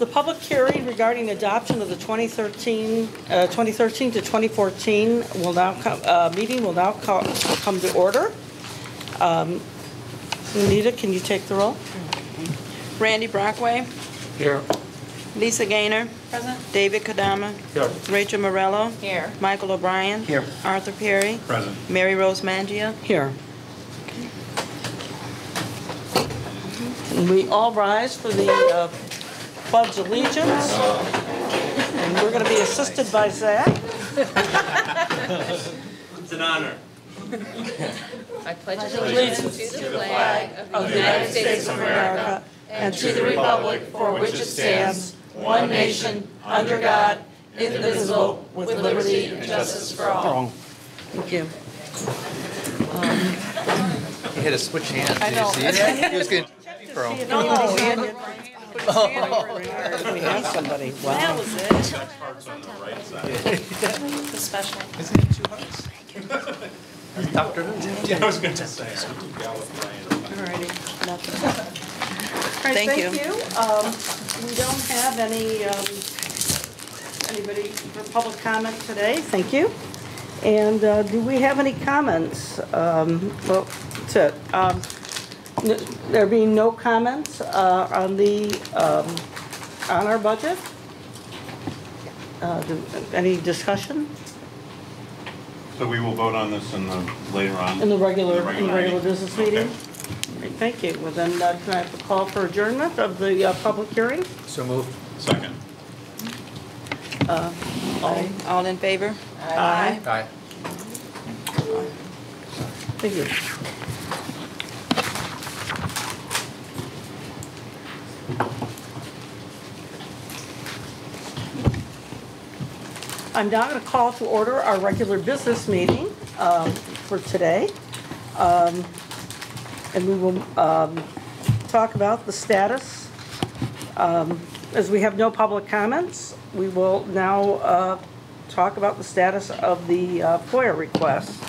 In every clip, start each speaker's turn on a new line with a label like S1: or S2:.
S1: The public hearing regarding adoption of the 2013 to 2014 will now meeting will now come to order. Anita, can you take the roll?
S2: Randy Brockway.
S3: Here.
S2: Lisa Gaynor.
S4: Present.
S2: David Kadama.
S3: Here.
S2: Rachel Morello.
S4: Here.
S2: Michael O'Brien.
S3: Here.
S2: Arthur Perry.
S3: Present.
S2: Mary Rose Mangia.
S1: Here. Can we all rise for the Pledge of Allegiance? And we're going to be assisted by Zach.
S5: It's an honor.
S4: I pledge allegiance to the flag of the United States of America and to the republic for which it stands, one nation, under God, indivisible, with liberty and justice for all.
S1: Thank you.
S3: He had to switch hands.
S1: I know.
S3: Did you see that? He was going to throw.
S1: We have somebody. Wow.
S2: That was it. The special.
S3: Isn't it 2 hearts? Doctor?
S5: Yeah, I was going to say.
S1: Alrighty. Nothing.
S2: Thank you.
S1: We don't have anybody for public comment today. Thank you. And do we have any comments? Well, that's it. There being no comments on our budget. Any discussion?
S6: So we will vote on this later on?
S1: In the regular business meeting?
S6: Okay.
S1: Great, thank you. Well then, can I have a call for adjournment of the public hearing?
S3: So moved.
S6: Second.
S2: All in favor?
S1: Aye.
S3: Aye.
S1: Thank you. I'm now going to call to order our regular business meeting for today. And we will talk about the status. As we have no public comments, we will now talk about the status of the FOIA request.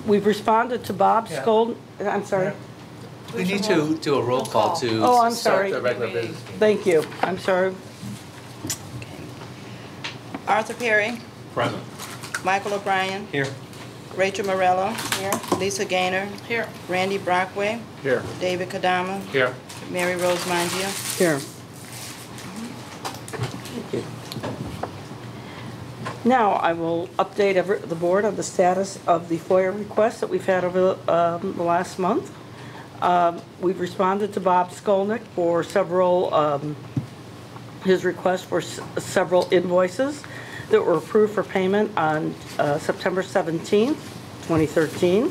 S1: We've responded to Bob Scold. I'm sorry.
S3: We need to do a roll call to
S1: I'm
S3: start
S1: sorry.
S3: the regular business.
S1: Thank you. I'm sorry.
S2: Arthur Perry.
S6: Present.
S2: Michael O'Brien.
S3: Here.
S2: Rachel Morello.
S4: Here.
S2: Lisa Gaynor.
S4: Here.
S2: Randy Brockway.
S3: Here.
S2: David Kadama.
S3: Here.
S2: Mary Rose Mangia.
S1: Here. Thank you. Now I will update the board on the status of the FOIA requests that we've had over the last month. We've responded to Bob Skolnick for several, his request for several invoices that were approved for payment on September 17th, 2013.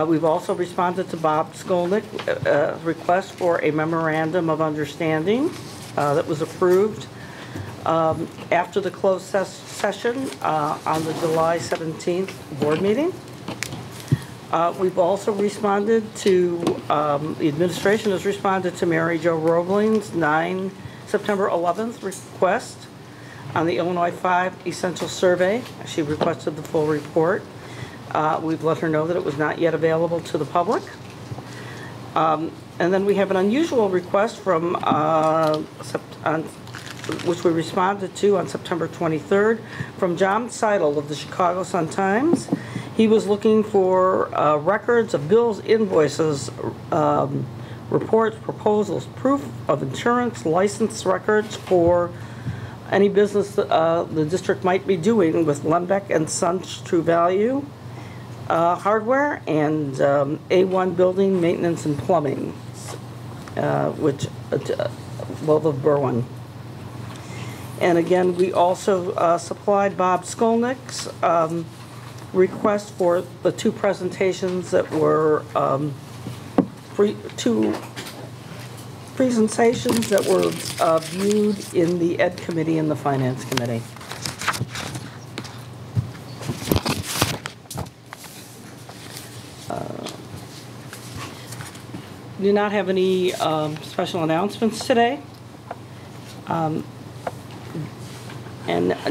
S1: We've also responded to Bob Skolnick's request for a memorandum of understanding that was approved after the closed session on the July 17th board meeting. We've also responded to, the administration has responded to Mary Jo Roebling's September 11th request on the Illinois 5 Essential Survey. She requested the full report. We've let her know that it was not yet available to the public. And then we have an unusual request from, which we responded to on September 23rd, from John Seidel of the Chicago Sun-Times. He was looking for records of bills, invoices, reports, proposals, proof of insurance, license records for any business the district might be doing with Lembeck and Sons True Value hardware and A1 building maintenance and plumbing, which both of Berwyn. And again, we also supplied Bob Skolnick's request for the two presentations that were two presentations that were viewed in the Ed Committee and the Finance Committee. We do not have any special announcements today. And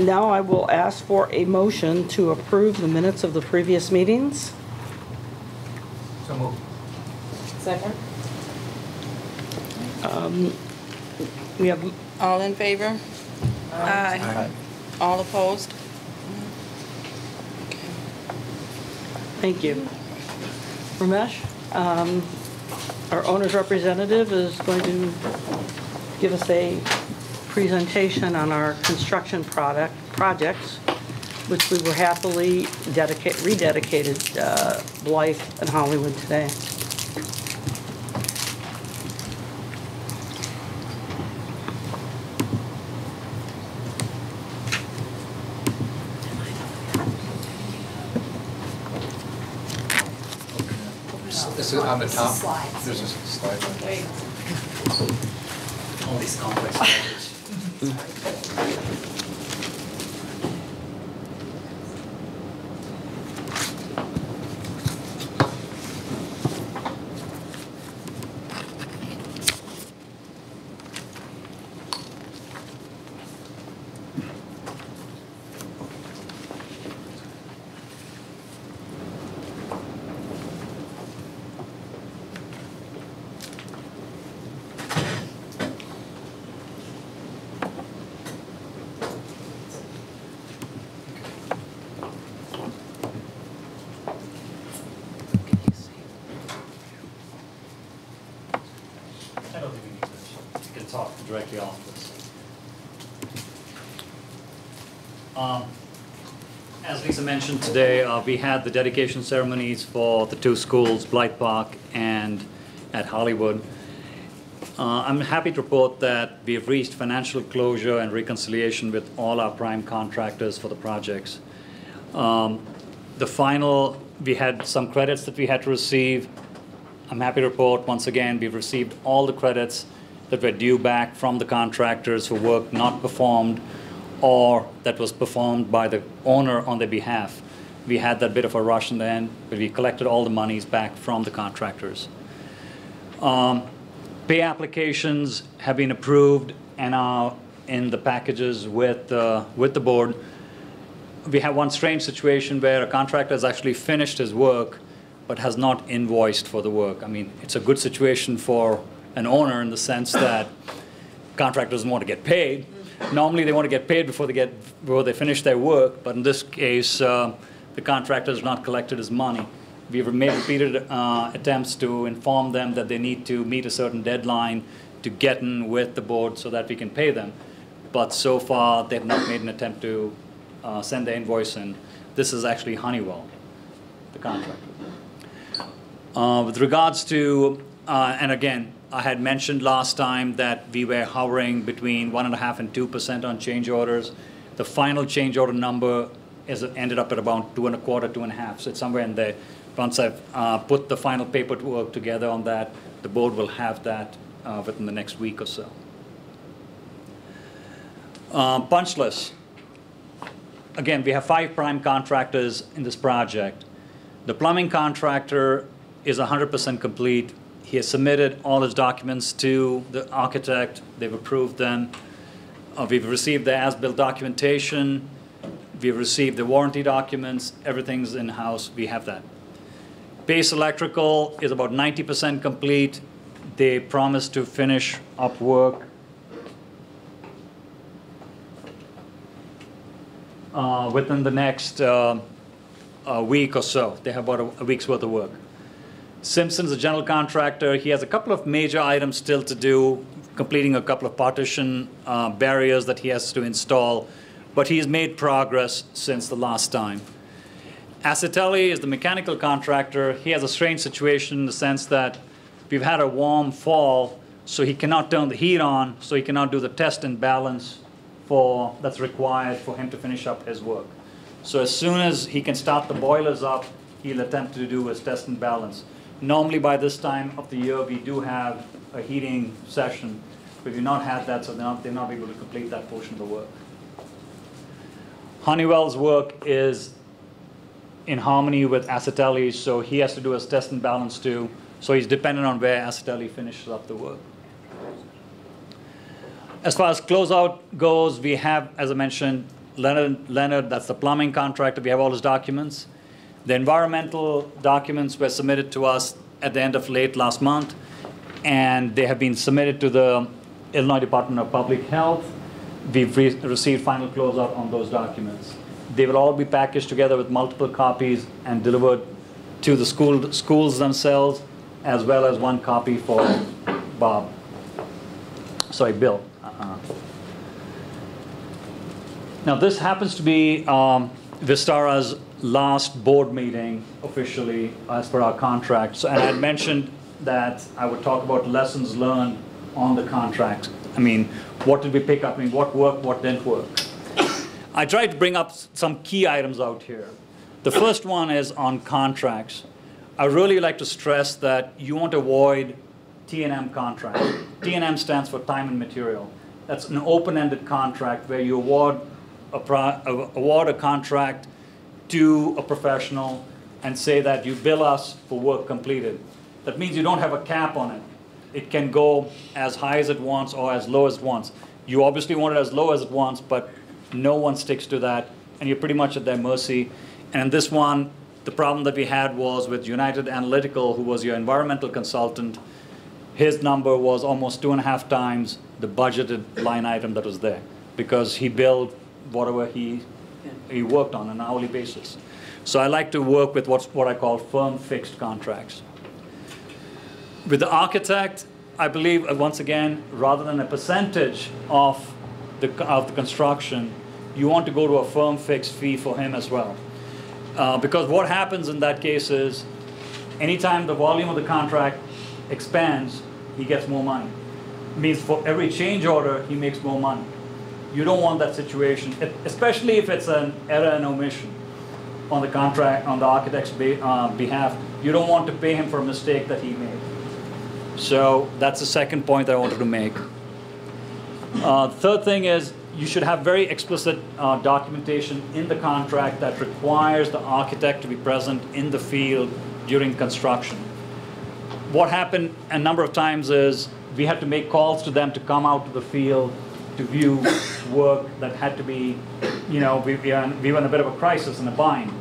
S1: now I will ask for a motion to approve the minutes of the previous meetings.
S3: So moved.
S4: Second.
S1: We have,
S2: All in favor?
S4: Aye.
S2: All opposed?
S1: thank you. Ramesh, our owner's representative is going to give us a presentation on our construction projects, which we were happily rededicated Blythe and Hollywood today.
S3: This is on the top. There's a slide.
S7: All these complex language. I don't think we need this. You can talk directly off this. As Lisa mentioned today, we had the dedication ceremonies for the two schools, Blythe Park and at Hollywood. I'm happy to report that we have reached financial closure and reconciliation with all our prime contractors for the projects. We had some credits that we had to receive. I'm happy to report, once again, we've received all the credits that were due back from the contractors for work not performed or that was performed by the owner on their behalf. We had that bit of a rush in the end, but we collected all the monies back from the contractors. Pay applications have been approved and are in the packages with the board. We have one strange situation where a contractor has actually finished his work but has not invoiced for the work. I mean, it's a good situation for an owner in the sense that contractors want to get paid. Normally they want to get paid before they finish their work, but in this case, the contractor has not collected his money. We've made repeated attempts to inform them that they need to meet a certain deadline to get in with the board so that we can pay them. But so far, they've not made an attempt to send the invoice in. This is actually Honeywell, the contractor. With regards to, and again, I had mentioned last time that we were hovering between 1.5% and 2% on change orders. The final change order number ended up at about 2.25%, 2.5%. So it's somewhere in there. Once I've put the final paperwork together on that, the board will have that within the next week or so. Punch list. Again, we have 5 prime contractors in this project. The plumbing contractor is 100% complete. He has submitted all his documents to the architect. They've approved them. We've received the as-built documentation. We've received the warranty documents. Everything's in-house. We have that. Base electrical is about 90% complete. They promised to finish up work within the next week or so. They have about a week's worth of work. Simpson's a general contractor. He has a couple of major items still to do, completing a couple of partition barriers that he has to install, but he's made progress since the last time. Acitelli is the mechanical contractor. He has a strange situation in the sense that we've had a warm fall, so he cannot turn the heat on, so he cannot do the test and balance that's required for him to finish up his work. So as soon as he can start the boilers up, he'll attempt to do his test and balance. Normally by this time of the year, we do have a heating session, but we've not had that, so they're not able to complete that portion of the work. Honeywell's work is in harmony with Acitelli's, so he has to do his test and balance too, so he's dependent on where Acitelli finishes up the work. As far as closeout goes, we have, as I mentioned, Leonard, that's the plumbing contractor. We have all his documents. The environmental documents were submitted to us at the end of late last month, and they have been submitted to the Illinois Department of Public Health. We've received final closeout on those documents. They will all be packaged together with multiple copies and delivered to the schools themselves, as well as one copy for Bill. Now this happens to be Vistara's last board meeting officially as per our contract. So, and I had mentioned that I would talk about lessons learned on the contract. I mean, what did we pick up? I mean, what worked, what didn't work? I tried to bring up some key items out here. The first one is on contracts. I really like to stress that you want to avoid T&M contract. T&M stands for time and material. That's an open-ended contract where you award a contract to a professional and say that you bill us for work completed. That means you don't have a cap on it. It can go as high as it wants or as low as it wants. You obviously want it as low as it wants, but no one sticks to that, and you're pretty much at their mercy. And in this one, the problem that we had was with United Analytical, who was your environmental consultant. His number was almost 2.5 times the budgeted line item that was there, because he billed whatever he worked on an hourly basis. So I like to work with what I call firm fixed contracts. With the architect, I believe, once again, rather than a percentage of the construction, you want to go to a firm fixed fee for him as well. Because what happens in that case is, anytime the volume of the contract expands, he gets more money. It means for every change order, he makes more money. You don't want that situation, especially if it's an error and omission on the contract, on the architect's behalf. You don't want to pay him for a mistake that he made. So that's the second point that I wanted to make. The third thing is, you should have very explicit documentation in the contract that requires the architect to be present in the field during construction. What happened a number of times is we had to make calls to them to come out to the field to view work that had to be, we were in a bit of a crisis and a bind.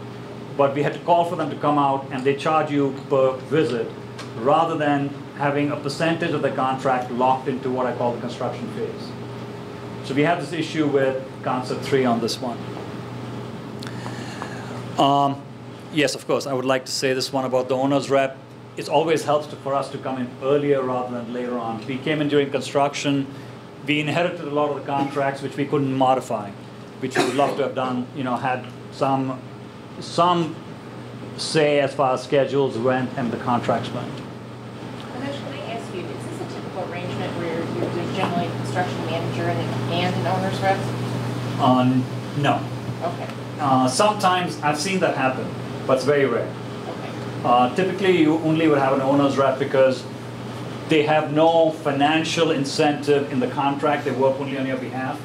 S7: But we had to call for them to come out, and they charge you per visit, rather than having a percentage of the contract locked into what I call the construction phase. So we have this issue with concept 3 on this one. Yes, of course, I would like to say this one about the owner's rep. It always helps for us to come in earlier rather than later on. We came in during construction. We inherited a lot of the contracts which we couldn't modify, which we would love to have done, had some say as far as schedules went and the contracts went.
S4: Anush, can I ask you, is this a typical arrangement where there's generally a construction manager and an owner's rep?
S7: No.
S4: Okay.
S7: Sometimes I've seen that happen, but it's very rare.
S4: Okay.
S7: Typically, you only would have an owner's rep because they have no financial incentive in the contract. They work only on your behalf.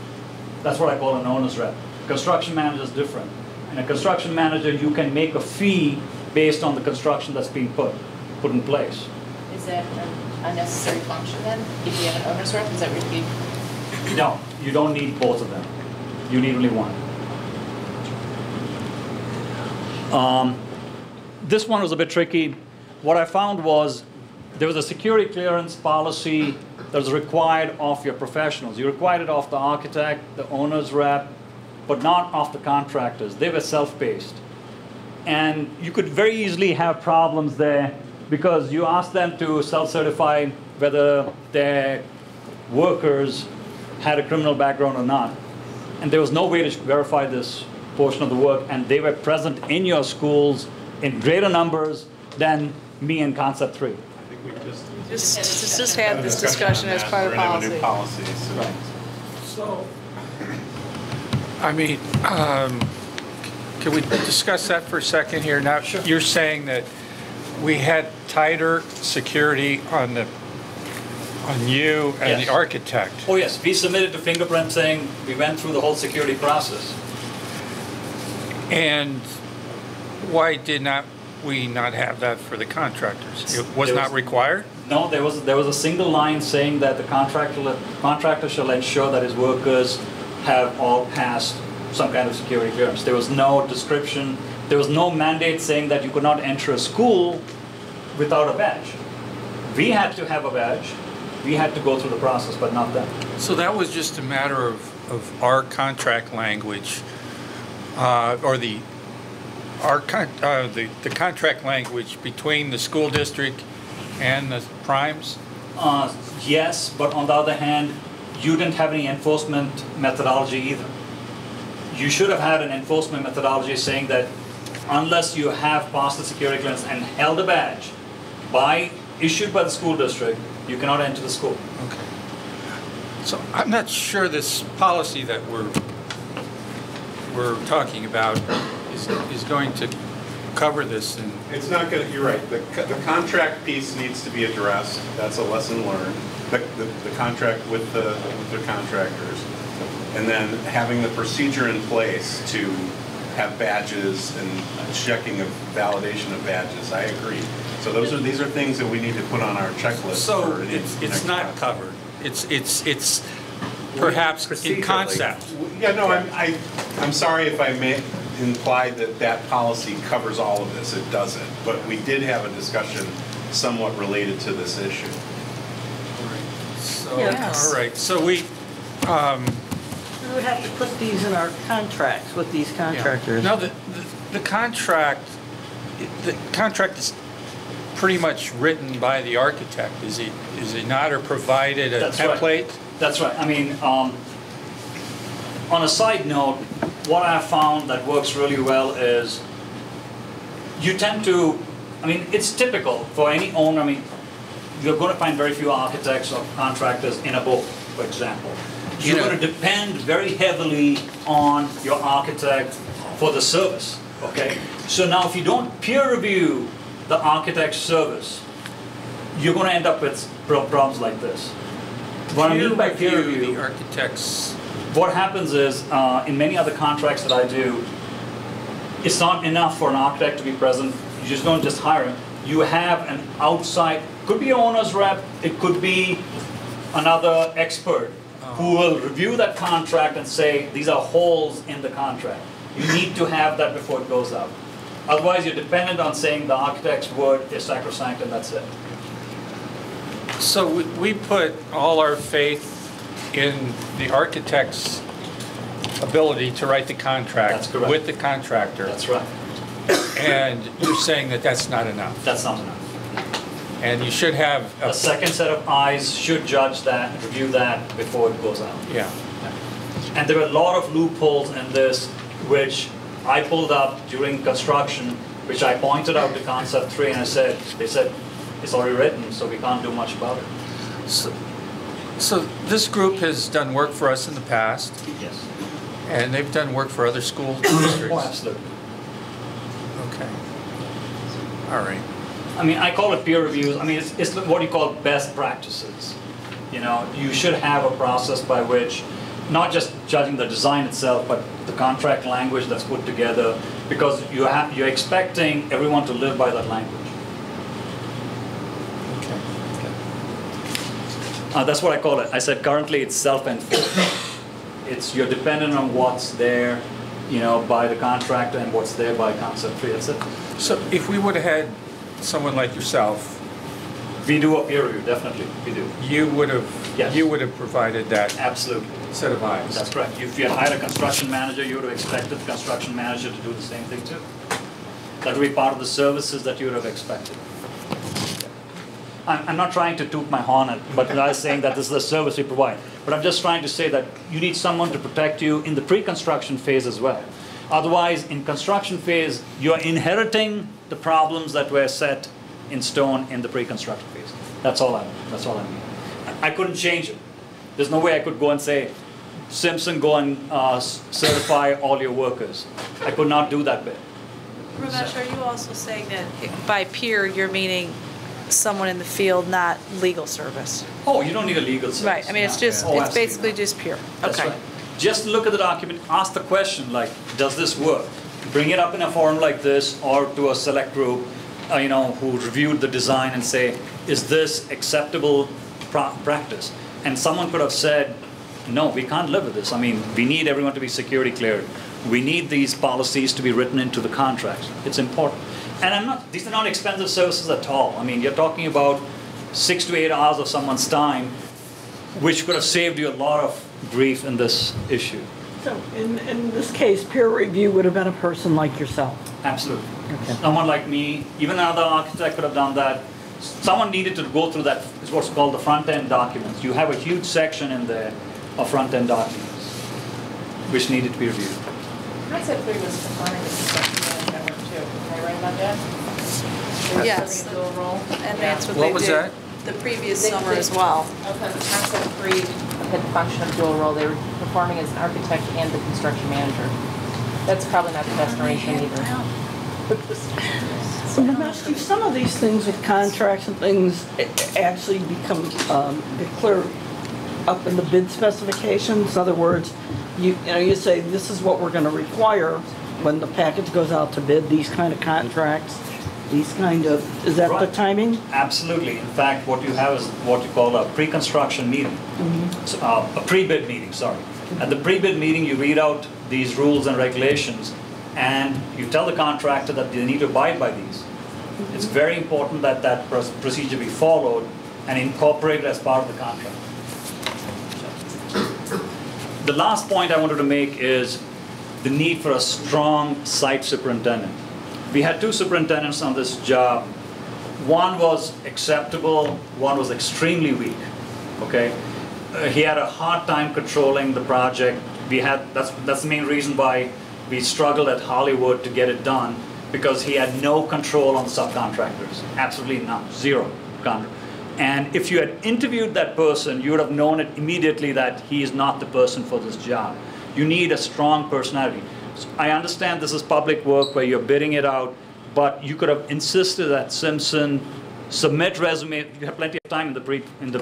S7: That's what I call an owner's rep. Construction manager is different. In a construction manager, you can make a fee based on the construction that's being put in place.
S4: Is that an unnecessary function then? If you have an owner's rep, is that really?
S7: No, you don't need both of them. You need only one. This one was a bit tricky. What I found was there was a security clearance policy that was required of your professionals. You required it of the architect, the owner's rep, but not of the contractors. They were self-paced. And you could very easily have problems there because you asked them to self-certify whether their workers had a criminal background or not. And there was no way to verify this portion of the work, and they were present in your schools in greater numbers than me in Concept 3.
S2: Just had this discussion as part of policy.
S7: Right.
S8: So, I mean, can we discuss that for a second here? Now,
S7: Sure.
S8: You're saying that we had tighter security on you and
S7: Yes.
S8: the architect.
S7: Oh yes, we submitted to fingerprint saying we went through the whole security process.
S8: And why did we not have that for the contractors? It was not required?
S7: No, there was a single line saying that the contractor shall ensure that his workers have all passed some kind of security clearance. There was no description. There was no mandate saying that you could not enter a school without a badge. We had to have a badge. We had to go through the process, but not them.
S8: So that was just a matter of our contract language, or the contract language between the school district and the primes?
S7: Yes, but on the other hand, you didn't have any enforcement methodology either. You should have had an enforcement methodology saying that unless you have passed the security clearance and held a badge issued by the school district, you cannot enter the school.
S8: Okay. So I'm not sure this policy that we're talking about is going to cover this. And
S6: It's not gonna, you're right, the contract piece needs to be addressed, that's a lesson learned. The contract with the contractors. And then having the procedure in place to have badges and checking of validation of badges, I agree. So these are things that we need to put on our checklist.
S8: so
S6: for
S8: it's not covered. It's perhaps in concept.
S6: Yeah, no, I'm sorry if I may imply that policy covers all of this. It doesn't. But we did have a discussion somewhat related to this issue.
S8: So,
S1: Yes.
S8: all right, so we,
S1: We would have to put these in our contracts with these contractors.
S8: now the contract is pretty much written by the architect, is he not, or provided a
S7: That's right.
S8: template?
S7: That's right. I mean, on a side note, what I found that works really well is you tend to, I mean, it's typical for any owner. I mean, you're going to find very few architects or contractors in a boat, for example. You're going to depend very heavily on your architect for the service, okay? So now if you don't peer review the architect's service, you're going to end up with problems like this. What I mean by peer review,
S8: the architects.
S7: what happens is, in many other contracts that I do, it's not enough for an architect to be present. You just don't just hire him. You have an outside, could be an owner's rep, it could be another expert who will review that contract and say, these are holes in the contract. You need to have that before it goes out. Otherwise, you're dependent on saying the architect's word is sacrosanct and that's it.
S8: So we put all our faith in the architect's ability to write the contract.
S7: That's correct.
S8: With the contractor.
S7: That's right.
S8: And you're saying that that's not enough.
S7: That's not enough.
S8: And you should have
S7: A second set of eyes should judge that, review that before it goes out.
S8: yeah.
S7: And there are a lot of loopholes in this, which I pulled up during construction, which I pointed out to Concept 3, and they said, it's already written, so we can't do much about it.
S8: So this group has done work for us in the past,
S7: Yes.
S8: and they've done work for other school
S7: Oh,
S8: districts.
S7: absolutely.
S8: Okay. All right.
S7: I mean, I call it peer reviews. I mean, it's what you call best practices. You know, you should have a process by which, not just judging the design itself, but the contract language that's put together, because you're expecting everyone to live by that language. That's what I call it. I said currently it's self-enforced. You're dependent on what's there, you know, by the contractor and what's there by Concept 3. That's it.
S8: So if we would have had someone like yourself,
S7: We do a peer review, definitely. We do.
S8: you would have
S7: Yes.
S8: provided that
S7: Absolutely.
S8: set of eyes.
S7: That's correct. If you had hired a construction manager, you would have expected the construction manager to do the same thing too. That would be part of the services that you would have expected. I'm not trying to toot my horn, but I was saying that this is a service we provide. But I'm just trying to say that you need someone to protect you in the pre-construction phase as well. Otherwise, in construction phase, you're inheriting the problems that were set in stone in the pre-construction phase. That's all I mean. I couldn't change it. There's no way I could go and say, Simpson, go and certify all your workers. I could not do that bit.
S2: Ramesh, are you also saying that by peer, you're meaning someone in the field, not legal service?
S7: Oh, you don't need a legal service.
S2: Right, I mean, it's just,
S7: Oh,
S2: it's
S7: absolutely
S2: basically
S7: not.
S2: just peer.
S7: That's
S2: Okay.
S7: right. Just look at the document, ask the question like, does this work? Bring it up in a forum like this or to a select group, you know, who reviewed the design and say, is this acceptable practice? And someone could have said, no, we can't live with this. I mean, we need everyone to be security cleared. We need these policies to be written into the contracts. It's important. And these are not expensive services at all. I mean, you're talking about 6 to 8 hours of someone's time, which could have saved you a lot of grief in this issue.
S1: So in this case, peer review would have been a person like yourself?
S7: Absolutely.
S1: Okay.
S7: Someone like me, even another architect could have done that. Someone needed to go through that, is what's called the front-end documents. You have a huge section in there of front-end documents, which needed to be reviewed.
S4: Concept 3 was performing the construction network too. Am I right about that? They were
S2: Yes.
S4: serving a dual role?
S2: And that's what
S8: What
S2: they
S8: was
S2: did
S8: that?
S2: the previous
S4: They-
S2: summer
S4: they-
S2: as well.
S4: Okay, concept 3 had the function of dual role. They were performing as an architect and the construction manager. That's probably not the best arrangement either.
S1: So Ramesh, do some of these things with contracts and things actually become clear up in the bid specifications? In other words, you say this is what we're going to require when the package goes out to bid, these kind of contracts, these kind of, is that the
S7: Right.
S1: timing?
S7: Absolutely. In fact, what you have is what you call a pre-construction meeting, so, a pre-bid meeting, sorry. At the pre-bid meeting, you read out these rules and regulations, and you tell the contractor that they need to abide by these. It's very important that that procedure be followed and incorporated as part of the contract. The last point I wanted to make is the need for a strong site superintendent. We had 2 superintendents on this job. One was acceptable, one was extremely weak, okay? He had a hard time controlling the project. That's the main reason why we struggled at Hollywood to get it done, because he had no control on the subcontractors, absolutely none, zero control. And if you had interviewed that person, you would have known it immediately that he is not the person for this job. You need a strong personality. So I understand this is public work where you're bidding it out, but you could have insisted that Simpson submit resume. You have plenty of time in the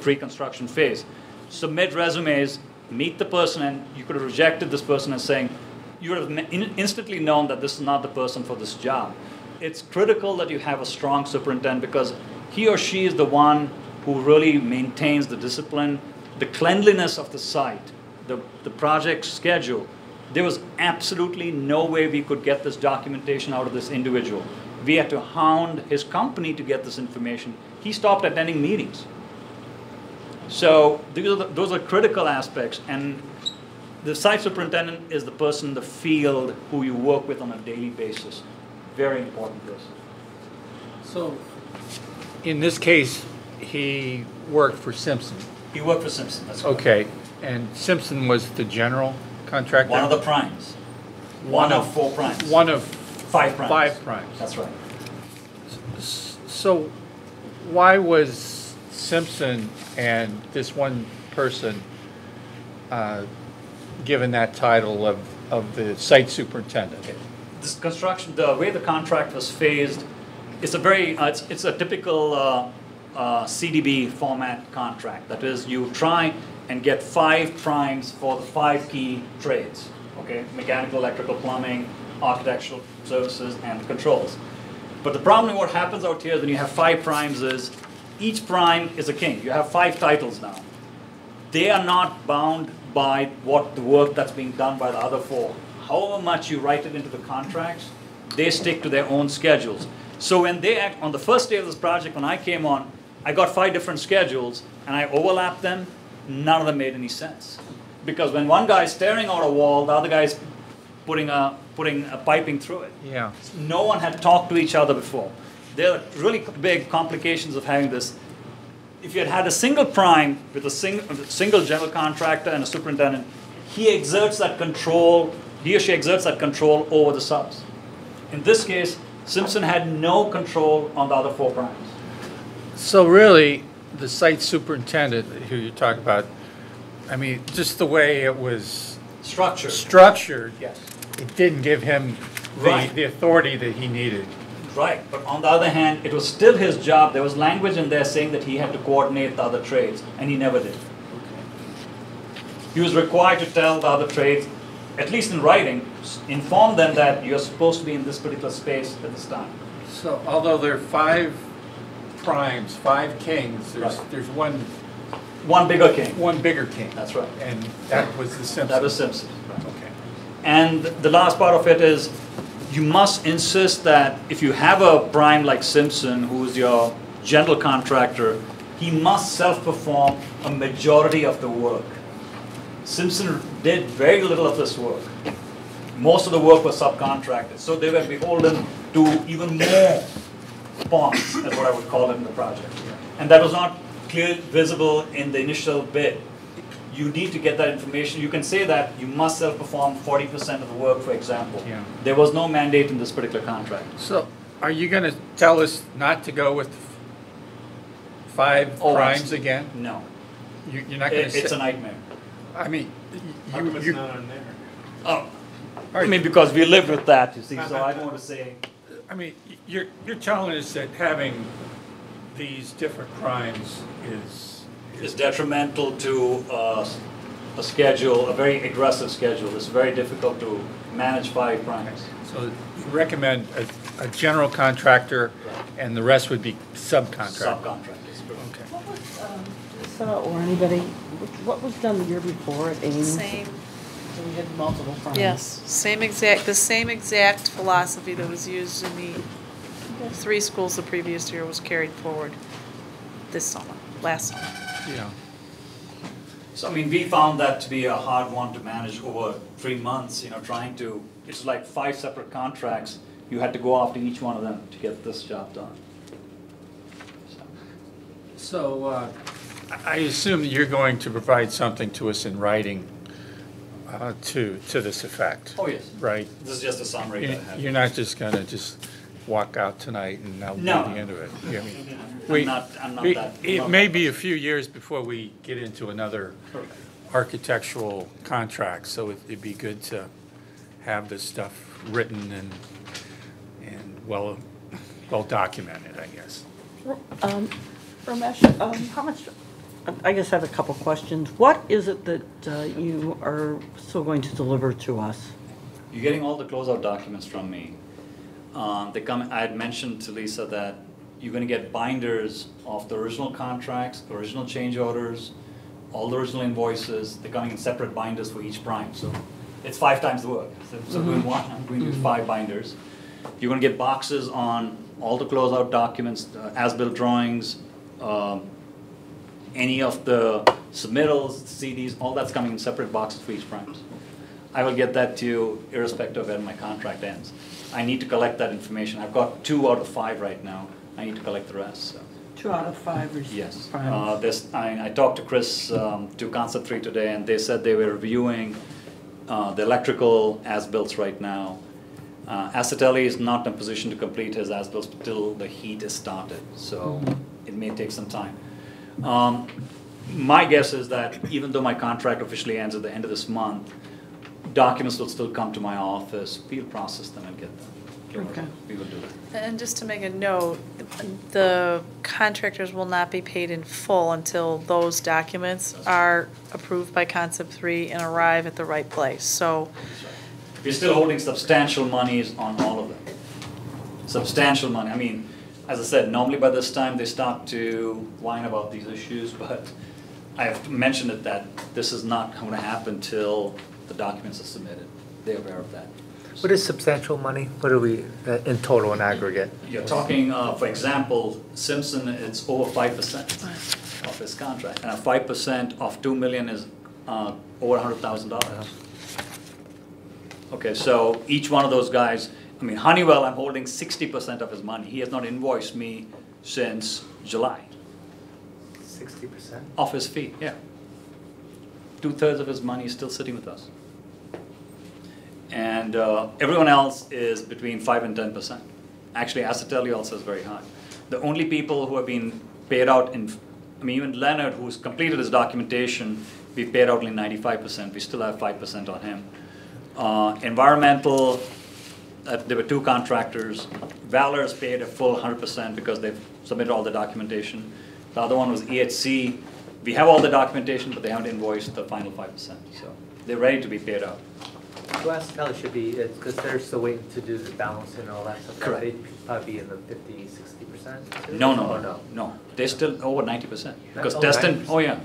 S7: pre-construction phase. Submit resumes, meet the person, and you could have rejected this person as saying, you would have instantly known that this is not the person for this job. It's critical that you have a strong superintendent, because he or she is the one who really maintains the discipline, the cleanliness of the site, the project schedule. There was absolutely no way we could get this documentation out of this individual. We had to hound his company to get this information. He stopped attending meetings. So those are critical aspects, and the site superintendent is the person in the field who you work with on a daily basis. Very important person.
S8: So, in this case, he worked for Simpson.
S7: He worked for Simpson, that's correct.
S8: Okay, and Simpson was the general contractor?
S7: One of the primes. One of 4 primes.
S8: One of
S7: 5 primes.
S8: 5 primes.
S7: That's right.
S8: So, why was Simpson and this one person given that title of the site superintendent?
S7: Okay. This construction, the way the contract was phased, it's a very, it's a typical CDB format contract. That is, you try and get 5 primes for the 5 key trades, okay? Mechanical, electrical, plumbing, architectural services, and controls. But the problem with what happens out here when you have 5 primes is, each prime is a king. You have 5 titles now. They are not bound by the work that's being done by the other 4. However much you write it into the contracts, they stick to their own schedules. So when they act, on the first day of this project, when I came on, I got 5 different schedules, and I overlapped them. None of them made any sense. Because when one guy's staring out a wall, the other guy's putting a piping through it.
S8: Yeah.
S7: No one had talked to each other before. There are really big complications of having this. If you had had a single prime with a single general contractor and a superintendent, he exerts that control, he or she exerts that control over the subs. In this case, Simpson had no control on the other 4 primes.
S8: So really, the site superintendent who you talk about, I mean, just the way it was structured,
S7: Yes.
S8: it didn't give him
S7: Right.
S8: the authority that he needed.
S7: Right, but on the other hand, it was still his job. There was language in there saying that he had to coordinate the other trades, and he never did. He was required to tell the other trades, at least in writing, inform them that you're supposed to be in this particular space at this time.
S8: So although there are 5 primes, 5 kings, there's
S7: One bigger king.
S8: one bigger king.
S7: That's right.
S8: And that was the Simpson.
S7: That was Simpson. Right.
S8: Okay.
S7: And the last part of it is, you must insist that if you have a prime like Simpson, who's your general contractor, he must self-perform a majority of the work. Simpson did very little of this work. Most of the work was subcontracted, so they were beholden to even more ponds, is what I would call it in the project. And that was not clearly visible in the initial bid. You need to get that information. You can say that you must self-perform 40% of the work, for example.
S8: Yeah.
S7: There was no mandate in this particular contract.
S8: So are you going to tell us not to go with 5 primes again?
S7: No.
S8: You're not going to
S7: It's a nightmare.
S8: I mean,
S6: How come it's not on there?
S7: Oh, I mean, because we live with that, you see, so I don't want to say.
S8: I mean, you're telling us that having these different primes is
S7: It's detrimental to a schedule, a very aggressive schedule. It's very difficult to manage 5 primes.
S8: so you recommend a general contractor, and the rest would be subcontractors.
S7: Subcontractors.
S8: Okay.
S1: What was, Lisa or anybody, what was done the year before at Ames?
S2: Same,
S1: So we had multiple firms.
S2: yes, the same exact philosophy that was used in the 3 schools the previous year was carried forward this summer, last summer.
S8: Yeah.
S7: So, I mean, we found that to be a hard one to manage over 3 months, trying to, it's like 5 separate contracts. You had to go after each one of them to get this job done.
S8: So I assume that you're going to provide something to us in writing to this effect.
S7: Oh, yes.
S8: Right?
S7: This is just a summary that I have.
S8: You're not just going to just walk out tonight and that'll be the
S7: No.
S8: end of it. I mean,
S7: I'm not
S8: we-
S7: that.
S8: It may be a few years before we get into another architectural contract, so it'd be good to have this stuff written and well documented, I guess.
S1: Ramesh, how much, I guess I have a couple questions. What is it that you are still going to deliver to us?
S7: You're getting all the closeout documents from me. I had mentioned to Lisa that you're going to get binders of the original contracts, original change orders, all the original invoices. They're coming in separate binders for each prime. So it's 5 times the work. So doing one, I'm going to use 5 binders. You're going to get boxes on all the closeout documents, as-built drawings, any of the submittals, CDs, all that's coming in separate boxes for each prime. I will get that to you irrespective of when my contract ends. I need to collect that information. I've got 2 out of 5 right now. I need to collect the rest. So.
S1: 2 out of 5 or
S7: Yes.
S1: primes?
S7: I talked to Chris, to Concept 3 today, and they said they were reviewing the electrical as-builts right now. Acitelli is not in a position to complete his as-builts until the heat is started, so it may take some time. My guess is that even though my contract officially ends at the end of this month, documents will still come to my office, we'll process them and get them.
S1: Okay.
S7: We will do that.
S2: And just to make a note, the contractors will not be paid in full until those documents are approved by Concept 3 and arrive at the right place, so.
S7: We're still holding substantial monies on all of them. Substantial money. I mean, as I said, normally by this time they start to whine about these issues, but I have mentioned it that this is not going to happen till the documents are submitted. They're aware of that.
S9: What is substantial money? What are we in total in aggregate?
S7: You're talking, for example, Simpson, it's over 5% of his contract. And 5% of $2 million is over $100,000. Okay, so each one of those guys, I mean, Honeywell, I'm holding 60% of his money. He has not invoiced me since July.
S9: 60%?
S7: Of his fee, yeah. 2/3 of his money is still sitting with us. And everyone else is between 5 and 10%. Actually, Acitelli also is very high. The only people who have been paid out even Leonard, who's completed his documentation, we paid out only 95%. We still have 5% on him. Environmental, there were 2 contractors. Valor's paid a full 100% because they've submitted all the documentation. The other one was EHC. We have all the documentation, but they haven't invoiced the final 5%. So they're ready to be paid out.
S9: So Acitelli should be, because they're still waiting to do the balance and all that stuff.
S7: Correct.
S9: They'd probably be in the 50-60%?
S7: No. They're still over 90%. Because
S9: Oh,
S7: test and,
S9: 90%.
S7: oh yeah.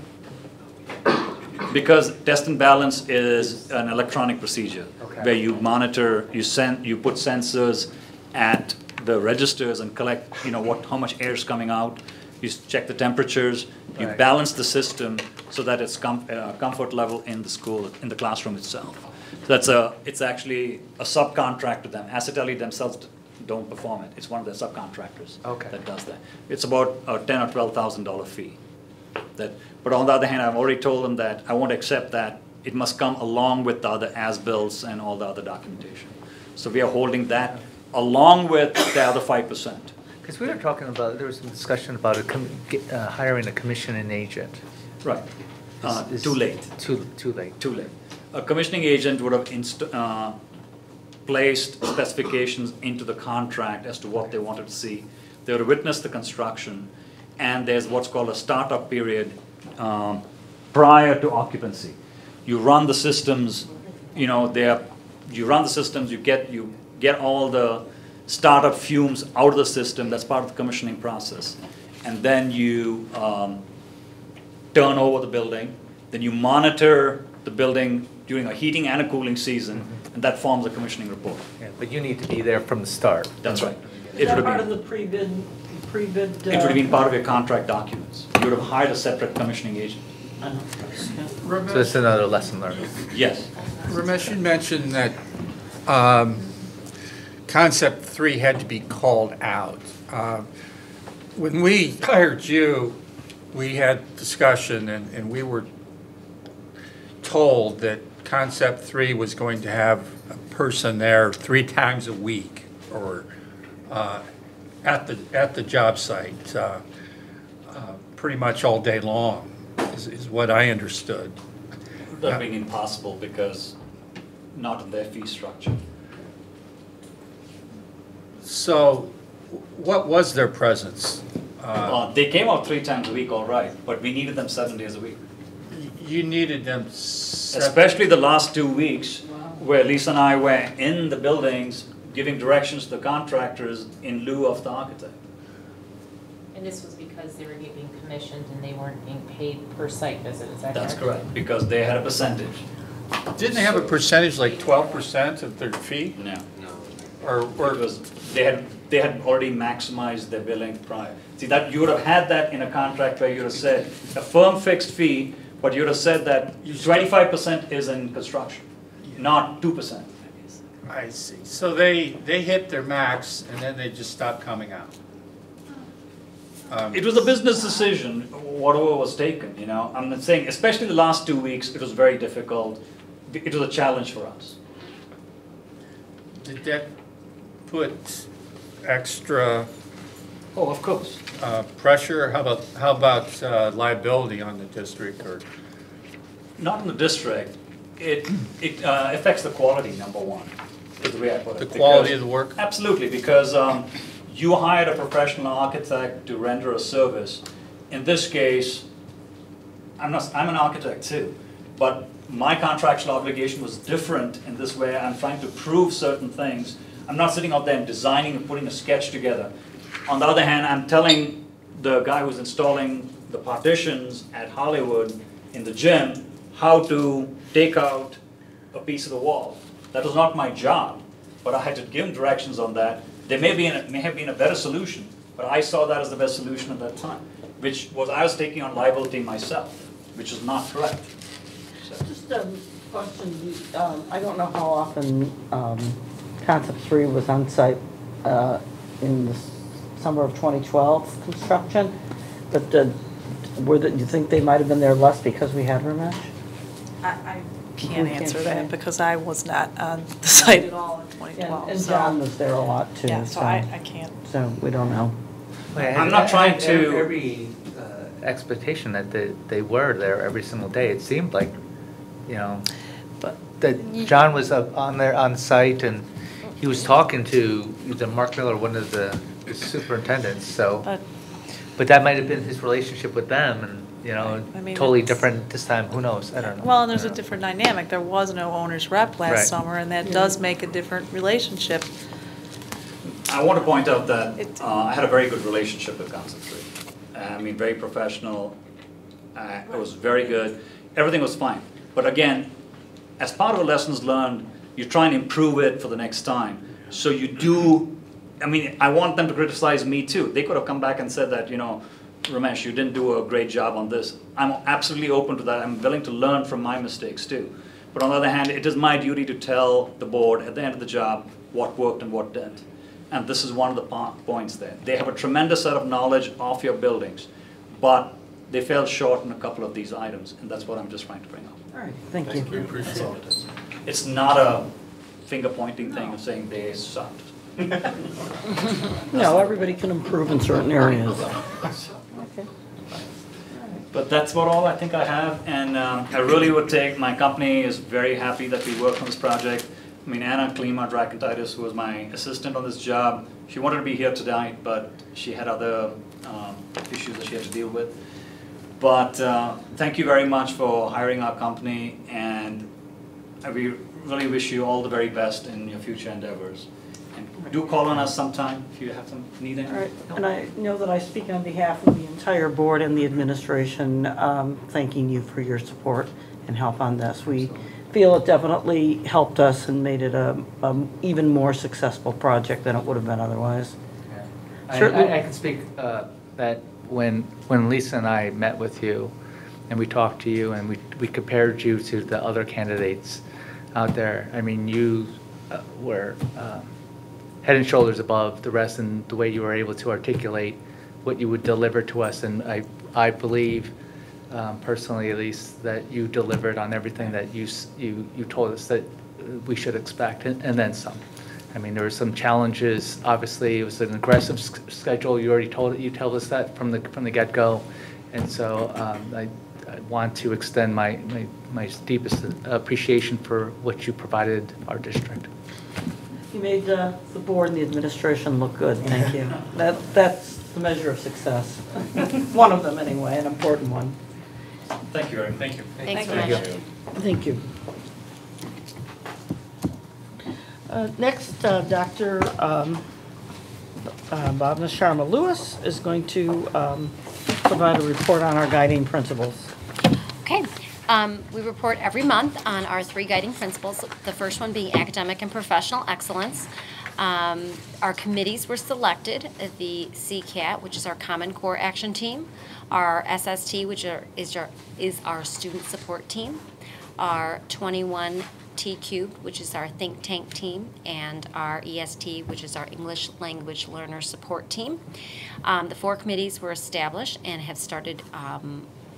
S7: Because test and balance is an electronic procedure
S9: Okay.
S7: where you monitor, you put sensors at the registers and collect, how much air is coming out. You check the temperatures, you
S9: Right.
S7: balance the system so that it's comfort level in the school, in the classroom itself. So it's actually a subcontract to them. Aceteli themselves don't perform it. It's one of their subcontractors that does that. It's about a $10,000 or $12,000 fee. But on the other hand, I've already told them that I won't accept that. It must come along with the other as-bills and all the other documentation. So we are holding that along with the other 5%.
S9: Because we were talking about, there was some discussion about hiring a commissioning agent.
S7: Right.
S9: Is-
S7: Too late.
S9: Too late.
S7: Too late. A commissioning agent would have placed specifications into the contract as to what they wanted to see. They would have witnessed the construction, and there's what's called a startup period prior to occupancy. You run the systems, you run the systems, you get all the startup fumes out of the system. That's part of the commissioning process. And then you turn over the building. Then you monitor the building during a heating and a cooling season, and that forms a commissioning report.
S9: Yeah, but you need to be there from the start.
S7: That's right.
S1: Is that part of the pre-bid?
S7: It would have been part of your contract documents. You would have hired a separate commissioning agent.
S9: So it's another lesson learned.
S7: Yes.
S8: Ramesh, you mentioned that Concept 3 had to be called out. When we hired you, we had discussion, and we were told that Concept 3 was going to have a person there 3 times a week, or at the job site, pretty much all day long, is what I understood.
S7: That being impossible because not in their fee structure.
S8: So, what was their presence?
S7: They came out 3 times a week, all right, but we needed them 7 days a week.
S8: You needed them.
S7: Especially the last 2 weeks, where Lisa and I were in the buildings giving directions to the contractors in lieu of the architect.
S4: And this was because they were getting commissioned and they weren't being paid per site visit, is that correct?
S7: That's correct, because they had a percentage.
S8: Didn't they have a percentage, like 12% of their fee?
S7: No.
S8: Or
S7: Because they had already maximized their billing prior. See, that you would have had that in a contract where you would have said a firm fixed fee, but you would have said that 25% is in construction, not 2%.
S8: I see. So they hit their max and then they just stopped coming out.
S7: It was a business decision, whatever was taken, I'm not saying, especially the last 2 weeks, it was very difficult. It was a challenge for us.
S8: Did that put extra
S7: Oh, of course.
S8: pressure? How about liability on the district, or?
S7: Not in the district. It affects the quality, number one, is the way I put it.
S8: The quality of the work?
S7: Absolutely, because you hired a professional architect to render a service. In this case, I'm an architect too, but my contractual obligation was different in this way. I'm trying to prove certain things. I'm not sitting out there and designing and putting a sketch together. On the other hand, I'm telling the guy who's installing the partitions at Hollywood in the gym how to take out a piece of the wall. That was not my job, but I had to give him directions on that. There may have been a better solution, but I saw that as the best solution at that time, which was I was taking on liability myself, which is not correct. So.
S1: Just a question, I don't know how often Concept 3 was on site in the summer of 2012 construction, but do you think they might have been there less because we had Ramesh?
S2: I
S1: You
S2: can't
S1: can't
S2: answer
S1: say.
S2: that because I was not on the site at all in 2012.
S1: And
S2: so-
S1: John was there a lot too.
S2: Yeah, so I can't.
S1: So we don't know.
S7: I'm not trying to-
S9: Every expectation that they were there every single day. It seemed like,
S2: But
S9: that John was up on site, and he was talking to either Mark Miller, one of the superintendents, so. But that might have been his relationship with them, and,
S2: I mean,
S9: totally
S2: it's-
S9: different this time, who knows, I don't know.
S2: Well, and there's a different dynamic. There was no owner's rep
S9: Right.
S2: last summer, and that does make a different relationship.
S7: I want to point out that I had a very good relationship with Concept 3. I mean, very professional. It was very good. Everything was fine. But again, as part of the lessons learned, you try and improve it for the next time. So you do I mean, I want them to criticize me too. They could have come back and said that, you know, Ramesh, you didn't do a great job on this. I'm absolutely open to that. I'm willing to learn from my mistakes too. But on the other hand, it is my duty to tell the board at the end of the job what worked and what didn't. And this is one of the points there. They have a tremendous set of knowledge of your buildings, but they fell short in a couple of these items, and that's what I'm just trying to bring up.
S1: All right, thank you.
S8: We appreciate
S7: That's all
S8: it.
S7: it is. It's not a finger-pointing thing of saying they sucked.
S1: No, everybody can improve in certain areas. Okay.
S7: But that's about all I think I have, and I really would take, my company is very happy that we worked on this project. I mean, Anna Klima-Dracontitis, who was my assistant on this job, she wanted to be here tonight, but she had other issues that she had to deal with. But thank you very much for hiring our company, and we really wish you all the very best in your future endeavors. And do call on us sometime if you have some need anything.
S1: All right, and I know that I speak on behalf of the entire board and the administration, thanking you for your support and help on this. We feel it definitely helped us and made it a even more successful project than it would have been otherwise.
S9: Yeah.
S1: Certainly.
S9: I can speak that when Lisa and I met with you and we talked to you and we compared you to the other candidates out there, I mean, you were head and shoulders above the rest in the way you were able to articulate what you would deliver to us. And I believe, personally at least, that you delivered on everything that you told us that we should expect, and then some. I mean, there were some challenges. Obviously, it was an aggressive schedule. You already told us that from the get-go. And so I want to extend my deepest appreciation for what you provided our district.
S1: You made the board and the administration look good, thank you. That's the measure of success. One of them anyway, an important one.
S7: Thank you, Eric. Thank you.
S4: Thanks
S9: Thank
S4: very much.
S9: you.
S1: Thank you. Next, Dr. Bhavna Sharma Lewis is going to provide a report on our guiding principles.
S10: Okay. We report every month on our 3 guiding principles, the first one being academic and professional excellence. Our committees were selected, the CCAT, which is our Common Core Action Team, our SST, which is our Student Support Team, our 21 T-Cubed, which is our Think Tank Team, and our EST, which is our English Language Learner Support Team. The 4 committees were established and have started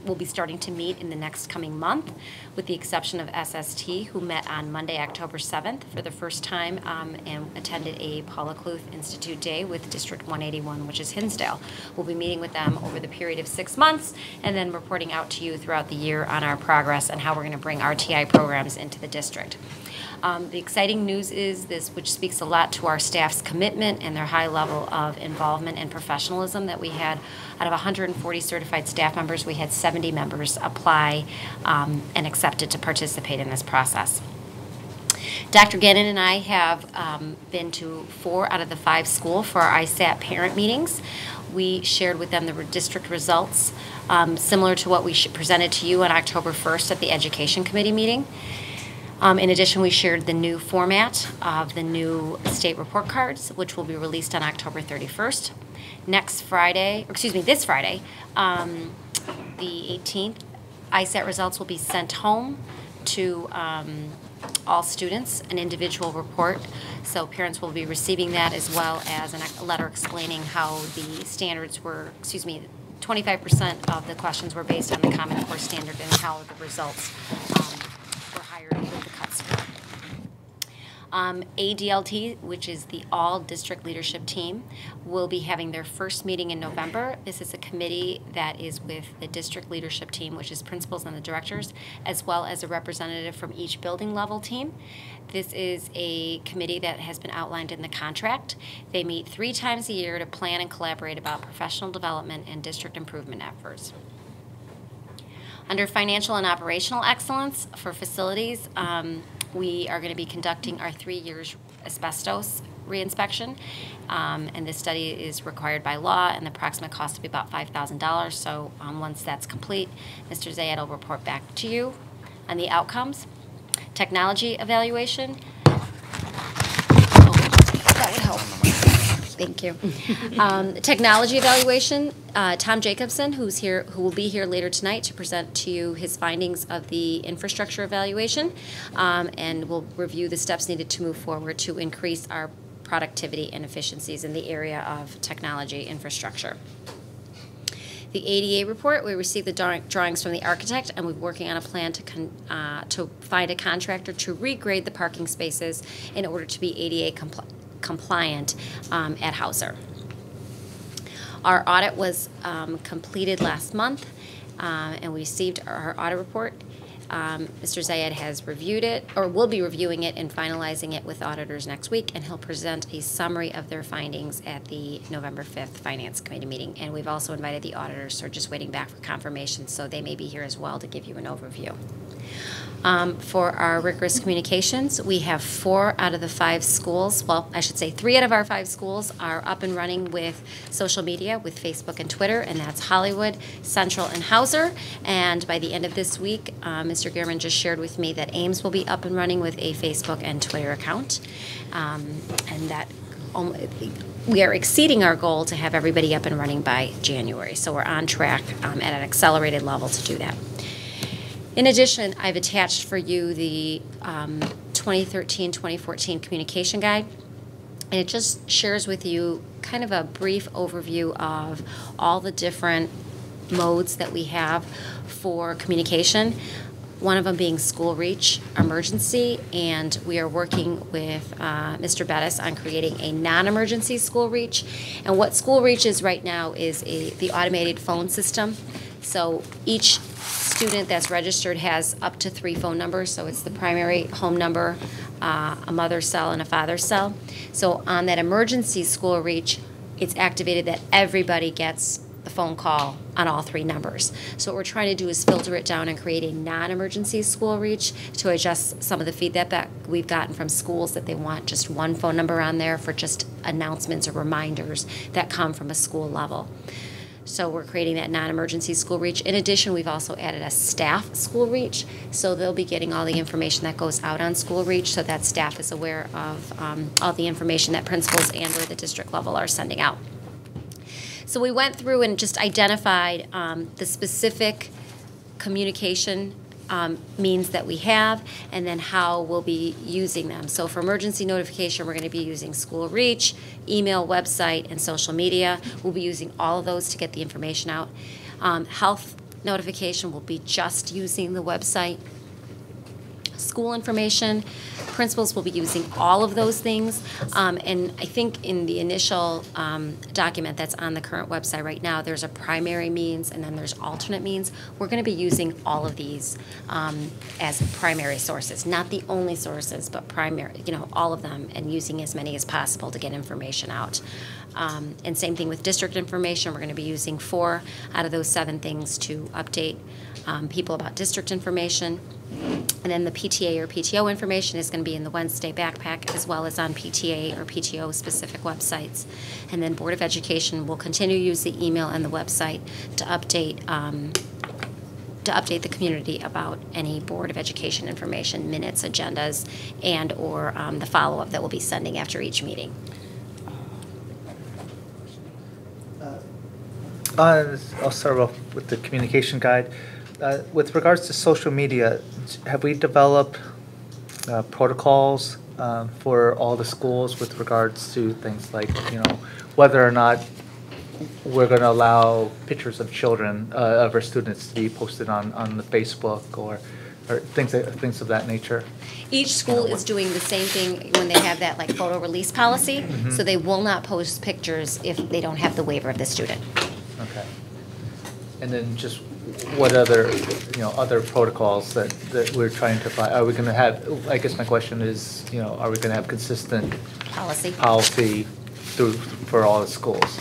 S10: will be starting to meet in the next coming month, with the exception of SST, who met on Monday, October 7th for the first time and attended a Paula Kluth Institute Day with District 181, which is Hinsdale. We'll be meeting with them over the period of 6 months and then reporting out to you throughout the year on our progress and how we're going to bring RTI programs into the district. The exciting news is this, which speaks a lot to our staff's commitment and their high level of involvement and professionalism, that we had, out of 140 certified staff members, we had 70 members apply and accepted to participate in this process. Dr. Gannon and I have been to 4 out of the 5 schools for our ISAT parent meetings. We shared with them the district results, similar to what we presented to you on October 1st at the Education Committee meeting. In addition, we shared the new format of the new state report cards, which will be released on October 31st. This Friday, the 18th, ISAT results will be sent home to all students, an individual report. So parents will be receiving that, as well as a letter explaining how the standards were, 25% of the questions were based on the Common Core standard and how the results were higher with the cut score. ADLT, which is the All District Leadership Team, will be having their first meeting in November. This is a committee that is with the district leadership team, which is principals and the directors, as well as a representative from each building level team. This is a committee that has been outlined in the contract. They meet 3 times a year to plan and collaborate about professional development and district improvement efforts. Under financial and operational excellence for facilities, we are going to be conducting our 3 years asbestos reinspection, and this study is required by law, and the approximate cost will be about $5,000. So once that's complete, Mr. Zayed will report back to you on the outcomes. Technology evaluation. Oh, that would help. Thank you. Technology evaluation, Tom Jacobson, who will be here later tonight to present to you his findings of the infrastructure evaluation, and will review the steps needed to move forward to increase our productivity and efficiencies in the area of technology infrastructure. The ADA report, we received the drawings from the architect, and we're working on a plan to find a contractor to regrade the parking spaces in order to be ADA compliant at Hauser. Our audit was completed last month, and we received our audit report. Mr. Zayed has reviewed it, or will be reviewing it and finalizing it with auditors next week, and he'll present a summary of their findings at the November 5th Finance Committee meeting. And we've also invited the auditors, so we're just waiting back for confirmation, so they may be here as well to give you an overview. For our rigorous communications, we have 4 out of the 5 schools, well, I should say 3 out of our 5 schools are up and running with social media, with Facebook and Twitter, and that's Hollywood, Central, and Hauser. And by the end of this week, Mr. Gehrman just shared with me that Ames will be up and running with a Facebook and Twitter account, and that we are exceeding our goal to have everybody up and running by January. So we're on track at an accelerated level to do that. In addition, I've attached for you the 2013-2014 communication guide, and it just shares with you kind of a brief overview of all the different modes that we have for communication. One of them being school reach emergency, and we are working with Mr. Bettis on creating a non-emergency school reach. And what school reach is right now is the automated phone system. So each student that's registered has up to 3 phone numbers, so it's the primary home number, a mother's cell, and a father's cell. So on that emergency school reach, it's activated that everybody gets the phone call on all 3 numbers. So what we're trying to do is filter it down and create a non-emergency school reach to adjust some of the feedback that we've gotten from schools that they want just 1 phone number on there for just announcements or reminders that come from a school level. So we're creating that non-emergency school reach. In addition, we've also added a staff school reach, so they'll be getting all the information that goes out on school reach, so that staff is aware of all the information that principals and or the district level are sending out. So we went through and just identified the specific communication means that we have, and then how we'll be using them. So for emergency notification, we're going to be using school reach, email, website, and social media. We'll be using all of those to get the information out. Health notification will be just using the website. School information, principals will be using all of those things. And I think in the initial document that's on the current website right now, there's a primary means and then there's alternate means. We're going to be using all of these as primary sources, not the only sources, but primary, all of them, and using as many as possible to get information out. And same thing with district information. We're going to be using 4 out of those 7 things to update people about district information. And then the PTA or PTO information is going to be in the Wednesday backpack, as well as on PTA or PTO specific websites. And then Board of Education will continue to use the email and the website to update the community about any Board of Education information, minutes, agendas, and or the follow-up that we'll be sending after each meeting.
S9: I'll start off with the communication guide. With regards to social media, have we developed protocols for all the schools with regards to things like, whether or not we're going to allow pictures of children, of our students, to be posted on the Facebook or things of that nature?
S10: Each school is doing the same thing when they have that photo release policy, so they will not post pictures if they don't have the waiver of the student.
S9: Okay. And then just what other, other protocols that we're trying to find? Are we going to have, I guess my question is, are we going to have consistent policy for all the schools?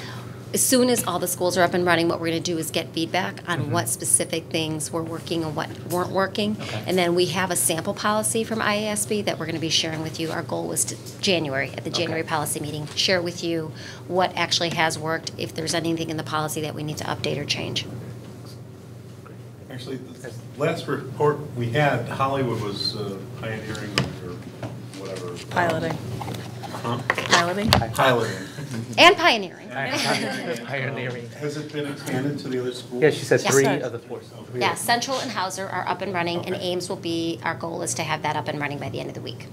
S10: As soon as all the schools are up and running, what we're going to do is get feedback on what specific things were working and what weren't working. Okay. And then we have a sample policy from IASB that we're going to be sharing with you. Our goal was to at the January policy meeting, share with you what actually has worked, if there's anything in the policy that we need to update or change.
S11: Actually, the last report we had, Hollywood was pioneering or whatever.
S2: Piloting. Piloting?
S11: Piloting.
S10: And pioneering.
S9: Pioneering.
S11: Has it been expanded to the other schools?
S9: Yeah, she said
S10: Yes.
S9: 3 of the 4.
S10: Yeah, Central and Hauser are up and running, and
S11: Okay.
S10: Ames will be, our goal is to have that up and running by the end of the week.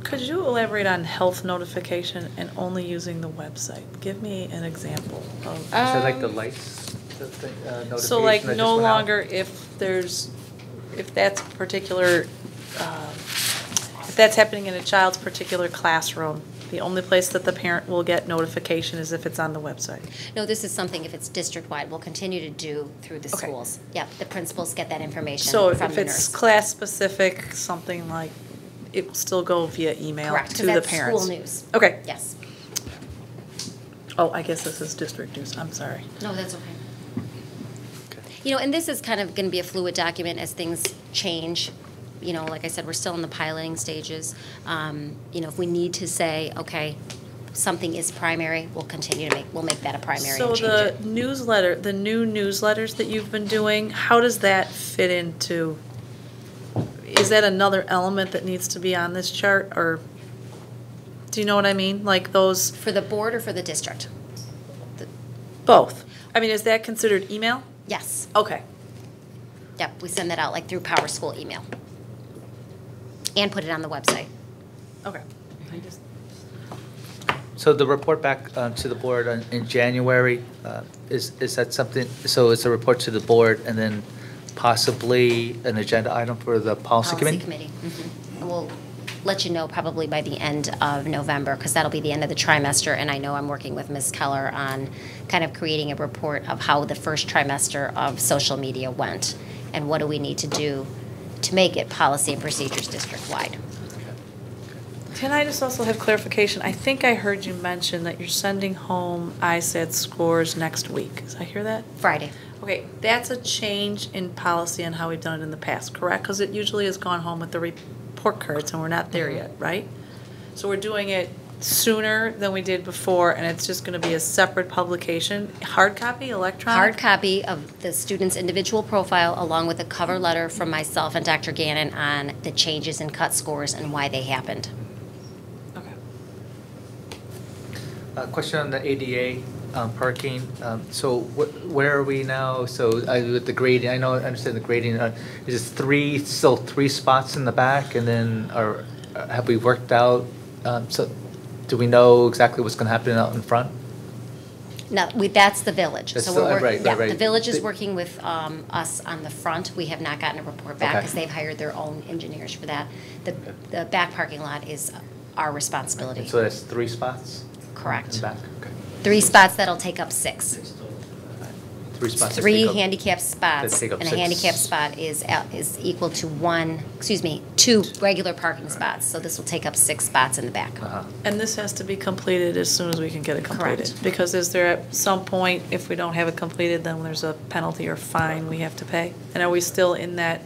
S2: Could you elaborate on health notification and only using the website? Give me an example of.
S9: Is that like the lights, notification
S2: So like
S9: that just
S2: no
S9: went out?
S2: longer if that's particular, if that's happening in a child's particular classroom, the only place that the parent will get notification is if it's on the website.
S10: No, this is something, if it's district-wide, we'll continue to do through the
S2: Okay.
S10: schools. Yep, the principals get that information
S2: So
S10: from
S2: if
S10: the
S2: it's
S10: nurse.
S2: class-specific, something like, it will still go via email
S10: Correct,
S2: to
S10: 'cause
S2: the
S10: that's
S2: parents?
S10: school news.
S2: Okay.
S10: Yes.
S2: Oh, I guess this is district news, I'm sorry.
S10: No, that's okay. You know, and this is kind of going to be a fluid document as things change. You know, like I said, we're still in the piloting stages. You know, if we need to say, okay, something is primary, we'll continue to we'll make that a primary
S2: So
S10: and change
S2: the
S10: it.
S2: newsletter, the new newsletters that you've been doing, how does that fit into, is that another element that needs to be on this chart, or, do you know what I mean? Like those,
S10: For the board or for the district?
S2: both? I mean, is that considered email?
S10: Yes.
S2: Okay.
S10: Yep, we send that out like through Power School email. And put it on the website.
S2: Okay. I just,
S9: So the report back to the board in January, is that something, so it's a report to the board and then possibly an agenda item for the policy committee?
S10: Mhm. And we'll let you know probably by the end of November, because that'll be the end of the trimester, and I know I'm working with Ms. Keller on kind of creating a report of how the first trimester of social media went, and what do we need to do to make it policy and procedures district-wide.
S2: can I just also have clarification? I think I heard you mention that you're sending home ISAT scores next week. Did I hear that?
S10: Friday.
S2: Okay, that's a change in policy on how we've done it in the past, correct? Because it usually has gone home with the report cards, and we're not there yet, right? So we're doing it sooner than we did before, and it's just going to be a separate publication, hard copy, electronic?
S10: Hard copy of the student's individual profile, along with a cover letter from myself and Dr. Gannon on the changes in cut scores and why they happened.
S2: Okay.
S9: Question on the ADA parking. So where are we now? So with the grading, I understand the grading. Is it still three spots in the back, and then have we worked out? So do we know exactly what's going to happen out in front?
S10: No, that's the village.
S9: That's
S10: So
S9: the-
S10: we're working,
S9: right, right.
S10: the village is working with us on the front. We have not gotten a report back
S9: Okay.
S10: because they've hired their own engineers for that. The back parking lot is our responsibility.
S9: So that's 3 spots in
S10: Correct.
S9: the back? Okay.
S10: 3 spots that'll take up 6.
S9: 3 spots. that
S10: 3
S9: take up-
S10: handicap spots,
S9: that take up
S10: and a
S9: 6.
S10: handicap spot is equal to 2 regular parking spots. So this will take up 6 spots in the back.
S9: Uh-huh.
S2: And this has to be completed as soon as we can get it completed?
S10: Correct.
S2: Because is there at some point, if we don't have it completed, then there's a penalty or fine we have to pay? And are we still in that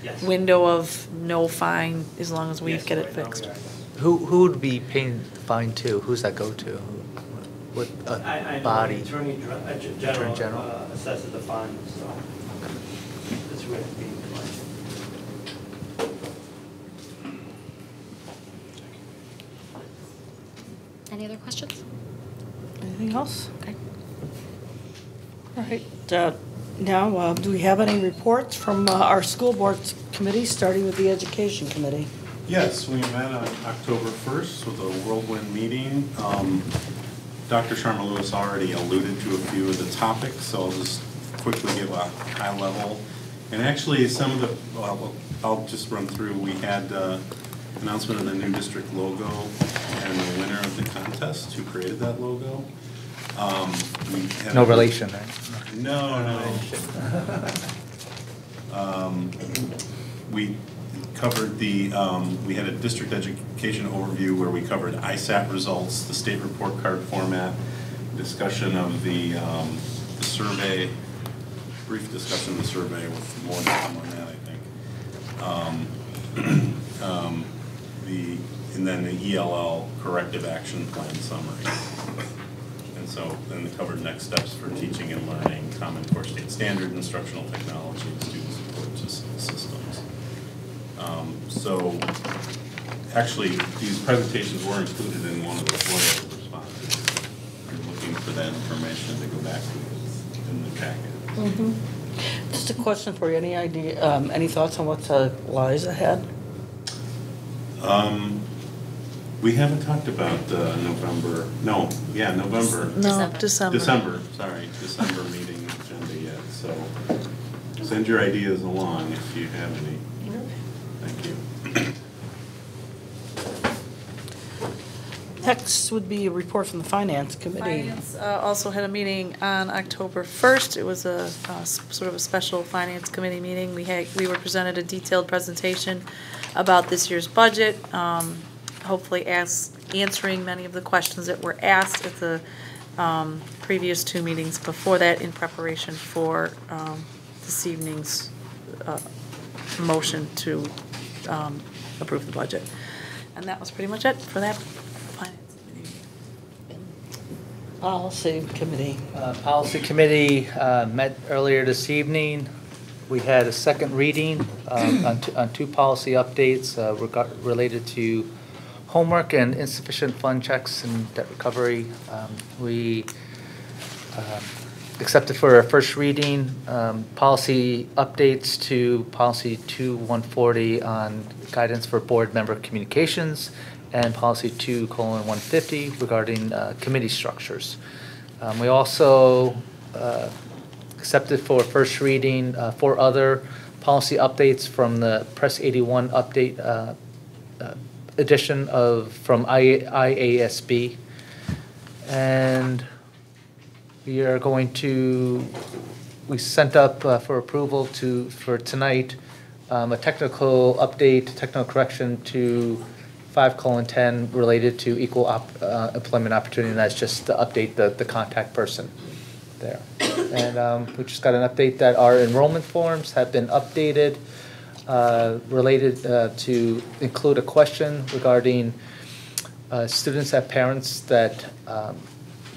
S5: Yes.
S2: window of no fine as long as we
S5: Yes,
S2: get it
S5: right now we
S2: fixed?
S5: are.
S9: Who would be paying the fine to? Who's that go to? What
S5: I know
S9: body?
S5: the Attorney
S9: Attorney
S5: General
S9: General?
S5: assesses the fund, so this would be.
S10: Any other questions?
S1: Anything else?
S10: Okay.
S1: All right, now, do we have any reports from our school board committee, starting with the education committee?
S6: Yes, we met on October 1st with a whirlwind meeting. Dr. Sharma Lewis already alluded to a few of the topics, so I'll just quickly give a high level. And actually, some of the, I'll just run through. We had announcement of the new district logo and the winner of the contest who created that logo. We had
S9: No relation, right?
S6: No. We covered we had a district education overview where we covered ISAT results, the state report card format, discussion of the survey, brief discussion of the survey with more to come on that, I think. And then the ELL corrective action plan summary. And so then they covered next steps for teaching and learning, common core state standard, instructional technology, and student support systems. So Actually, these presentations were included in one of the FOIA responses. You're looking for that information to go back to in the packet.
S1: Just a question for you. Any idea, any thoughts on what lies ahead?
S6: We haven't talked about November. No, yeah, November.
S2: No, December.
S6: December meeting agenda yet. So send your ideas along if you have any. Thank you.
S1: Next would be a report from the Finance Committee.
S2: Finance also had a meeting on October 1st. It was a sort of a special Finance Committee meeting. We were presented a detailed presentation about this year's budget, hopefully answering many of the questions that were asked at the previous two meetings before that in preparation for this evening's motion to approve the budget. And that was pretty much it for that.
S1: Policy Committee.
S9: Policy Committee met earlier this evening. We had a second reading on two policy updates related to homework and insufficient fund checks and debt recovery. We accepted for our first reading policy updates to policy 2140 on guidance for board member communications and policy 2:150 regarding committee structures. We also accepted for first reading 4 other policy updates from the Press 81 update edition from IASB. And we sent up for approval for tonight a technical update, technical correction to 5:10 related to equal employment opportunity, and that's just to update the contact person there. And we just got an update that our enrollment forms have been updated related to include a question regarding students have parents that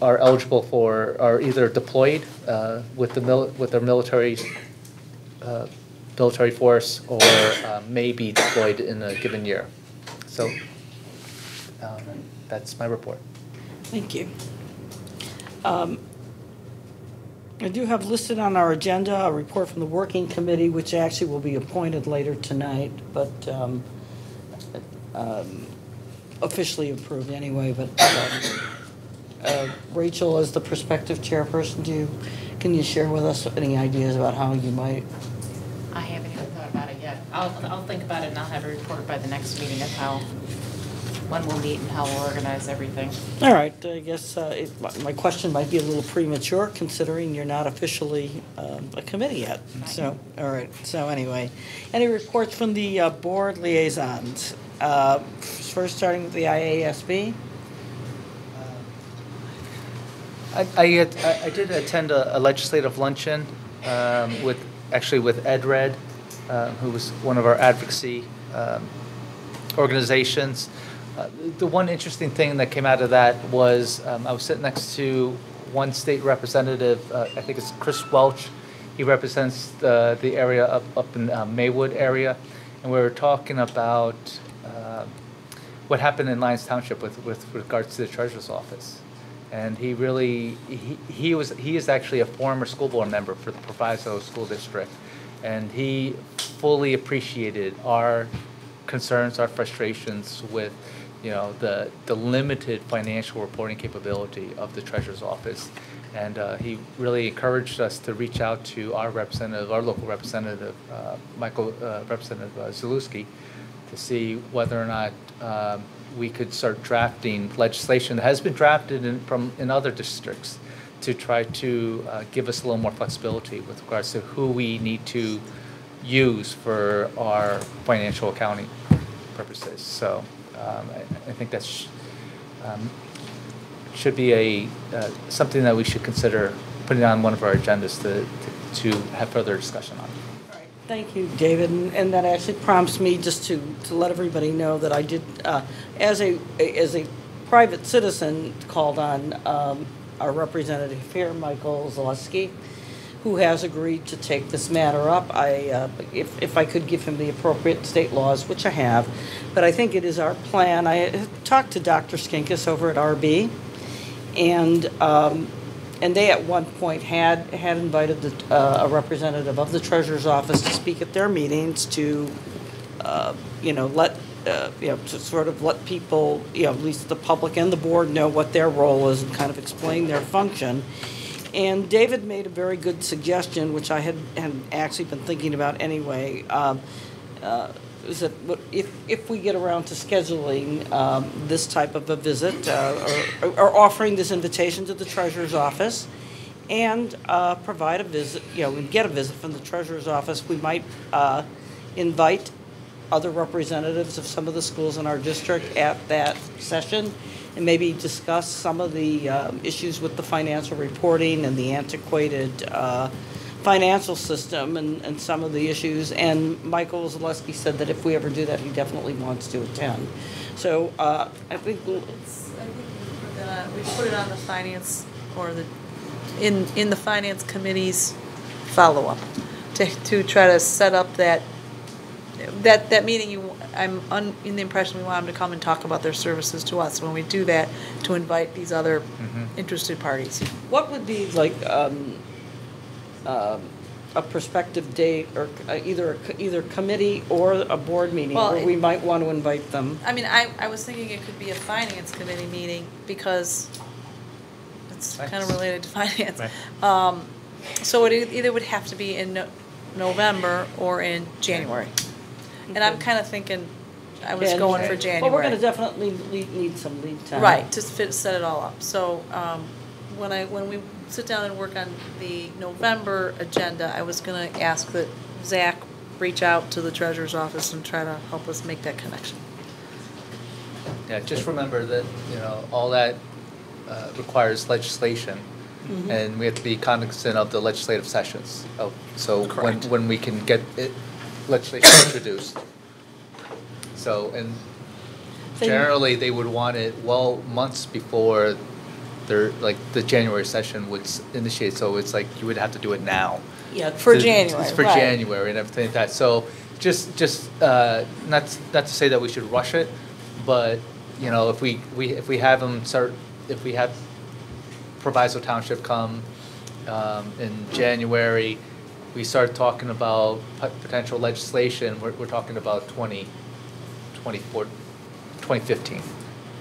S9: are eligible for, are either deployed with their military force or may be deployed in a given year. So that's my report.
S1: Thank you. I do have listed on our agenda a report from the Working Committee, which actually will be appointed later tonight, but officially approved anyway. But Rachel, as the prospective chairperson, can you share with us any ideas about how you might?
S4: I haven't even thought about it yet. I'll think about it and I'll have a report by the next meeting of when we'll meet and how we'll organize everything.
S1: All right, I guess my question might be a little premature considering you're not officially a committee yet. Right. So, all right, so anyway, any reports from the board liaisons? First starting with the IASB.
S9: I did attend a legislative luncheon with Ed Red, who was one of our advocacy organizations. The one interesting thing that came out of that was I was sitting next to one state representative, I think it's Chris Welch. He represents the area up in Maywood area, and we were talking about what happened in Lyons Township with regards to the treasurer's office. And he is actually a former school board member for the Proviso School District, and he fully appreciated our concerns, our frustrations with, the limited financial reporting capability of the treasurer's office. And he really encouraged us to reach out to our local representative, Representative Zalewski, to see whether or not we could start drafting legislation that has been drafted in other districts to try to give us a little more flexibility with regards to who we need to use for our financial accounting purposes. So I think that should be something that we should consider putting on one of our agendas to have further discussion on.
S1: Thank you, David, and that actually prompts me just to let everybody know that I did, as a private citizen, called on our representative here, Michael Zalewski, who has agreed to take this matter up. If I could give him the appropriate state laws, which I have, but I think it is our plan. I talked to Dr. Skinkis over at RB, and they at one point had invited a representative of the treasurer's office to speak at their meetings to, to sort of let people, at least the public and the board know what their role is and kind of explain their function. And David made a very good suggestion, which I had actually been thinking about anyway, is that if we get around to scheduling this type of a visit or offering this invitation to the treasurer's office and provide a visit, and get a visit from the treasurer's office, we might invite other representatives of some of the schools in our district at that session and maybe discuss some of the issues with the financial reporting and the antiquated financial system and some of the issues. And Michael Zaleski said that if we ever do that, he definitely wants to attend. So I think we
S2: put it on the finance or in the finance committee's follow-up to try to set up that meeting. I'm in the impression we want them to come and talk about their services to us. When we do that, to invite these other interested parties.
S1: What would be like a prospective date, or either committee or a board meeting where we might want to invite them?
S2: I mean, I was thinking it could be a finance committee meeting because it's kind of related to finance.
S9: Right.
S2: So it either would have to be in November or in January. And I'm kind of thinking, I was going for January.
S1: Well, we're going to definitely need some lead time.
S2: Right, to set it all up. So when we sit down and work on the November agenda, I was going to ask that Zach reach out to the treasurer's office and try to help us make that connection.
S9: Yeah, just remember that, all that requires legislation, and we have to be cognizant of the legislative sessions. So when we can get it legislation introduced. So, and generally they would want it months before the January session would initiate. So it's like you would have to do it now.
S1: Yeah,
S2: for January.
S9: It's for January and everything like that. So just not to say that we should rush it, but if we have them start, if we have Proviso Township come in January. We start talking about potential legislation, we're talking about 2015.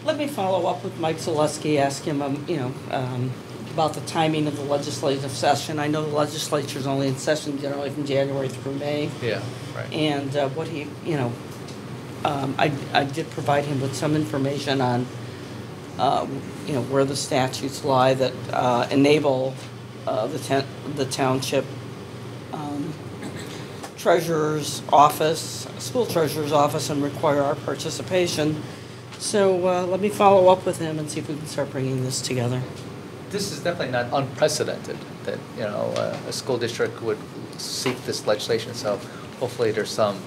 S1: Let me follow up with Mike Zaleski, ask him, about the timing of the legislative session. I know the legislature is only in session generally from January through May.
S9: Yeah, right.
S1: And what he, I did provide him with some information on, where the statutes lie that enable the township treasurer's office, school treasurer's office, and require our participation. So let me follow up with him and see if we can start bringing this together.
S9: This is definitely not unprecedented that a school district would seek this legislation. So hopefully there's some.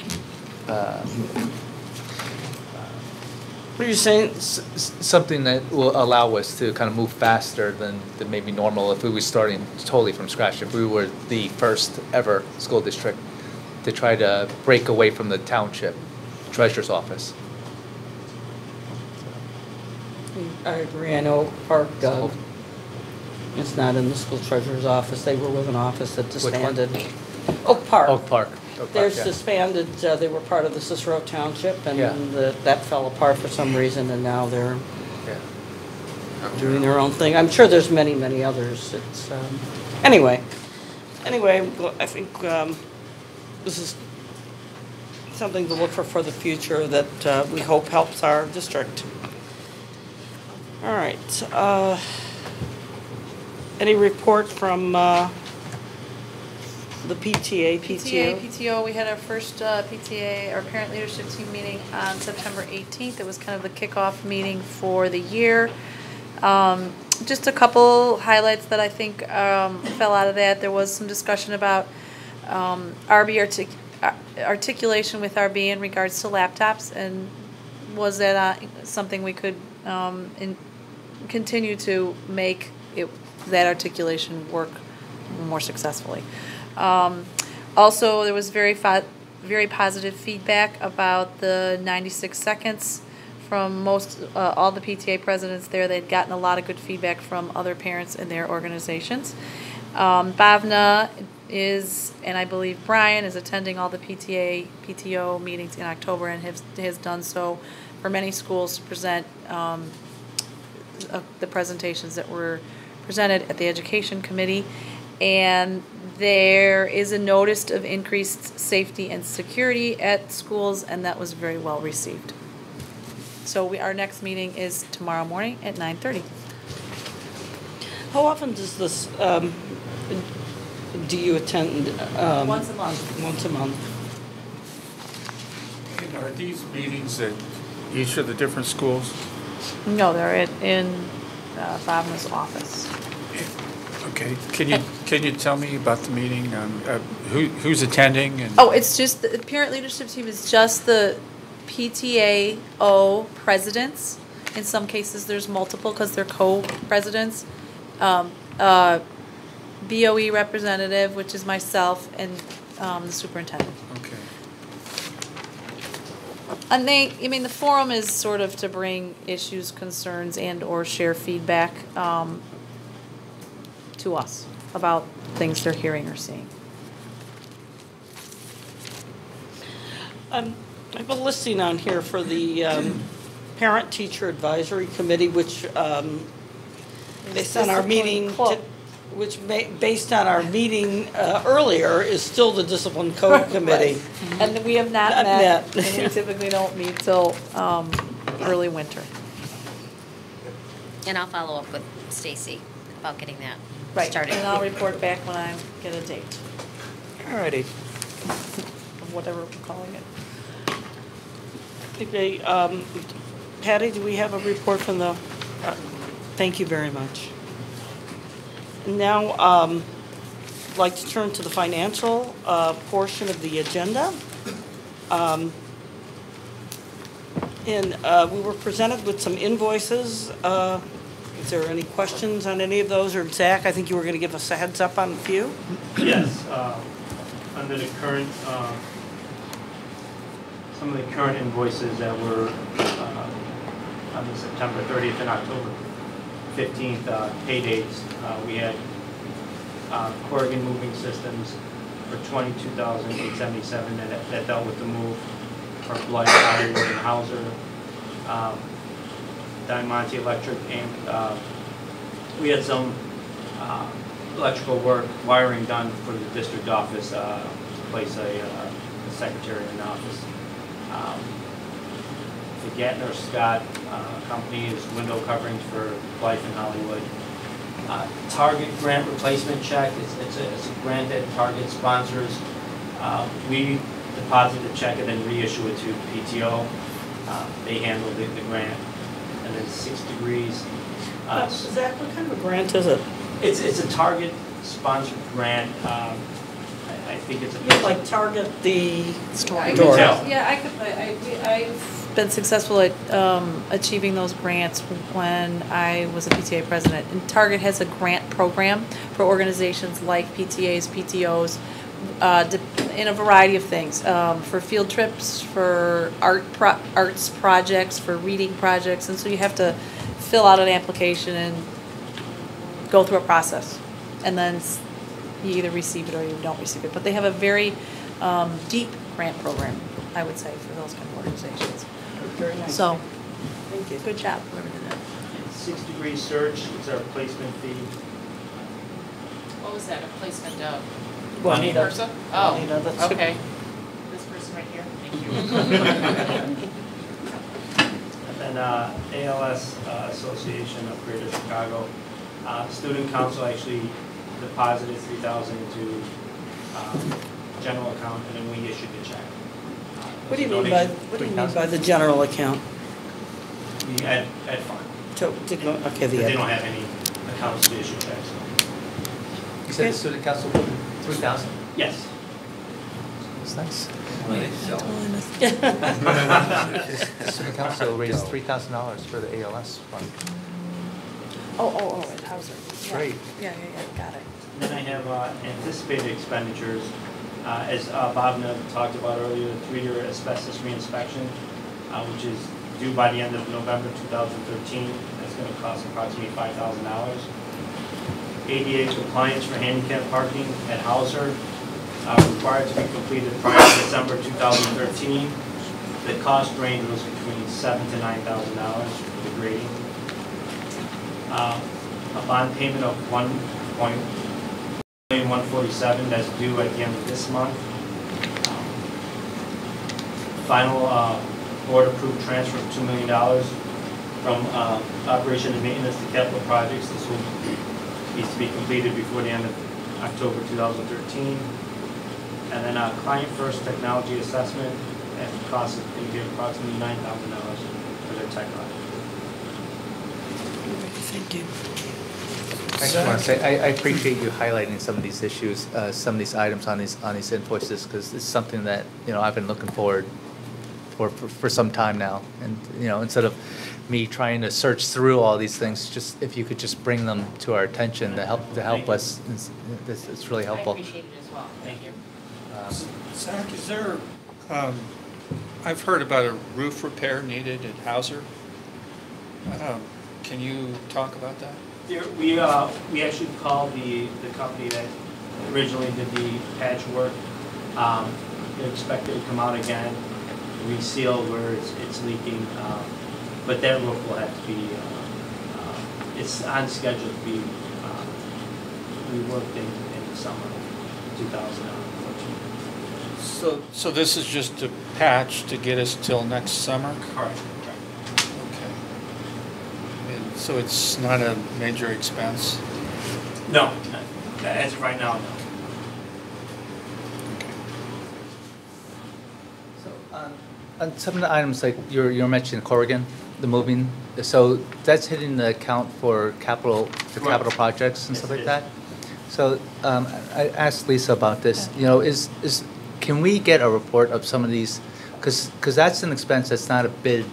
S1: What are you saying?
S9: Something that will allow us to kind of move faster than maybe normal if we were starting totally from scratch. If we were the first ever school district to try to break away from the township treasurer's office.
S1: I agree. I know Oak Park it's not in the school treasurer's office. They were with an office that disbanded. Oak Park.
S9: Oak Park.
S1: There's disbanded. They were part of the Cicero Township, and that fell apart for some reason, and now they're doing their own thing. I'm sure there's many, many others. It's anyway. I think this is something to look for the future that we hope helps our district. All right. Any report from the PTA?
S2: PTO, we had our first PTA, our parent leadership team meeting on September 18th. It was kind of the kickoff meeting for the year. Just a couple highlights that I think fell out of that. There was some discussion about RB articulation with RB in regards to laptops, and was that something we could continue to make that articulation work more successfully. Also, there was very positive feedback about the 96 seconds from all the PTA presidents there. They'd gotten a lot of good feedback from other parents in their organizations. Bhavna is, and I believe Brian is attending all the PTO meetings in October and has done so for many schools to present the presentations that were presented at the Education Committee. And there is a notice of increased safety and security at schools, and that was very well received. So our next meeting is tomorrow morning at 9:30.
S1: How often does this, do you attend?
S2: Once a month.
S1: Once a month.
S8: And are these meetings at each of the different schools?
S2: No, they're in Bhavna's office.
S8: Okay, can you tell me about the meeting, who's attending and?
S2: Oh, it's just, the parent leadership team is just the PTAO presidents. In some cases, there's multiple because they're co-presidents. BOE representative, which is myself, and the superintendent.
S8: Okay.
S2: And the forum is sort of to bring issues, concerns, and/or share feedback to us about things they're hearing or seeing.
S1: I have a listing on here for the Parent-Teacher Advisory Committee, which based on our meeting, based on our meeting earlier, is still the Discipline Code Committee.
S2: And we have not met, and we typically don't meet till early winter.
S10: And I'll follow up with Stacy about getting that started.
S2: And I'll report back when I get a date.
S1: Alrighty.
S2: Of whatever we're calling it.
S1: Okay, Patty, do we have a report from the, thank you very much. Now, I'd like to turn to the financial portion of the agenda. And we were presented with some invoices. Is there any questions on any of those? Or Zach, I think you were going to give us a heads up on a few.
S5: Yes, under the current, some of the current invoices that were on the September 30th and October 15th pay dates, we had Corrigan Moving Systems for $22,877 that dealt with the move for Blythe, Hollywood, and Hauser. Diamante Electric, and we had some electrical work, wiring done for the district office to place a secretary in the office. The Gatner Scott company is window coverings for Blythe and Hollywood. Target grant replacement check, it's a grant that Target sponsors. We deposit the check and then reissue it to PTO. They handle the grant. And then 6 Degrees.
S1: Zach, what kind of a grant is it?
S5: It's a Target sponsored grant. I think it's a
S1: like Target the store.
S2: Yeah, I've been successful at achieving those grants when I was a PTA president. And Target has a grant program for organizations like PTAs, PTOs, in a variety of things, for field trips, for arts projects, for reading projects, and so you have to fill out an application and go through a process, and then you either receive it or you don't receive it. But they have a very deep grant program, I would say, for those kind of organizations.
S1: Very nice.
S2: So,
S1: thank you.
S2: Good job, whoever did that.
S5: 6 Degrees Search, it's our placement fee.
S4: What was that, a placement of?
S1: Juanita.
S4: Person? Oh,
S1: Juanita, that's
S4: okay. This person right here, thank you.
S5: And then ALS Association of Greater Chicago. Student Council actually deposited $3,000 into general account, and then we issued the check.
S1: What do you mean by the general account?
S5: The ed fund.
S1: Okay, the
S5: They
S1: ed.
S5: don't have any accounts to issue checks.
S9: You said the student council put in 3,000?
S5: Yes.
S9: That's nice. The student council raised $3,000 for the ALS fund.
S2: at Hauser. Yeah.
S9: Great.
S2: Yeah, got it.
S5: And then I have anticipated expenditures. As Bob and I talked about earlier, the 3-year asbestos reinspection, which is due by the end of November 2013. That's going to cost approximately $5,000. ADA compliance for handicap parking at Hauser, required to be completed prior to December 2013. The cost range was between $7,000 to $9,000 for the grading. A bond payment of $1,147,000 that's due at the end of this month. Final board-approved transfer of $2 million from operation and maintenance to capital projects. This will need to be completed before the end of October 2013. And then client first technology assessment at the cost of going to be approximately $9,000 for their tech project.
S2: Thank you.
S9: I just want to say, I appreciate you highlighting some of these issues, some of these items on these invoices, because it's something that, I've been looking forward for some time now. And, instead of me trying to search through all these things, just if you could just bring them to our attention to help us, it's really helpful.
S10: I appreciate it as well. Thank you.
S8: Zach, is there, I've heard about a roof repair needed at Hauser. Can you talk about that?
S5: We actually called the company that originally did the patchwork. They're expected to come out again, reseal where it's leaking, but that roof will have to be, it's on schedule to be reworked in the summer of 2014.
S8: So this is just a patch to get us till next summer?
S5: Correct.
S8: Okay. So it's not a major expense?
S5: No, as of right now, no.
S9: So, on some of the items, like you're mentioning Corrigan, the moving, so that's hitting the account for capital projects and stuff like that? So I asked Lisa about this, can we get a report of some of these, because that's an expense that's not a bid,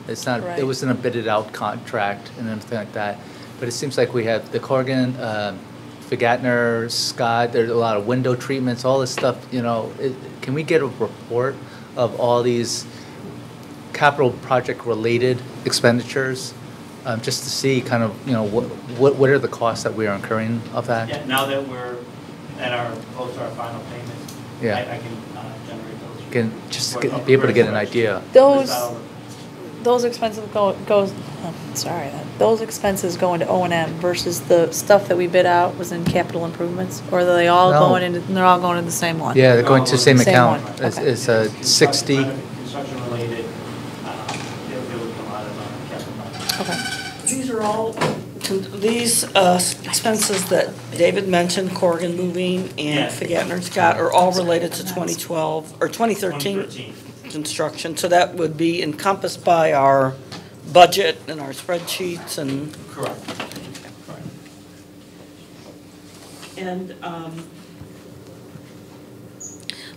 S9: it's not,
S2: Right.
S9: it wasn't a bidded out contract and everything like that, but it seems like we have the Corrigan, Figatner, Scott, there's a lot of window treatments, all this stuff, can we get a report of all these capital project related expenditures, just to see kind of, what are the costs that we are incurring of that?
S5: Yeah, now that we're at close to our final payments,
S9: Yeah.
S5: I can generate those.
S9: Can just be able to get an idea.
S2: Those expenses those expenses go into O&M versus the stuff that we bid out was in capital improvements, or are they all
S9: No.
S2: they're all going into the same one?
S9: Yeah, they're going to the same
S2: Same
S9: account.
S2: one,
S9: It's
S2: okay.
S9: it's a 60.
S5: Construction related, it would come out of capital budget.
S2: Okay.
S1: These are all, these expenses that David mentioned, Corrigan Moving
S5: Yeah.
S1: and Figatner and Scott, are all related to 2012, or 2013 construction. So that would be encompassed by our budget and our spreadsheets and.
S5: Correct.
S1: And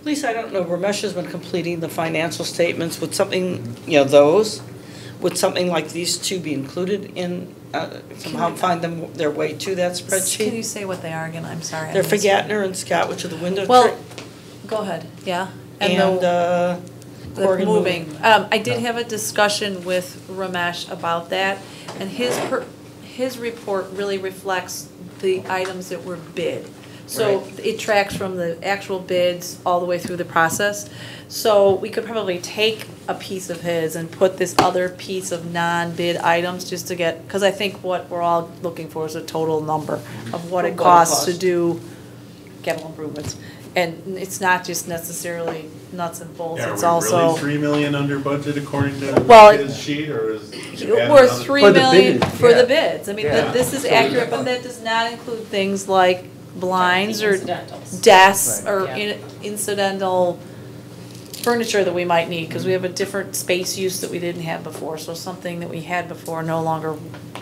S1: Lisa, I don't know, Ramesh has been completing the financial statements. Would something, would something like these two be included in, somehow find their way to that
S2: Can you
S1: spreadsheet?
S2: say what they are again? I'm sorry. I
S1: They're
S2: missed it.
S1: Figatner and Scott, which are the window.
S2: Well, go ahead, yeah.
S1: And
S2: the
S1: Corrigan
S2: moving. I did have a discussion with Ramesh about that, and his report really reflects the items that were bid. So
S5: Right.
S2: it tracks from the actual bids all the way through the process. So we could probably take a piece of his and put this other piece of non-bid items just to get, because I think what we're all looking for is a total number of what it costs to do capital improvements. And it's not just necessarily nuts and bolts,
S11: Yeah,
S2: it's
S11: are we
S2: also.
S11: really 3 million under budget according to
S2: Well,
S11: his sheet, or is?
S2: We're 3 million for
S9: yeah.
S2: the bids. I mean,
S11: Yeah.
S2: this is
S11: So
S2: accurate,
S11: we-
S2: but that does not include things like blinds or
S10: Incidentals.
S2: desks
S9: Right.
S2: or
S10: Yeah.
S2: incidental furniture that we might need, because we have a different space use that we didn't have before. So something that we had before no longer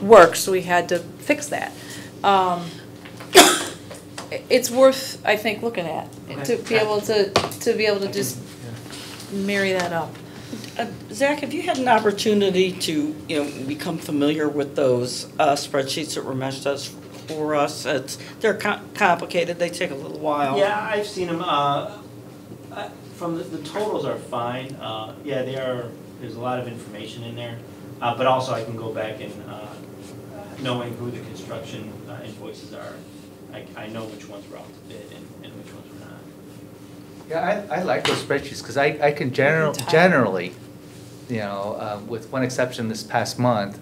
S2: works, so we had to fix that. It's worth, I think, looking at, to be able to just marry that up.
S1: Zach, have you had an opportunity to, become familiar with those spreadsheets that Ramesh does for us? They're complicated, they take a little while.
S5: Yeah, I've seen them. From the totals are fine. Yeah, there's a lot of information in there. But also I can go back and, knowing who the construction invoices are, I know which ones were out to bid and which ones were not.
S9: Yeah, I like those spreadsheets, because I can generally, with one exception this past month,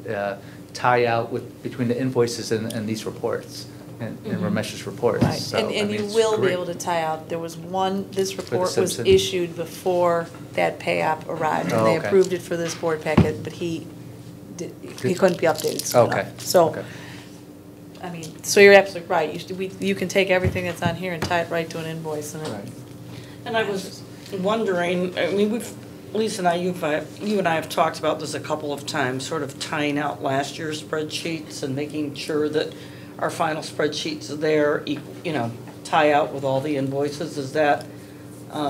S9: tie out between the invoices and these reports, and Ramesh's reports.
S2: Right,
S9: So,
S2: and you
S9: it's
S2: will be
S9: great.
S2: able to tie out, there was one, this report was
S9: Simpson.
S2: issued before that pay-app arrived, and
S9: Oh,
S2: they
S9: okay.
S2: approved it for this board packet, but he couldn't be updated soon
S9: Okay.
S2: enough. So,
S9: Okay.
S2: I mean, so you're absolutely right, you can take everything that's on here and tie it right to an invoice, and
S9: Right.
S1: And I was wondering, Lisa and I, you and I have talked about this a couple of times, sort of tying out last year's spreadsheets and making sure that our final spreadsheets there, tie out with all the invoices. Is that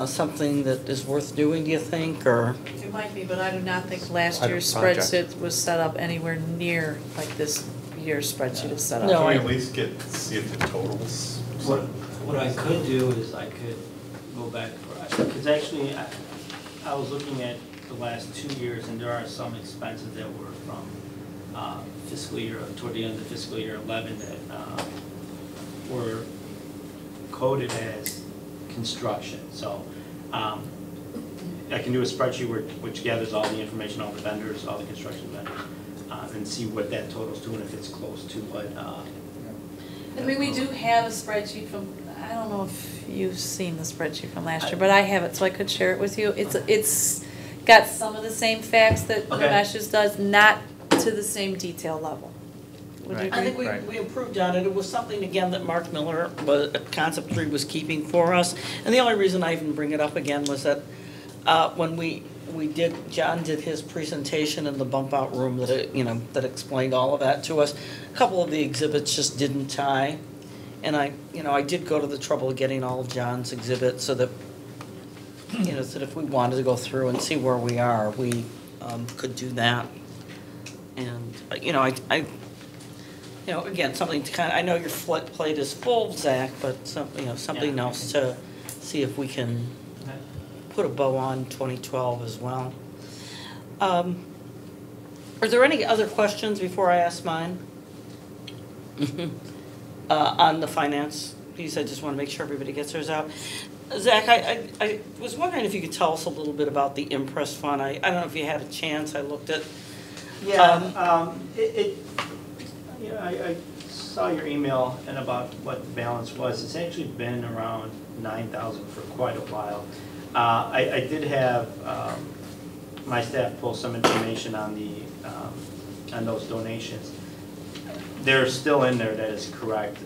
S1: something that is worth doing, do you think, or?
S2: It might be, but I do not think last
S9: I don't
S2: year's
S9: project.
S2: spreadsheet was set up anywhere near like this year's spreadsheet is set up.
S1: No,
S11: Can we
S1: I-
S11: at least see if the totals?
S5: What I could do is I could go back, because actually I was looking at the last 2 years, and there are some expenses that were from fiscal year, toward the end of fiscal year 11 that were coded as construction. So I can do a spreadsheet which gathers all the information, all the vendors, all the construction vendors, and see what that totals to and if it's close to what.
S2: I mean, we do have a spreadsheet from, I don't know if you've seen the spreadsheet from last year, but I have it, so I could share it with you. It's got some of the same facts that
S5: Okay.
S2: Ramesh's does, not to the same detail level. Would you
S9: Right.
S1: I
S2: agree?
S1: think we improved on it. It was something, again, that Mark Miller at Concept 3 was keeping for us. And the only reason I even bring it up again was that when John did his presentation in the bump out room that explained all of that to us, a couple of the exhibits just didn't tie. And I did go to the trouble of getting all of John's exhibits so that, so that if we wanted to go through and see where we are, we could do that. And, again, something to I know your plate is full, Zach, but something
S5: Yeah.
S1: else to see if we can put a bow on 2012 as well. Are there any other questions before I ask mine? On the finance piece, I just want to make sure everybody gets theirs out. Zach, I was wondering if you could tell us a little bit about the Impress Fund. I don't know if you had a chance, I looked at.
S5: Yeah, I saw your email and about what the balance was. It's actually been around 9,000 for quite a while. I did have my staff pull some information on on those donations. They're still in there, that is correct.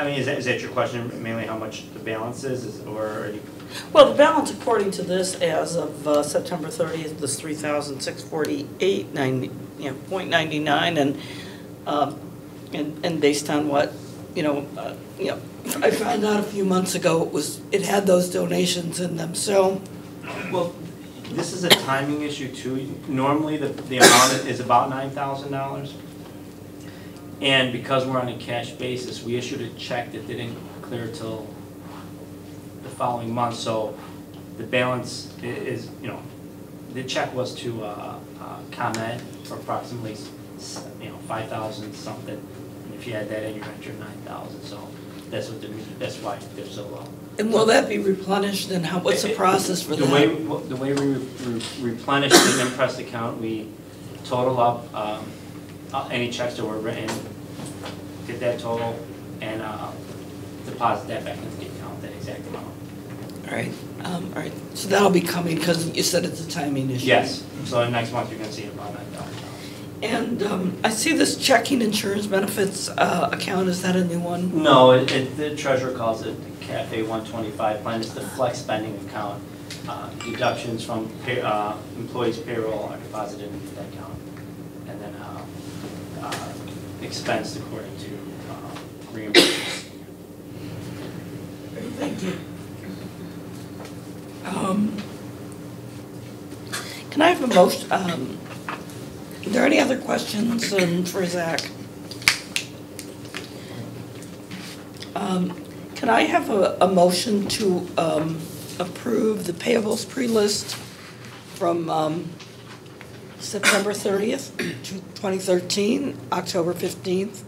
S5: Is that your question, mainly how much the balance is, or?
S1: Well, the balance according to this as of September 30th was $3,648.99, and based on what, I found out a few months ago, it had those donations in them, so.
S5: Well, this is a timing issue too. Normally, the amount is about $9,000. And because we're on a cash basis, we issued a check that didn't clear till the following month. So the balance is, the check was to ComEd for approximately, 5,000 something. And if you add that in, you're at your 9,000. So that's why they're so low.
S1: And will that be replenished, and what's the process for that?
S5: The way we replenish the Impress account, we total up any checks that were written, get that total, and deposit that back into the account, that exact amount.
S1: All right, so that'll be coming, because you said it's a timing issue.
S5: Yes, so next month you're gonna see about $9,000.
S1: And I see this checking insurance benefits account, is that a new one?
S5: No, the treasurer calls it the Cafe 125 plan. It's the flex spending account. Deductions from employees' payroll are deposited into that account, and then expensed according to reimbursements.
S1: Thank you. Can I have a motion? Are there any other questions for Zach? Can I have a motion to approve the payables pre-list from September 30th, 2013, October 15th,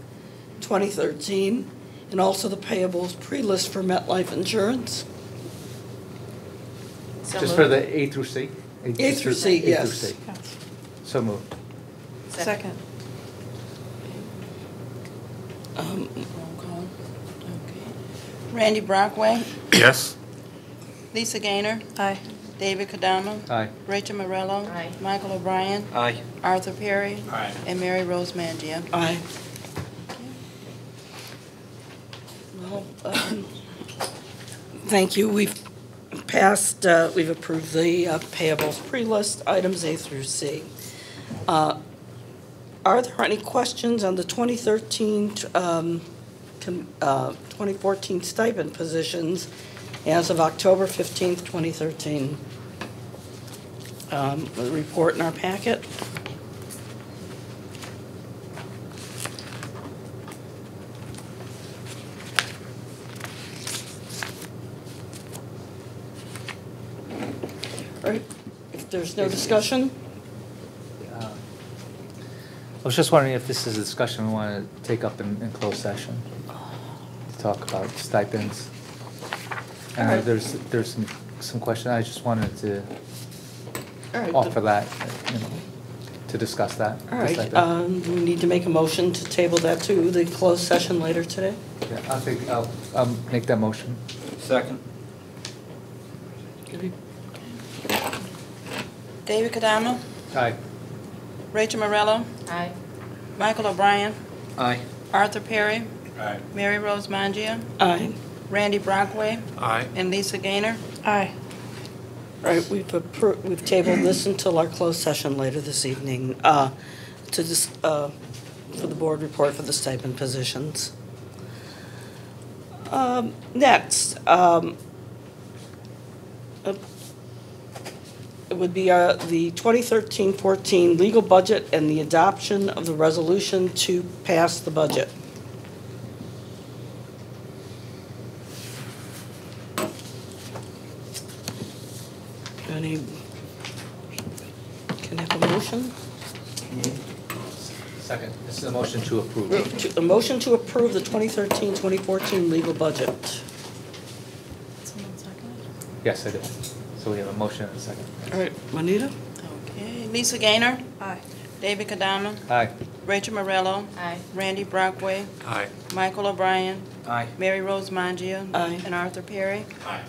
S1: 2013, and also the payables pre-list for MetLife Insurance?
S9: Just for the A through C?
S1: A through C,
S9: A
S1: yes.
S9: through C. So moved.
S2: Second.
S4: Roll call. Okay. Randy Brockway,
S8: Yes?
S4: Lisa Gaynor,
S2: Aye.
S4: David Kadama,
S9: Aye.
S4: Rachel Morello,
S10: Aye.
S4: Michael O'Brien,
S5: Aye.
S4: Arthur Perry,
S5: Aye.
S4: and Mary Rose Mangia.
S1: Aye. Well, thank you. We've passed, we've approved the payables pre-list, items A through C. Are there any questions on the 2014 stipend positions as of October 15th, 2013? The report in our packet. All right, if there's no discussion?
S9: I was just wondering if this is a discussion we want to take up in closed session, to talk about stipends.
S1: All right.
S9: There's some question, I just wanted to
S1: All right.
S9: offer that, to discuss that.
S1: All
S9: the
S1: right,
S9: stipend.
S1: we need to make a motion to table that to the closed session later today?
S9: Yeah, I'll make that motion.
S5: Second.
S4: David Kadama,
S9: Aye.
S4: Rachel Morello,
S10: Aye.
S4: Michael O'Brien,
S5: Aye.
S4: Arthur Perry,
S6: Aye.
S4: Mary Rose Mangia,
S1: Aye.
S4: Randy Brockway,
S8: Aye.
S4: and Lisa Gaynor.
S2: Aye.
S1: All right, we've tabled this until our closed session later this evening, for the board report for the stipend positions. Next, it would be the 2013-14 legal budget and the adoption of the resolution to pass the budget. Can I have a motion?
S9: Second, this is a motion to approve.
S1: A motion to approve the 2013-2014 legal budget.
S2: Someone second?
S9: Yes, I did. So we have a motion and a second.
S1: All right, Juanita?
S4: Okay, Lisa Gaynor,
S2: Aye.
S4: David Kadama,
S9: Aye.
S4: Rachel Morello,
S10: Aye.
S4: Randy Brockway,
S8: Aye.
S4: Michael O'Brien,
S5: Aye.
S4: Mary Rose Mangia,
S1: Aye.
S4: and Arthur Perry.
S8: Aye.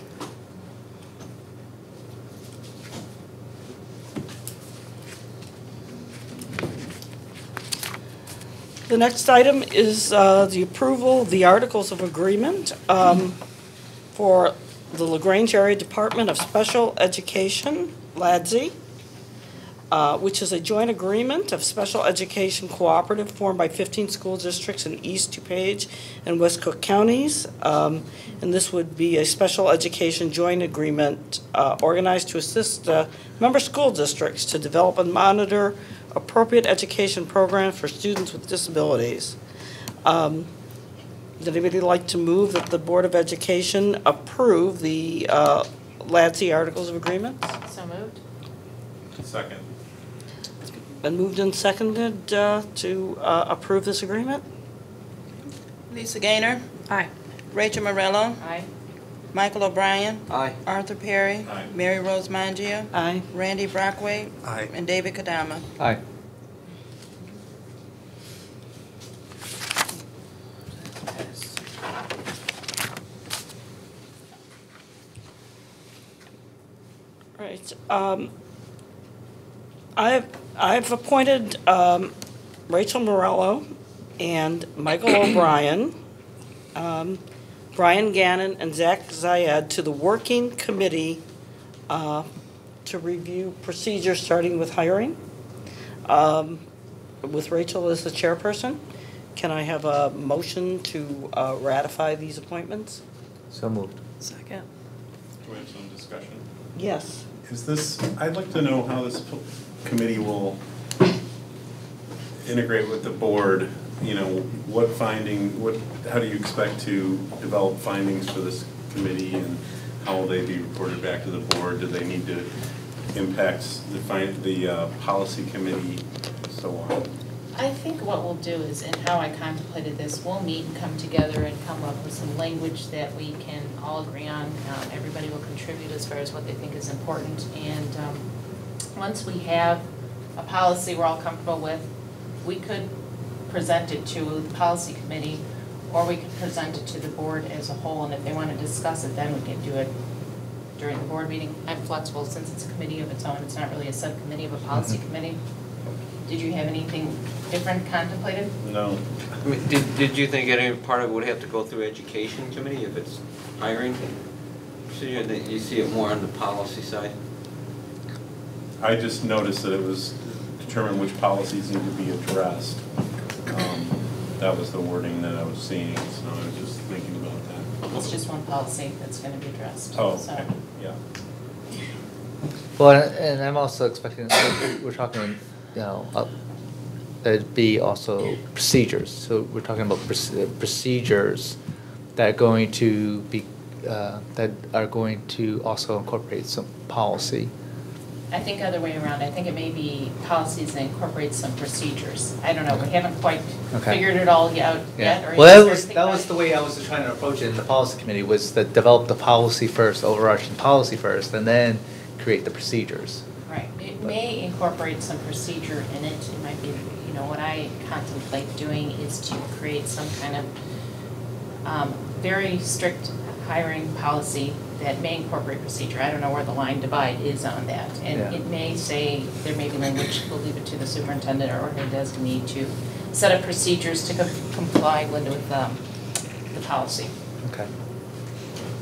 S1: The next item is the approval of the Articles of Agreement for the LaGrange Area Department of Special Education, LADSI, which is a joint agreement of special education cooperative formed by 15 school districts in East DuPage and West Cook counties. And this would be a special education joint agreement organized to assist member school districts to develop and monitor appropriate education programs for students with disabilities. Would anybody like to move that the Board of Education approve the LADSI Articles of Agreement?
S10: So moved.
S6: Second.
S1: Been moved and seconded to approve this agreement?
S4: Lisa Gaynor,
S2: Aye.
S4: Rachel Morello,
S10: Aye.
S4: Michael O'Brien,
S5: Aye.
S4: Arthur Perry,
S6: Aye.
S4: Mary Rose Mangia,
S1: Aye.
S4: Randy Brockway,
S8: Aye.
S4: and David Kadama.
S9: Aye.
S1: Right. I've appointed Rachel Morello and Michael O'Brien, Brian Gannon, and Zach Zayed to the working committee to review procedures starting with hiring, with Rachel as the chairperson. Can I have a motion to ratify these appointments?
S9: So moved.
S2: Second.
S6: Do we have some discussion?
S1: Yes.
S6: I'd like to know how this committee will integrate with the board. You know, how do you expect to develop findings for this committee, and how will they be reported back to the board? Do they need to impact the policy committee, so on?
S4: I think what we'll do is, and how I contemplated this, we'll meet and come together and come up with some language that we can all agree on. Everybody will contribute as far as what they think is important. And once we have a policy we're all comfortable with, we could present it to the policy committee, or we could present it to the board as a whole. And if they want to discuss it, then we can do it during the board meeting. I'm flexible since it's a committee of its own. It's not really a subcommittee of a policy committee. Did you have anything different contemplated?
S6: No.
S12: I mean, did you think any part of it would have to go through education committee if it's hiring? So you see it more on the policy side?
S6: I just noticed that it was determine which policies need to be addressed. That was the wording that I was seeing, so I was just thinking about that.
S4: It's just one policy that's going to be addressed.
S6: Oh,
S4: so.
S6: okay. Yeah.
S9: Well, and I'm also expecting, we're talking, you know, there'd be also procedures. So we're talking about procedures that are going to be, that are going to also incorporate some policy.
S4: I think other way around. I think it may be policies that incorporate some procedures. I don't know. We haven't quite figured it all out yet. Or
S9: Well, that was the way I was trying to approach it in the policy committee, was to develop the policy first, overarching policy first, and then create the procedures.
S4: Right. It may incorporate some procedure in it. It might be, you know, what I contemplate doing is to create some kind of very strict hiring policy that may incorporate procedure. I don't know where the line divide is on that. And it may say, there may be language, we'll leave it to the superintendent or her designee to set up procedures to comply with the policy.
S9: Okay.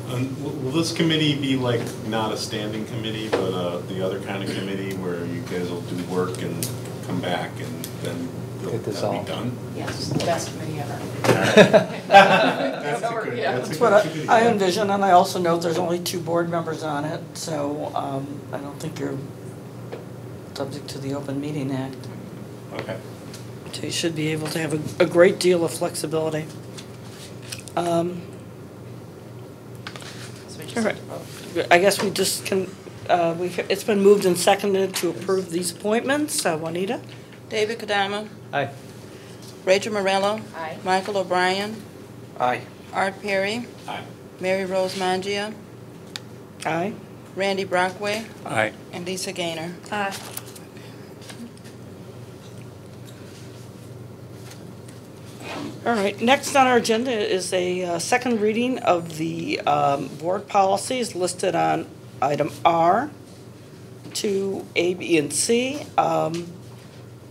S6: Will this committee be like not a standing committee, but the other kind of committee where you guys will do work and come back and then that'll be done?
S4: Yes, the best committee ever.
S1: That's what I envision, and I also note there's only 2 board members on it, so I don't think you're subject to the Open Meeting Act.
S6: Okay.
S1: So you should be able to have a great deal of flexibility. All right. I guess we just can, it's been moved and seconded to approve these appointments. Juanita?
S13: David Kadama.
S9: Aye.
S13: Rachel Morello.
S4: Aye.
S13: Michael O'Brien.
S12: Aye.
S13: Art Perry.
S6: Aye.
S13: Mary Rose Mangia.
S1: Aye.
S13: Randy Brockway.
S8: Aye.
S13: And Lisa Gaynor.
S2: Aye.
S1: All right, next on our agenda is a second reading of the board policies listed on item R, 2, A, B, and C.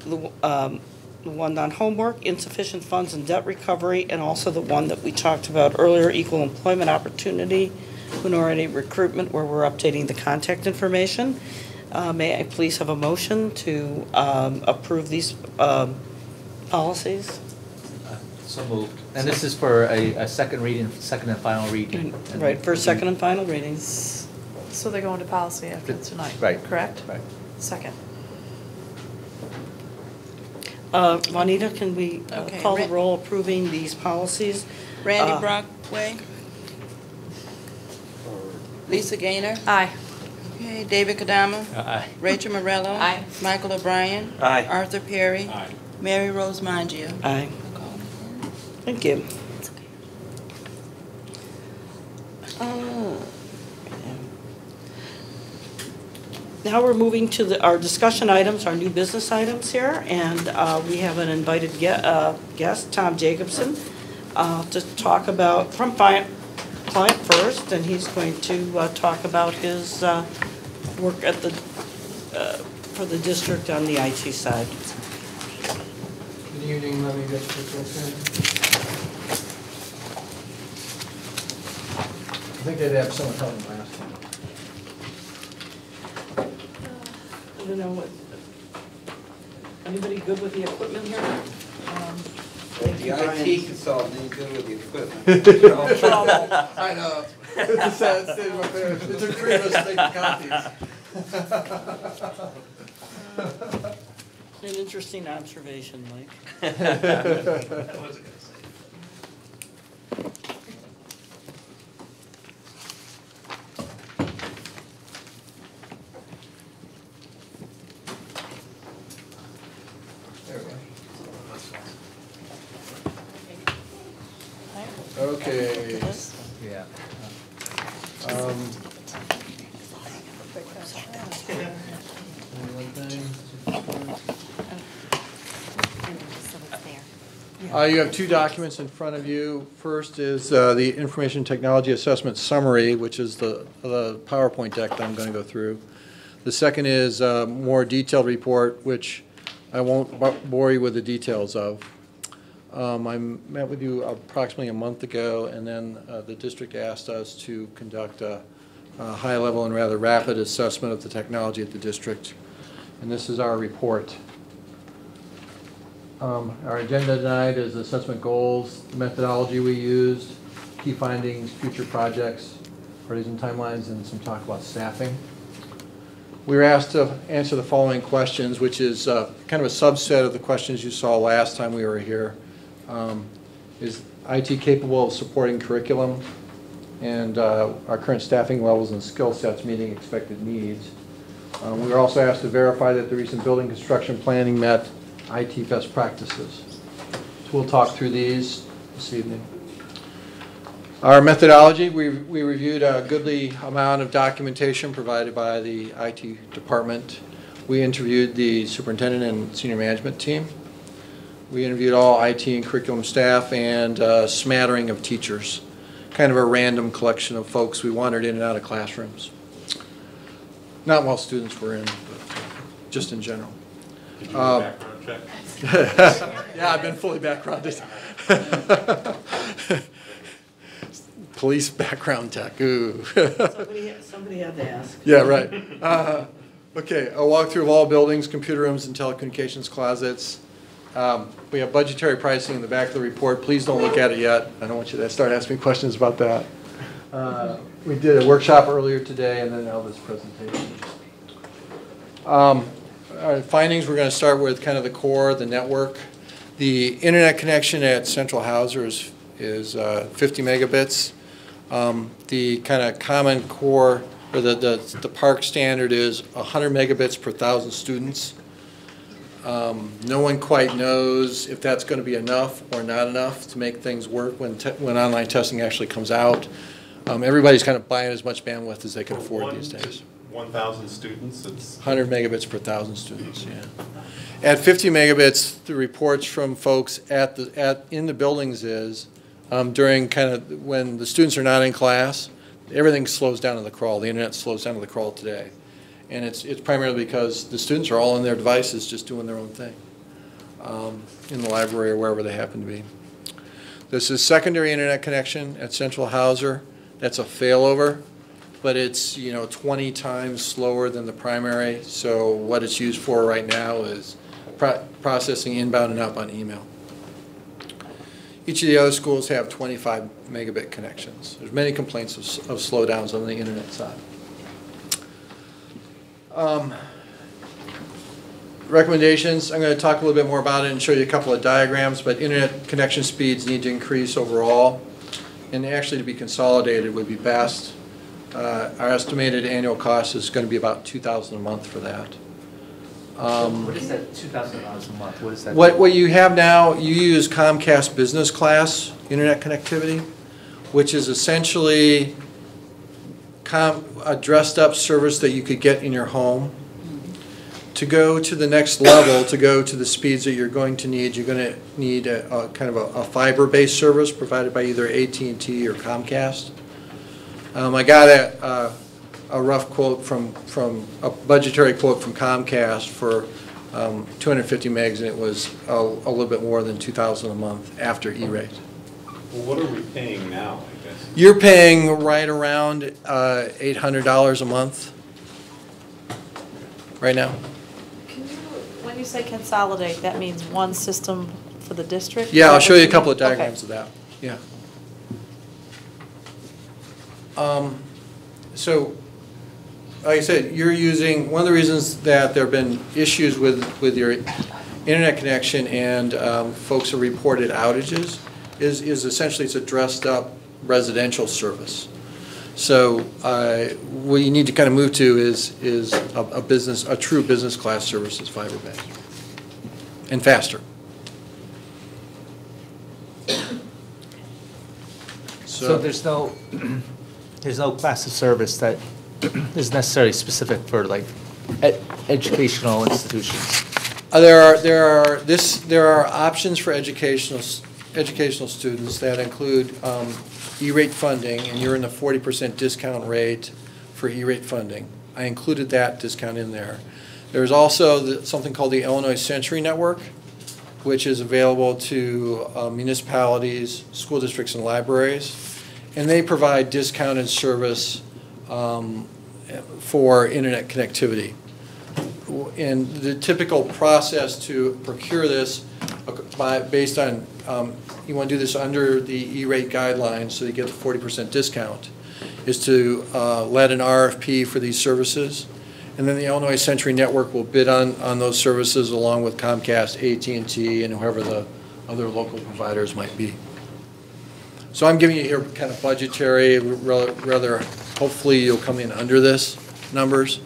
S1: The one on homework, insufficient funds and debt recovery, and also the one that we talked about earlier, equal employment opportunity, minority recruitment, where we're updating the contact information. May I please have a motion to approve these policies?
S9: So moved. And this is for a second reading, second and final reading.
S1: Right, for second and final readings.
S2: So they go into policy after tonight,
S9: Right.
S2: correct?
S9: Right.
S2: Second.
S1: Juanita, can we
S13: Okay,
S1: call the roll approving these policies?
S13: Randy Brockway. Lisa Gaynor.
S2: Aye.
S13: Okay, David Kadama.
S9: Aye.
S13: Rachel Morello.
S4: Aye.
S13: Michael O'Brien.
S12: Aye.
S13: Arthur Perry.
S6: Aye.
S13: Mary Rose Mangia.
S1: Aye. Thank you. Now we're moving to our discussion items, our new business items here, and we have an invited guest, Tom Jacobson, to talk about, from Client First, and he's going to talk about his work at the, for the district on the IT side.
S14: Good evening, let me get this. I think they'd have someone help them last time.
S1: I don't know what, anybody good with the equipment here?
S12: The IT consultant ain't good with the equipment.
S14: I know. It's a sad state of affairs. It took 3 of us to take the copies.
S1: An interesting observation, Mike.
S11: That wasn't gonna say.
S14: There we go. Okay.
S9: Yeah.
S14: You have two documents in front of you. First is the Information Technology Assessment Summary, which is the PowerPoint deck that I'm going to go through. The second is a more detailed report, which I won't bore you with the details of. I met with you approximately a month ago, and then the district asked us to conduct a high-level and rather rapid assessment of the technology at the district. And this is our report. Our agenda tonight is assessment goals, the methodology we used, key findings, future projects, priorities and timelines, and some talk about staffing. We were asked to answer the following questions, which is kind of a subset of the questions you saw last time we were here. Is IT capable of supporting curriculum, and our current staffing levels and skill sets meeting expected needs? We were also asked to verify that the recent building construction planning met IT best practices. So we'll talk through these this evening. Our methodology, we reviewed a goodly amount of documentation provided by the IT department. We interviewed the superintendent and senior management team. We interviewed all IT and curriculum staff and a smattering of teachers, kind of a random collection of folks we wandered in and out of classrooms. Not while students were in, but just in general.
S6: Did you do a background check?
S14: Yeah, I've been fully backgrounded. Police background tech, ooh.
S1: Somebody had to ask.
S14: Yeah, right. Okay, a walkthrough of all buildings, computer rooms, and telecommunications closets. We have budgetary pricing in the back of the report. Please don't look at it yet. I don't want you to start asking me questions about that. We did a workshop earlier today, and then now this presentation. Our findings, we're going to start with kind of the core, the network. The internet connection at Central Hauser is 50 megabits. The kind of common core, or the park standard is 100 megabits per 1,000 students. No one quite knows if that's going to be enough or not enough to make things work when online testing actually comes out. Everybody's kind of buying as much bandwidth as they can afford these days.
S6: 1,000 students, it's
S14: 100 megabits per 1,000 students, yeah. At 50 megabits, the reports from folks in the buildings is during kind of when the students are not in class, everything slows down to the crawl. The internet slows down to the crawl today. And it's primarily because the students are all on their devices just doing their own thing in the library or wherever they happen to be. This is secondary internet connection at Central Hauser. That's a failover, but it's 20 times slower than the primary. So what it's used for right now is processing inbound and outbound email. Each of the other schools have 25 megabit connections. There's many complaints of slowdowns on the internet side. Recommendations, I'm going to talk a little bit more about it and show you a couple of diagrams, but internet connection speeds need to increase overall, and actually to be consolidated would be best. Our estimated annual cost is going to be about $2,000 a month for that.
S9: What is that, $2,000 a month? What is that?
S14: What you have now, you use Comcast Business Class internet connectivity, which is essentially a dressed up service that you could get in your home. To go to the next level, to go to the speeds that you're going to need, you're going to need a kind of a fiber-based service provided by either AT&T or Comcast. I got a rough quote from a budgetary quote from Comcast for 250 megs, and it was a little bit more than $2,000 a month after E-rate.
S6: Well, what are we paying now, I guess?
S14: You're paying right around $800 a month right now.
S2: When you say consolidate, that means one system for the district?
S14: Yeah, I'll show you a couple of diagrams of that. Yeah. So like I said, you're using, one of the reasons that there have been issues with your internet connection and folks have reported outages is essentially it's a dressed up residential service. So what you need to kind of move to is a true business class services fiber based and faster.
S9: So there's no class of service that is necessarily specific for like educational institutions.
S14: There are options for educational students that include E-rate funding, and you're in the 40% discount rate for E-rate funding. I included that discount in there. There's also something called the Illinois Century Network, which is available to municipalities, school districts, and libraries, and they provide discounted service for internet connectivity. And the typical process to procure this, based on, you want to do this under the E-rate guidelines so you get the 40% discount, is to let an RFP for these services. And then the Illinois Century Network will bid on those services along with Comcast, AT&T, and whoever the other local providers might be. So I'm giving you here kind of budgetary, rather hopefully you'll come in under this numbers.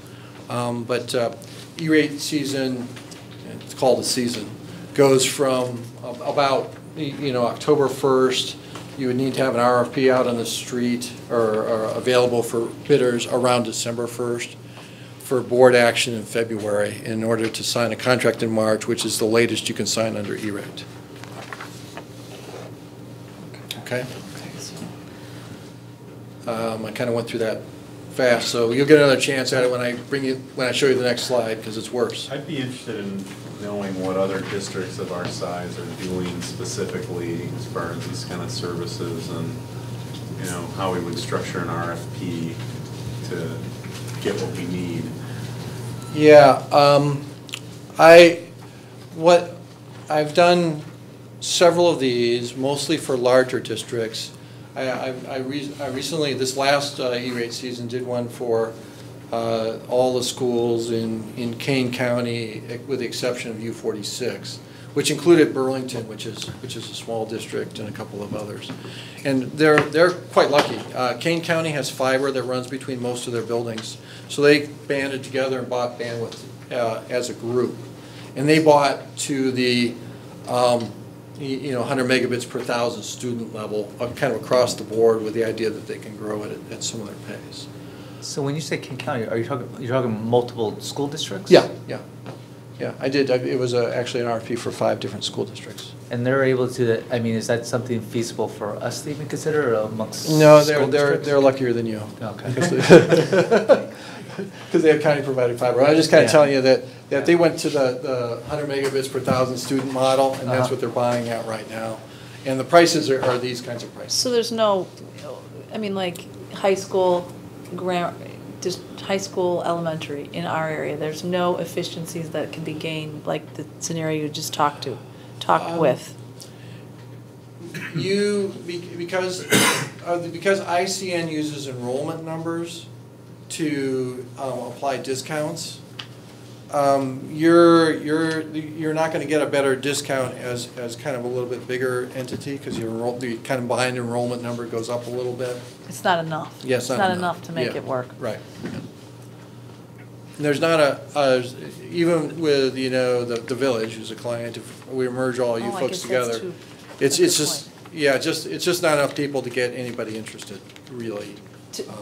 S14: But E-rate season, it's called a season, goes from about October 1st. You would need to have an RFP out on the street or available for bidders around December 1st for board action in February in order to sign a contract in March, which is the latest you can sign under E-rate. Okay. I kind of went through that fast, so you'll get another chance at it when I show you the next slide, because it's worse.
S6: I'd be interested in knowing what other districts of our size are doing specifically as far as these kind of services, and how we would structure an RFP to get what we need.
S14: Yeah, I've done several of these, mostly for larger districts. I recently, this last E-rate season, did one for all the schools in Kane County, with the exception of U46, which included Burlington, which is a small district, and a couple of others. And they're quite lucky. Kane County has fiber that runs between most of their buildings, so they banded together and bought bandwidth as a group, and they bought to the 100 megabits per thousand student level, kind of across the board, with the idea that they can grow it at similar pace.
S9: So when you say King County, you're talking multiple school districts?
S14: Yeah. I did. It was actually an RFP for 5 different school districts.
S9: And they're able to. I mean, is that something feasible for us to even consider amongst?
S14: No, they're luckier than you.
S9: Okay.
S14: Because they have county provided fiber. I was just kind of telling you that they went to the 100 megabits per thousand student model, and that's what they're buying at right now. And the prices are these kinds of prices.
S2: So there's no, like high school, just high school, elementary in our area, there's no efficiencies that can be gained like the scenario you just talked with.
S14: Because ICN uses enrollment numbers to apply discounts, you're not going to get a better discount as kind of a little bit bigger entity, because the kind of behind enrollment number goes up a little bit.
S2: It's not enough.
S14: Yeah,
S2: it's not enough to make it work.
S14: Right. And there's not even with the village who's a client, if we merge all you folks together, it's just not enough people to get anybody interested, really.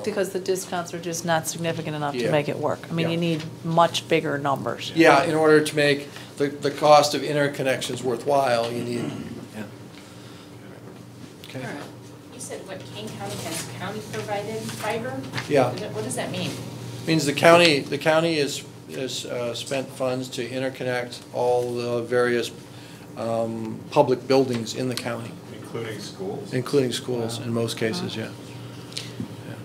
S2: Because the discounts are just not significant enough to make it work. You need much bigger numbers.
S14: Yeah, in order to make the cost of interconnections worthwhile, you need. Yeah. Okay.
S4: You said what, Kane County has county provided fiber?
S14: Yeah.
S4: What does that mean?
S14: It means the county has spent funds to interconnect all the various public buildings in the county.
S6: Including schools?
S14: Including schools, in most cases, yeah.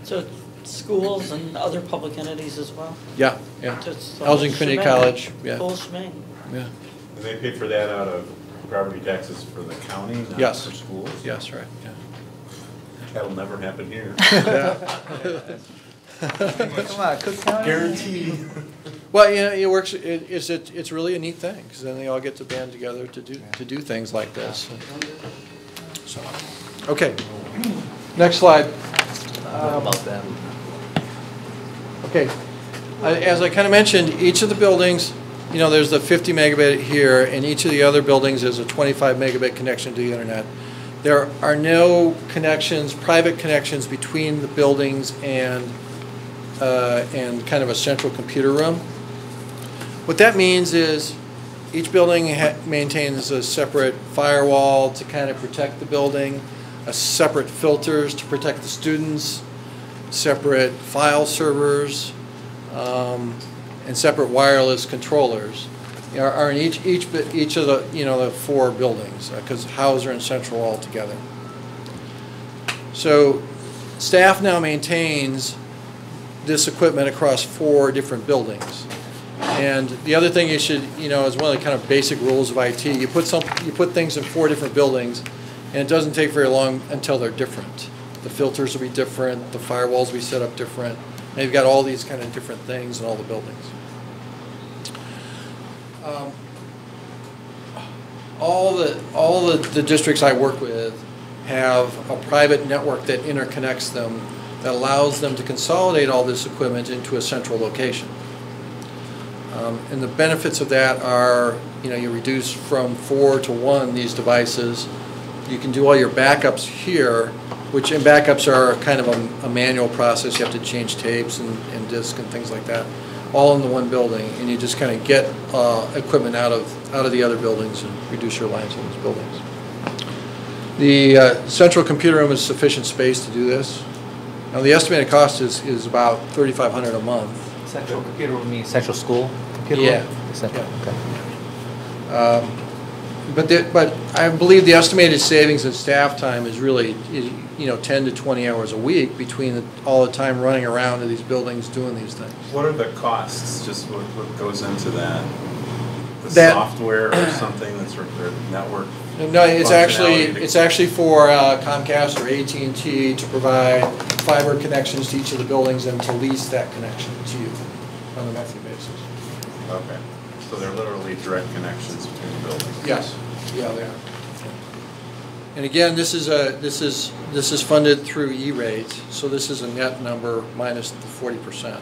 S1: So schools and other public entities as well?
S14: Yeah.
S1: Just
S14: Elgin Community College, yeah.
S1: Full shebang.
S14: Yeah.
S6: And they pay for that out of property taxes for the county, not
S14: Yes.
S6: for schools?
S14: Yes, right, yeah.
S6: That'll never happen here.
S9: Come on, Cook County.
S6: Guaranteed.
S14: Well, you know, it works. It's really a neat thing because then they all get to band together to do things like this. So, okay. Next slide.
S9: About that.
S14: Okay. As I kind of mentioned, each of the buildings, you know, there's the 50 megabit here, and each of the other buildings is a 25 megabit connection to the internet. There are no connections, private connections between the buildings and kind of a central computer room. What that means is each building maintains a separate firewall to kind of protect the building, a separate filters to protect the students, separate file servers, and separate wireless controllers are in each of the, you know, the 4 buildings because Hauser and Central all together. So staff now maintains this equipment across 4 different buildings. And the other thing you should, you know, is one of the kind of basic rules of IT. You put things in 4 different buildings, and it doesn't take very long until they're different. The filters will be different, the firewalls will be set up different, and you've got all these kind of different things in all the buildings. All the districts I work with have a private network that interconnects them that allows them to consolidate all this equipment into a central location. And the benefits of that are, you know, you reduce from 4 to 1 these devices. You can do all your backups here, which in backups are kind of a manual process. You have to change tapes and disks and things like that, all in the one building, and you just kind of get equipment out of the other buildings and reduce your lines in those buildings. The central computer room is sufficient space to do this. Now the estimated cost is about $3,500 a month.
S9: Central computer room means central school computer
S14: Yeah.
S9: room? Central,
S14: yeah. Okay. But I believe the estimated savings in staff time is really, you know, 10 to 20 hours a week between all the time running around to these buildings doing these things.
S6: What are the costs, just what goes into that? The
S14: That-
S6: software or something that's sort of their network?
S14: No, it's
S6: functionality?
S14: actually for Comcast or AT&T to provide fiber connections to each of the buildings and to lease that connection to you on a monthly basis.
S6: Okay, so they're literally direct connections between the buildings?
S14: Yes, yeah, they are. And again, this is funded through E-rate, so this is a net number minus the 40%.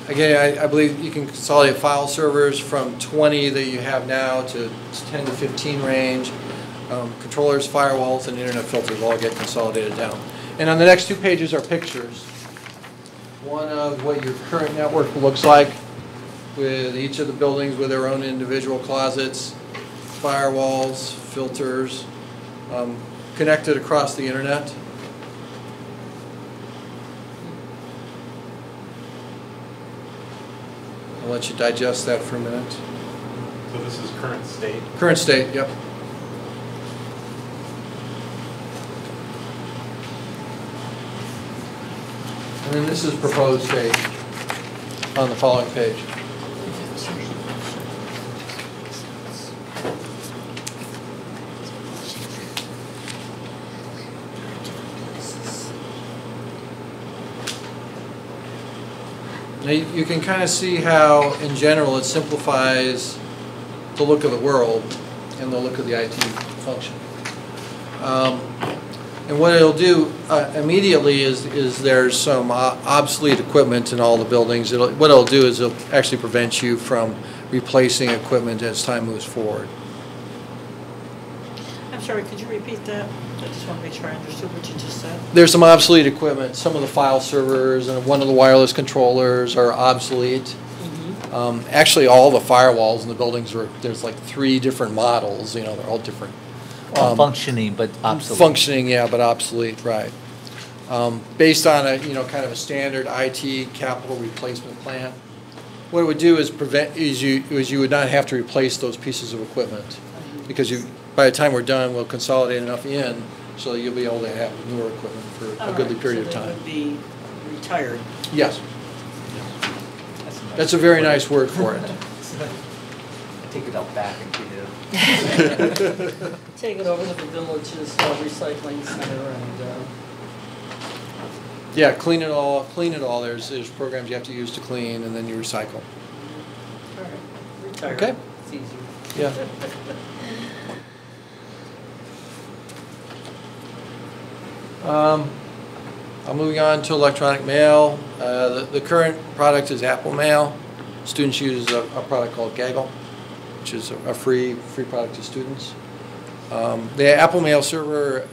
S14: Again, I believe you can consolidate file servers from 20 that you have now to 10 to 15 range. Controllers, firewalls, and internet filters all get consolidated down. And on the next 2 pages are pictures. One of what your current network looks like with each of the buildings with their own individual closets, firewalls, filters, connected across the internet. I'll let you digest that for a minute.
S6: So this is current state?
S14: Current state, yep. And then this is proposed state on the following page. Now you can kind of see how, in general, it simplifies the look of the world and the look of the IT function. And what it'll do immediately is there's some obsolete equipment in all the buildings. What it'll do is it'll actually prevent you from replacing equipment as time moves forward.
S1: I'm sorry, could you repeat that? I just want to make sure I understood what you just said.
S14: There's some obsolete equipment. Some of the file servers and one of the wireless controllers are obsolete. Actually, all the firewalls in the buildings there's like 3 different models. You know, they're all different.
S9: All functioning but obsolete.
S14: Functioning, yeah, but obsolete, right. Based on a, you know, kind of a standard IT capital replacement plan. What it would do is you would not have to replace those pieces of equipment because by the time we're done, we'll consolidate enough in so you'll be able to have newer equipment for a goodly period of time.
S1: So they would be retired.
S14: Yes. That's a very nice word for it.
S9: Take it out back and get it.
S1: Take it over to the village's recycling center and
S14: Yeah, clean it all, clean it all. There's programs you have to use to clean, and then you recycle.
S5: Retire.
S14: Okay.
S5: It's easier.
S14: Yeah. I'm moving on to electronic mail. The current product is Apple Mail. Students use a product called Gaggle, which is a free product to students. The Apple Mail server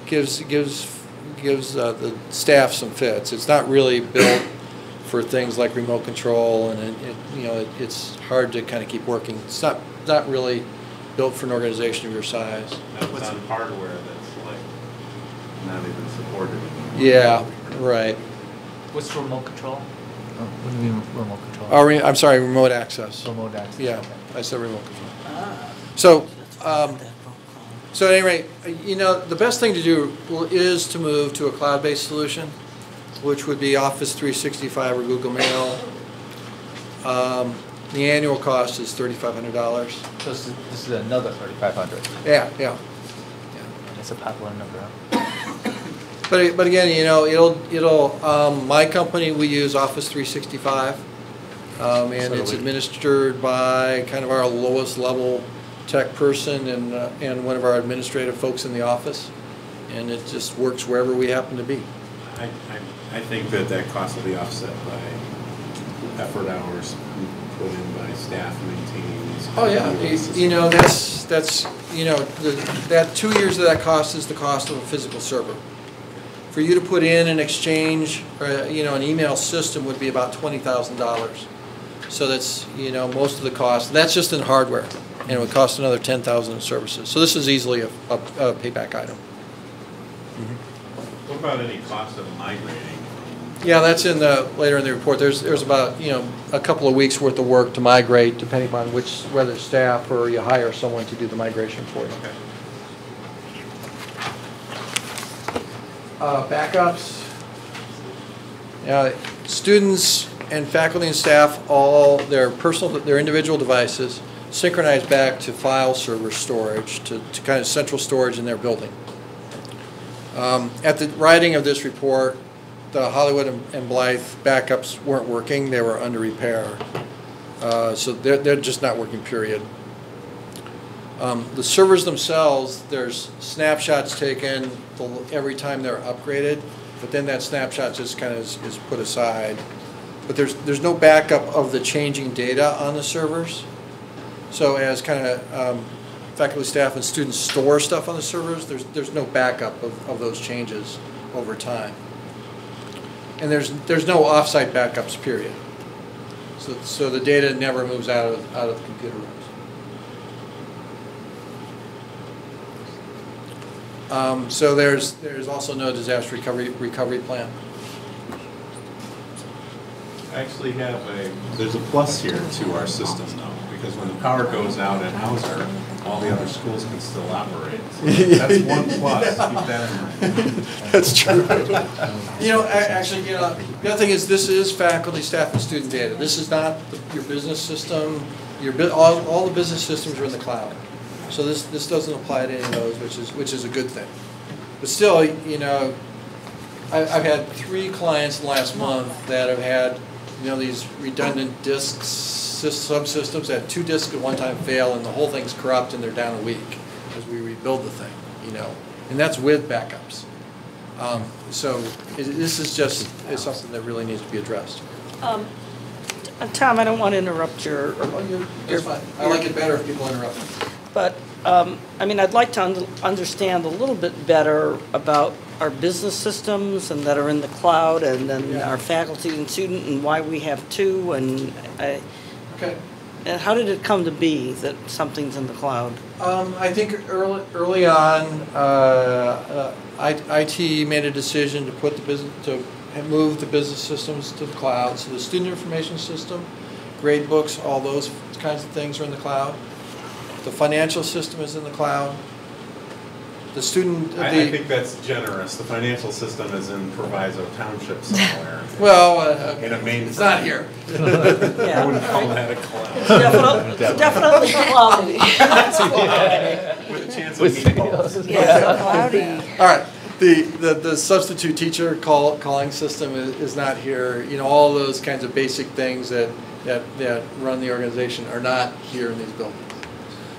S14: gives the staff some fits. It's not really built for things like remote control, and it's hard to kind of keep working. It's not really built for an organization of your size.
S6: That's on hardware that's like not even supported anymore.
S14: Yeah, right.
S9: What's remote control? What do you mean remote control?
S14: I'm sorry, remote access.
S9: Remote access.
S14: Yeah, I said remote control. So, so at any rate, the best thing to do is to move to a cloud-based solution, which would be Office 365 or Google Mail. The annual cost is $3,500.
S9: So this is another 3,500.
S14: Yeah.
S9: That's a popular number.
S14: But again, it'll my company, we use Office 365, and it's administered by kind of our lowest level tech person and one of our administrative folks in the office, and it just works wherever we happen to be.
S6: I think that cost will be offset by effort hours put in by staff maintaining these.
S14: Oh yeah, that's that 2 years of that cost is the cost of a physical server. For you to put in an exchange, or an email system would be about $20,000. So that's most of the cost. That's just in hardware, and it would cost another $10,000 in services. So this is easily a payback item.
S6: What about any cost of migrating?
S14: Yeah, that's later in the report. There's about a couple of weeks worth of work to migrate, depending upon whether staff or you hire someone to do the migration for you.
S6: Okay.
S14: Backups. Students and faculty and staff, all their individual devices, synchronize back to file server storage, to kind of central storage in their building. At the writing of this report, the Hollywood and Blythe backups weren't working. They were under repair. So they're just not working, period. The servers themselves, there's snapshots taken every time they're upgraded, but then that snapshot just kind of is put aside. But there's no backup of the changing data on the servers. So as kind of faculty, staff, and students store stuff on the servers, there's no backup of those changes over time. And there's no offsite backups, period. So the data never moves out of the computer rooms. So there's also no disaster recovery plan.
S6: I actually have there's a plus here to our system though, because when the power goes out at Hauser, all the other schools can still operate. So that's one plus, keep that in mind.
S14: That's true. Actually, the other thing is this is faculty, staff, and student data. This is not your business system. All the business systems are in the cloud. So this doesn't apply to any of those, which is a good thing. But still, I've had 3 clients in the last month that have had these redundant disks, subsystems that 2 disks at one time fail, and the whole thing's corrupt, and they're down a week as we rebuild the thing. And that's with backups. So this is just something that really needs to be addressed.
S1: Tom, I don't want to interrupt your.
S14: That's fine. I like it better if people interrupt me.
S1: But, I'd like to understand a little bit better about our business systems and that are in the cloud, and then our faculty and student, and why we have 2, and
S14: Okay.
S1: And how did it come to be that something's in the cloud?
S14: I think early on, IT made a decision to move the business systems to the cloud. So the student information system, grade books, all those kinds of things are in the cloud. The financial system is in the cloud. The student...
S6: I think that's generous. The financial system is in Proviso Township somewhere.
S14: Well,
S6: in a main...
S14: It's not here.
S6: I wouldn't call that a cloud.
S1: Definitely cloudy.
S6: With a chance of meatballs.
S1: Yeah, cloudy.
S14: All right. the substitute teacher calling system is not here. You know, all those kinds of basic things that run the organization are not here in these buildings.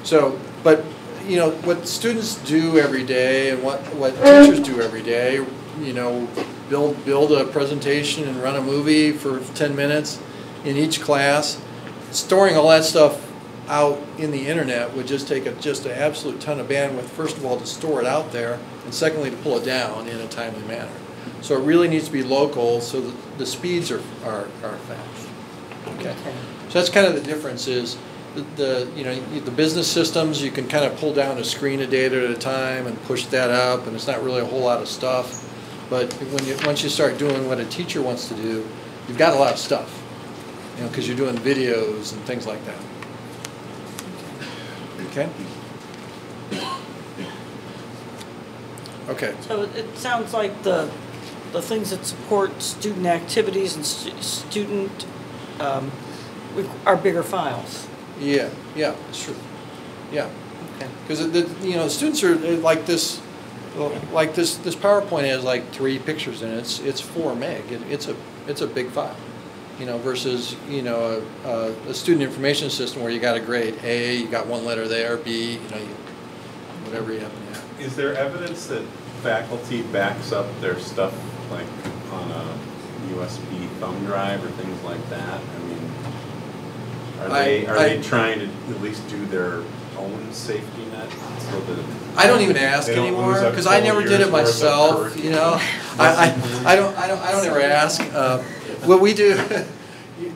S14: So, but you know, what students do every day and what teachers do every day, you know, build a presentation and run a movie for 10 minutes in each class. Storing all that stuff out in the internet would just take just an absolute ton of bandwidth, first of all, to store it out there, and secondly, to pull it down in a timely manner. So it really needs to be local so that the speeds are fast. Okay. So that's kind of the difference is the business systems, you can kind of pull down a screen of data at a time and push that up, and it's not really a whole lot of stuff. But once you start doing what a teacher wants to do, you've got a lot of stuff, you know, because you're doing videos and things like that. Okay. Okay.
S1: So it sounds like the things that support student activities and student are bigger files.
S14: Yeah, it's true. Yeah, because you know, students are like this. This PowerPoint has like 3 pictures in it. It's 4 meg. It's a big file, you know. Versus you know a student information system where you got a grade A, you got 1 letter there, B, you know, whatever you happen to have.
S6: Is there evidence that faculty backs up their stuff like on a USB thumb drive or things like that? I mean, are they trying to at least do their own safety net so that
S14: I don't even ask anymore because I never did it myself. You know, I don't ever ask. What we do,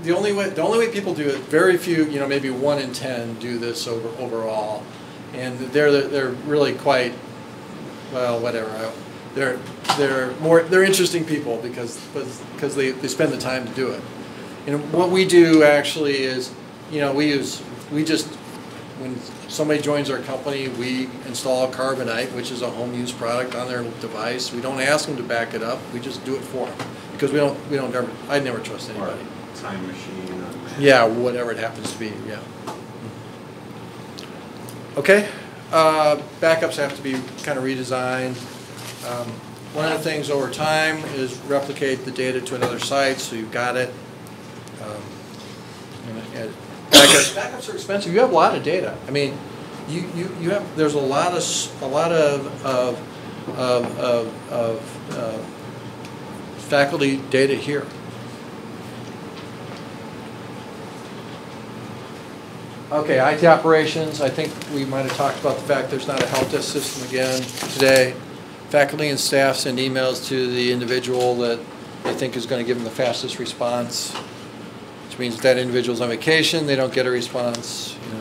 S14: the only way people do it, very few, you know, maybe 1 in 10 do this overall, and they're really quite well, whatever. They're interesting people because they spend the time to do it. And what we do actually is, you know, when somebody joins our company, we install Carbonite, which is a home use product on their device. We don't ask them to back it up. We just do it for them because I never trust anybody.
S6: Or time machine.
S14: Yeah, whatever it happens to be. Yeah. Okay. Backups have to be kind of redesigned. One of the things over time is replicate the data to another site, so you've got it. Backups are expensive. You have a lot of data. I mean, you have. There's a lot of faculty data here. Okay, IT operations. I think we might have talked about the fact there's not a help desk system again today. Faculty and staff send emails to the individual that they think is going to give them the fastest response, which means if that individual's on vacation, they don't get a response. You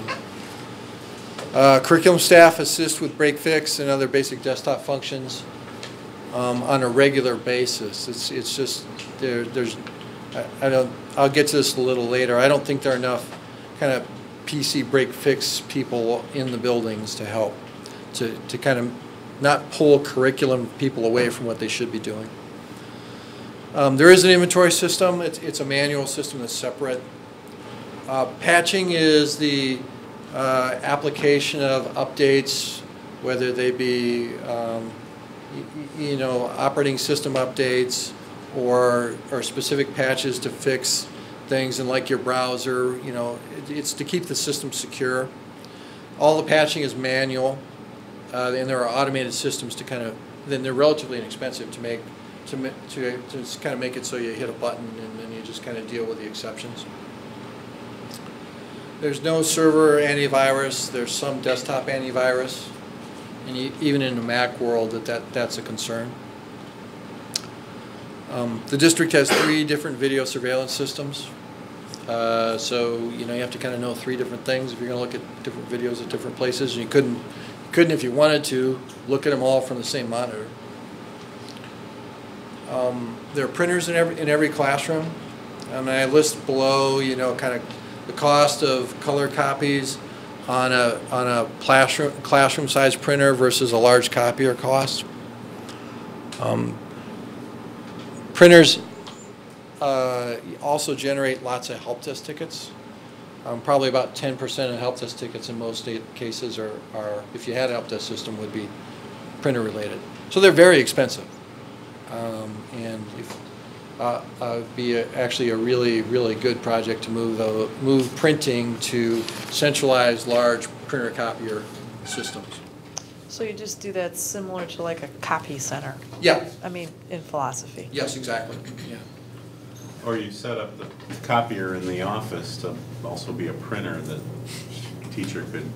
S14: know. Curriculum staff assist with break fix and other basic desktop functions on a regular basis. It's just there's I'll get to this a little later. I don't think there are enough kind of PC break fix people in the buildings to help to kind of not pull curriculum people away from what they should be doing. There is an inventory system. It's a manual system that's separate. Patching is the application of updates, whether they be you know, operating system updates or specific patches to fix things, and like your browser, you know, it's to keep the system secure. All the patching is manual, and there are automated systems to kind of, then they're relatively inexpensive to make, to kind of make it so you hit a button and then you just kind of deal with the exceptions. There's no server antivirus. There's some desktop antivirus, and even in the Mac world that's a concern. The district has 3 different video surveillance systems. So you know, you have to kind of know 3 different things if you're going to look at different videos at different places. And you couldn't if you wanted to look at them all from the same monitor. There are printers in every classroom. And I list below, you know, kind of the cost of color copies on a classroom size printer versus a large copier cost. Printers also generate lots of help desk tickets. Probably about 10% of help desk tickets in most cases are, if you had a help desk system, would be printer related. So they're very expensive. And be actually a really, really good project to move printing to centralized large printer copier systems.
S2: So you just do that similar to like a copy center?
S14: Yeah.
S2: I mean, in philosophy?
S14: Yes, exactly, yeah.
S6: Or you set up the copier in the office to also be a printer that teacher could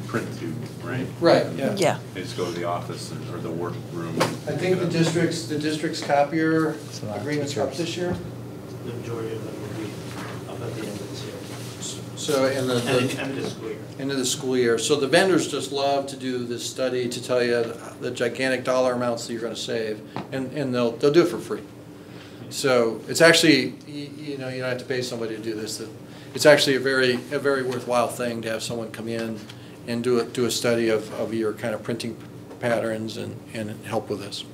S6: print to, right?
S14: Right, yeah.
S2: Yeah.
S6: They just go to the office or the workroom.
S14: I think the district's copier agreement's up this year.
S5: The majority of them will be up at the end of this year.
S14: So,
S5: End of the school year.
S14: End of the school year. So the vendors just love to do this study to tell you the gigantic dollar amounts that you're going to save, and they'll do it for free. So it's actually, you don't have to pay somebody to do this. It's actually a very worthwhile thing to have someone come in and do a study of your kind of printing patterns and help with this.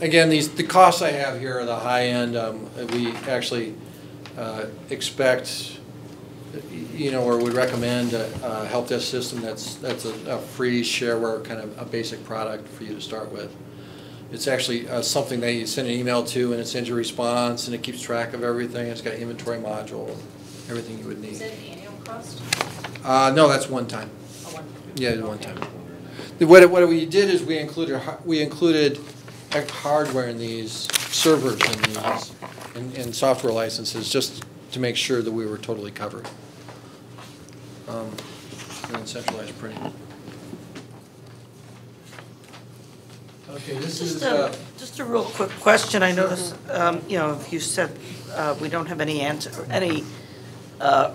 S14: Again, the costs I have here are the high end. We actually expect, or would recommend a help desk system that's a free shareware kind of a basic product for you to start with. It's actually something that you send an email to, and it sends you a response, and it keeps track of everything. It's got an inventory module, everything you would need.
S10: Is it an annual cost?
S14: No, that's one time.
S10: Oh, one.
S14: Yeah, one time. What we did is we included hardware in these, servers in these, and software licenses, just to make sure that we were totally covered. And centralized printing. Okay, this is
S1: Just a real quick question. I noticed, you said we don't have any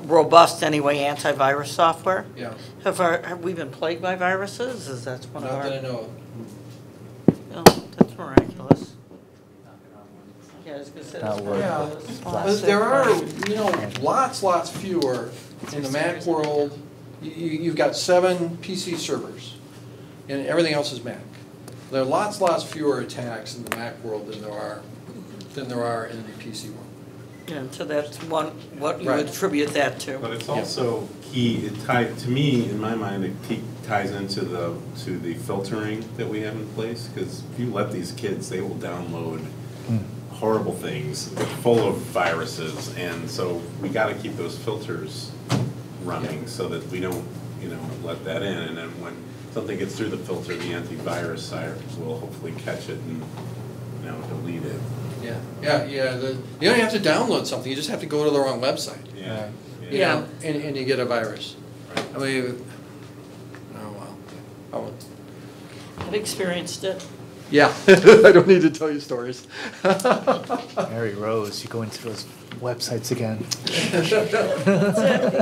S1: robust anyway antivirus software.
S14: Yeah.
S1: Have we been plagued by viruses? Is that one of our?
S14: Not that I know of.
S1: Oh, that's miraculous. Yeah, I was gonna say that's miraculous.
S14: But there are, lots fewer in the Mac world. You've got 7 PC servers, and everything else is Mac. There are lots fewer attacks in the Mac world than there are in the PC world.
S1: Yeah, so that's what you
S14: Right.
S1: would attribute that to.
S6: But it's also key, to me, in my mind, it ties into the filtering that we have in place, because if you let these kids, they will download horrible things full of viruses, and so we got to keep those filters running so that we don't, let that in, and then when something gets through the filter, the antivirus side will hopefully catch it and, delete it.
S14: Yeah. You don't have to download something. You just have to go to the wrong website.
S1: Yeah.
S14: And you get a virus.
S6: Right.
S14: I mean, oh well.
S1: I've experienced it.
S14: Yeah, I don't need to tell you stories.
S9: Mary Rose, you go into those websites again.
S1: That's it,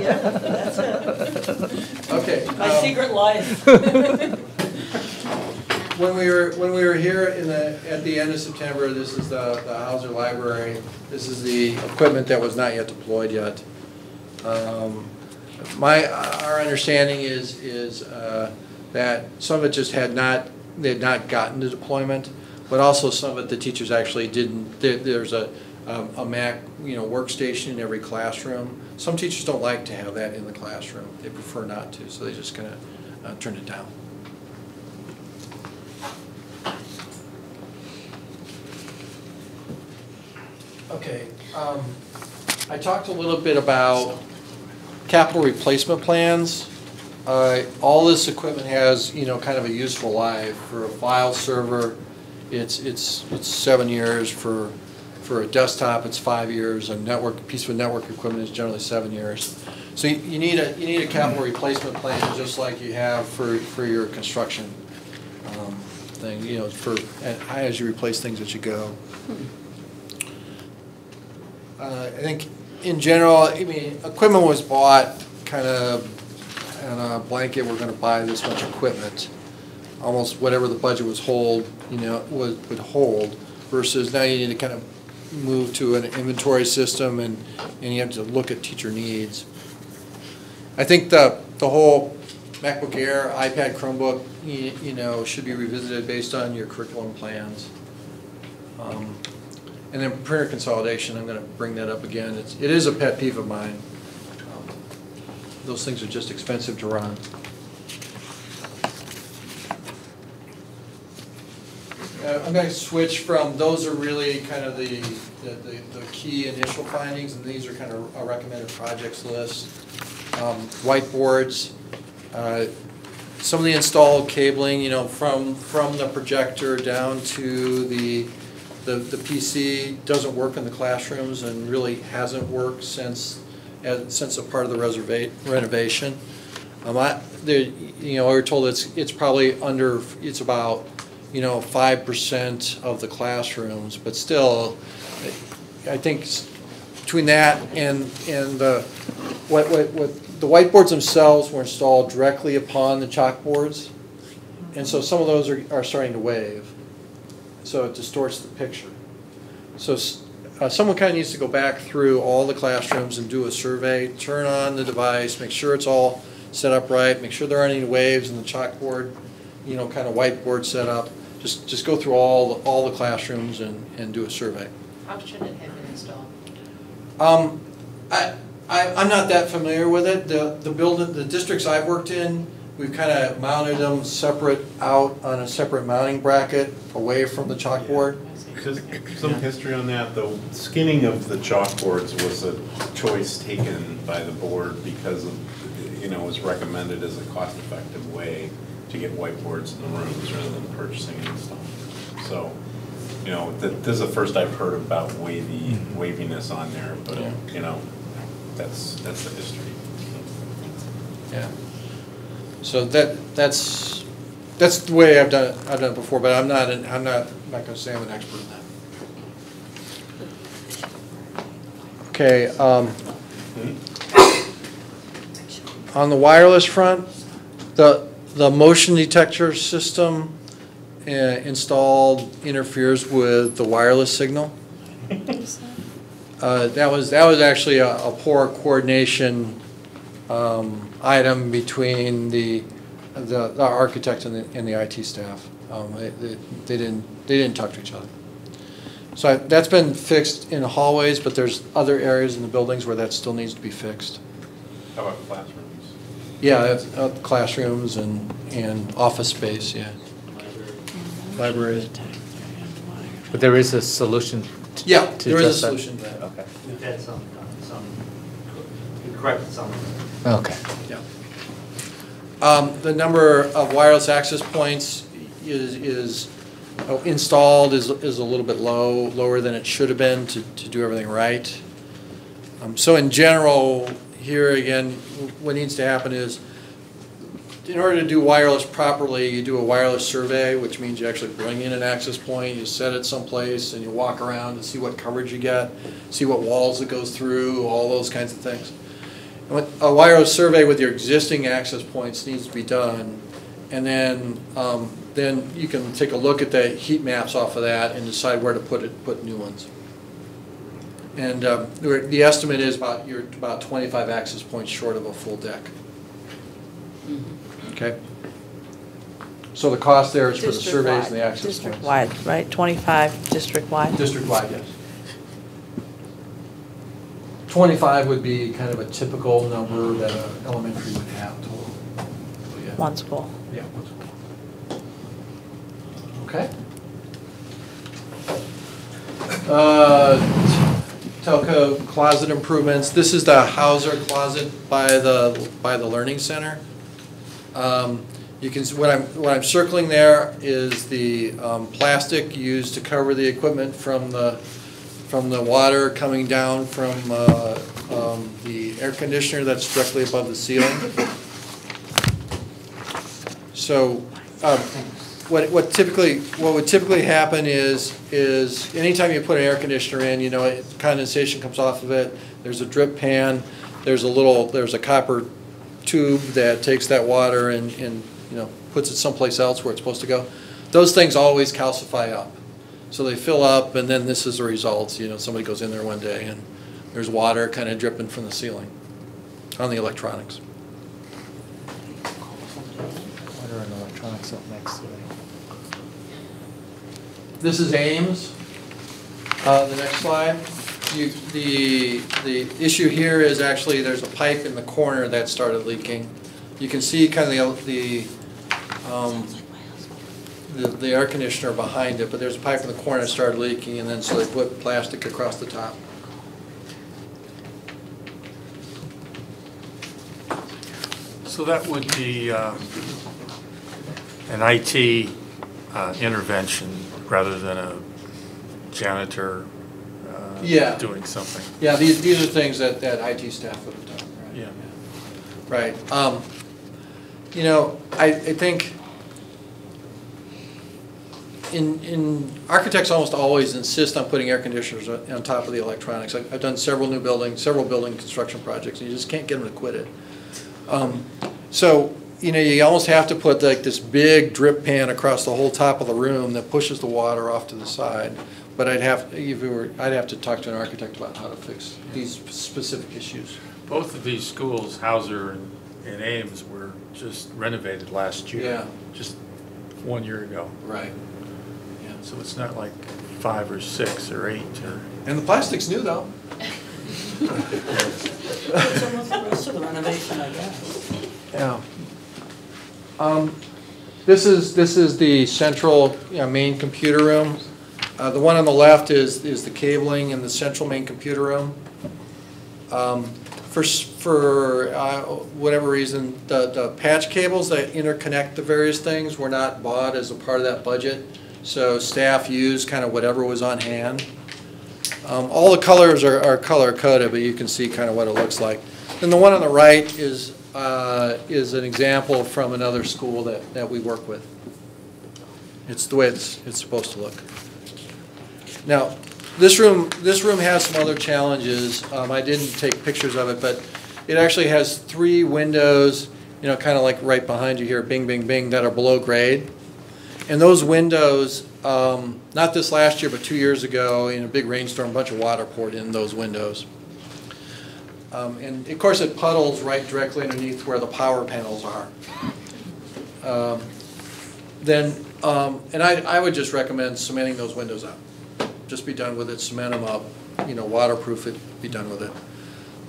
S1: yeah, that's it.
S14: Okay.
S1: My secret life.
S14: When we were here at the end of September, this is the Hauser Library. This is the equipment that was not yet deployed yet. Our understanding is that some of it just they had not gotten to deployment, but also some of it the teachers actually didn't. There's a Mac workstation in every classroom. Some teachers don't like to have that in the classroom. They prefer not to, so they just kind of turn it down. Okay, I talked a little bit about capital replacement plans. All this equipment has, kind of a useful life. For a file server, it's 7 years. For a desktop, it's 5 years. A piece of network equipment is generally 7 years. So you need a capital replacement plan, just like you have for your construction thing. As you replace things as you go. I think in general, equipment was bought kind of on a blanket. We're going to buy this much equipment, almost whatever the budget would hold. Versus now you need to kind of move to an inventory system, and you have to look at teacher needs. I think the whole MacBook Air, iPad, Chromebook, should be revisited based on your curriculum plans. And then printer consolidation, I'm going to bring that up again. It is a pet peeve of mine. Those things are just expensive to run. I'm going to switch from, those are really kind of the key initial findings, and these are kind of a recommended projects list. Whiteboards, some of the installed cabling, you know, from the projector down to the PC doesn't work in the classrooms and really hasn't worked since a part of the renovation. You know, we were told it's probably it's about, you know, 5% of the classrooms, but still, I think between that and the whiteboards themselves were installed directly upon the chalkboards, and so some of those are starting to wave, so it distorts the picture. So someone kind of needs to go back through all the classrooms and do a survey, turn on the device, make sure it's all set up right, make sure there aren't any waves in the chalkboard, you know, kind of whiteboard setup. Just go through all the classrooms and do a survey.
S4: How should it have been installed?
S14: I'm not that familiar with it. The districts I've worked in, we've kind of mounted them separate out on a separate mounting bracket away from the chalkboard.
S6: Just some history on that. The skinning of the chalkboards was a choice taken by the board because of, you know, it was recommended as a cost-effective way to get whiteboards in the rooms rather than purchasing and installing. So, you know, this is the first I've heard about waviness on there, but you know, that's the history.
S14: Yeah. So that's the way I've done it before, but I'm not going to say I'm an expert in that. Okay. On the wireless front, the motion detector system installed interferes with the wireless signal. That was actually a poor coordination item between the architect and the IT staff. They didn't talk to each other. So that's been fixed in the hallways, but there's other areas in the buildings where that still needs to be fixed.
S6: How about classrooms?
S14: Yeah, that's, classrooms and office space, yeah. Libraries.
S9: But there is a solution
S14: Yeah,
S9: to
S14: there is a
S9: address that?
S14: solution to that.
S9: Okay.
S5: We've had some, you corrected some of them.
S9: Okay.
S14: Yeah. The number of wireless access points is installed is a little bit lower than it should have been to do everything right. So in general, here again, what needs to happen is, in order to do wireless properly, you do a wireless survey, which means you actually bring in an access point, you set it someplace, and you walk around and see what coverage you get, see what walls it goes through, all those kinds of things. And a wireless survey with your existing access points needs to be done, and then you can take a look at the heat maps off of that and decide where to put new ones. And the estimate is you're about 25 access points short of a full deck. Okay. So the cost there is for the surveys and the access points.
S2: District-wide, right? 25 district-wide?
S14: District-wide, yes. 25 would be kind of a typical number that an elementary would have total. So, yeah.
S2: One school.
S14: Yeah, one school. Okay. Telco closet improvements. This is the Hauser closet by the Learning Center. You can see what I'm circling there is the plastic used to cover the equipment from the water coming down from the air conditioner that's directly above the ceiling. So what would typically happen is anytime you put an air conditioner in, you know, condensation comes off of it. There's a drip pan. There's a copper tube that takes that water and you know, puts it someplace else where it's supposed to go. Those things always calcify up. So they fill up, and then this is the results. You know, somebody goes in there one day and there's water kind of dripping from the ceiling on the electronics.
S9: Water and electronics up next to it.
S14: This is Ames. The next slide. The issue here is actually there's a pipe in the corner that started leaking. You can see kind of the air conditioner behind it, but there's a pipe in the corner that started leaking, and then so they put plastic across the top.
S8: So that would be an IT intervention rather than a janitor
S14: Yeah.
S8: doing something.
S14: Yeah, these are things that IT staff would have done, right?
S8: Yeah.
S14: Right. You know, I think in architects almost always insist on putting air conditioners on top of the electronics. I've done several building construction projects, and you just can't get them to quit it. So, you know, you almost have to put like this big drip pan across the whole top of the room that pushes the water off to the side. But I'd have to talk to an architect about how to fix these specific issues.
S8: Both of these schools, Hauser and Ames, were just renovated last year.
S14: Yeah.
S8: Just 1 year ago.
S14: Right.
S8: Yeah. So it's not like 5 or 6 or 8 or.
S14: And the plastic's new though.
S1: So what's the rest of the renovation, I guess?
S14: Yeah. This is the central, main computer room. The one on the left is the cabling in the central main computer room. For whatever reason, the patch cables that interconnect the various things were not bought as a part of that budget, so staff used kind of whatever was on hand. All the colors are color coded, but you can see kind of what it looks like. And the one on the right is an example from another school that we work with. It's the way it's supposed to look. Now, this room has some other challenges. I didn't take pictures of it, but it actually has 3 windows, kind of like right behind you here, bing, bing, bing, that are below grade. And those windows, not this last year, but 2 years ago, in a big rainstorm, a bunch of water poured in those windows. And of course, it puddles right directly underneath where the power panels are. And I would just recommend cementing those windows up. Just be done with it, cement them up, waterproof it, be done with it.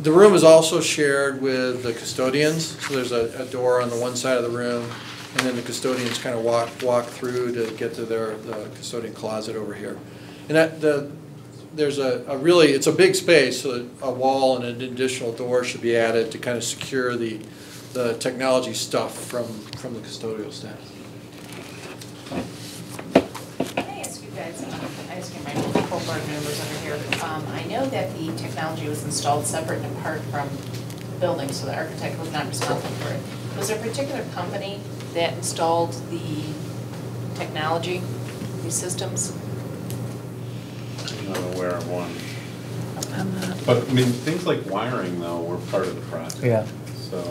S14: The room is also shared with the custodians, so there's a door on the one side of the room, and then the custodians kind of walk through to get to the custodian closet over here. And there's it's a big space, so a wall and an additional door should be added to kind of secure the technology stuff from the custodial staff.
S15: Board members under here. I know that the technology was installed separate and apart from the building, so the architect was not responsible for it. Was there a particular company that installed the technology, these systems?
S6: I'm not aware of one. But I mean, things like wiring though were part of the project.
S9: Yeah.
S6: So.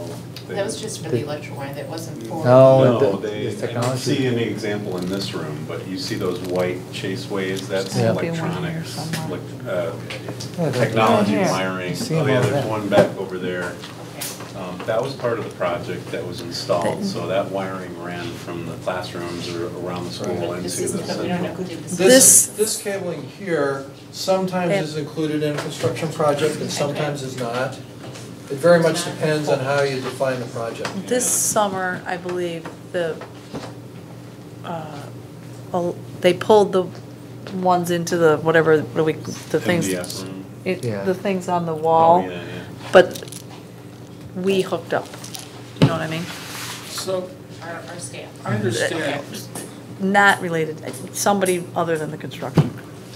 S15: That was just for the electrical wiring, that wasn't for...
S6: No, I don't see any example in this room, but you see those white chaseways, that's electronics, technology wiring. Oh yeah, there's one back over there. That was part of the project that was installed, so that wiring ran from the classrooms or around the school into the central.
S14: This cabling here sometimes is included in a construction project and sometimes is not. It very much depends on how you define the project.
S2: This summer, I believe, they pulled the ones into the whatever, the things,
S6: MDF room.
S2: the things on the wall.
S6: Oh, yeah.
S2: But we hooked up. You know what I mean?
S8: So
S15: Our staff.
S8: I understand.
S2: Not related, somebody other than the construction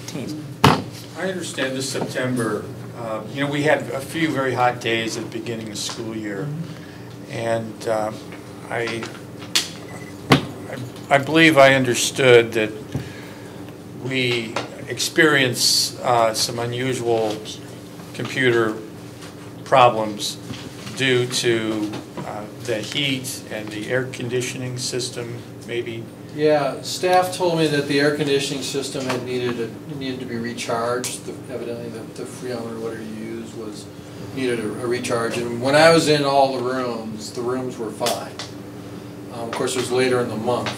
S2: team.
S8: I understand this September, we had a few very hot days at the beginning of the school year. And I believe I understood that we experienced some unusual computer problems due to the heat and the air conditioning system, maybe.
S14: Yeah, staff told me that the air conditioning system needed to be recharged. Evidently, the Freon or whatever you used needed a recharge. And when I was in all the rooms were fine. Of course, it was later in the month,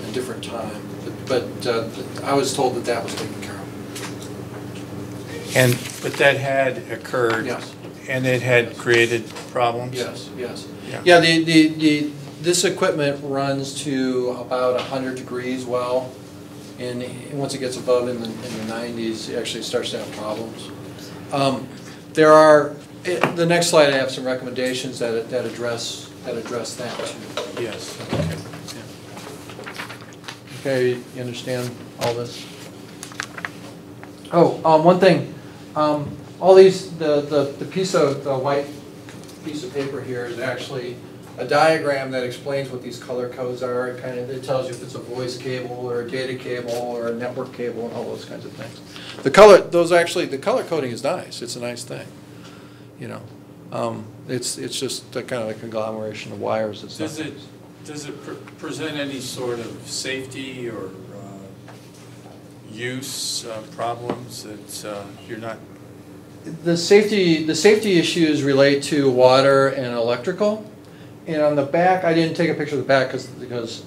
S14: a different time. But I was told that was taken care of.
S8: But that had occurred.
S14: Yes.
S8: And it had created problems.
S14: Yes.
S8: Yeah.
S14: Yeah. The This equipment runs to about 100 degrees well, and once it gets above in the 90s, it actually starts to have problems. There are, the next slide, I have some recommendations that address that too.
S8: Yes.
S14: Okay, you understand all this? Oh, one thing. All these, the piece of, the white piece of paper here is actually a diagram that explains what these color codes are. It tells you if it's a voice cable or a data cable or a network cable and all those kinds of things. The color coding is nice. It's a nice thing. You know, it's just kind of like a conglomeration of wires.
S8: Does it present any sort of safety or use problems that you're not?
S14: The safety issues relate to water and electrical. And on the back, I didn't take a picture of the back because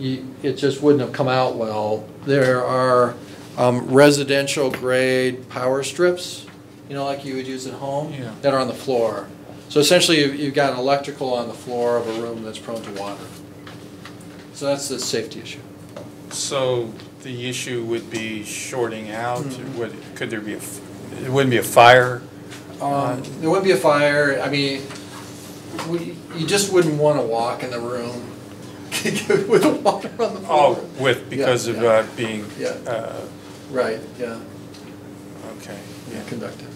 S14: it just wouldn't have come out well. There are residential grade power strips, you know, like you would use at home,
S8: yeah,
S14: that are on the floor. So essentially, you've got electrical on the floor of a room that's prone to water. So that's the safety issue.
S8: So the issue would be shorting out. Could there be it wouldn't be a fire?
S14: There wouldn't be a fire. I mean, you just wouldn't want to walk in the room with the water on the floor.
S8: Oh, because of being...
S14: right, yeah.
S8: Okay.
S14: Yeah, conductive.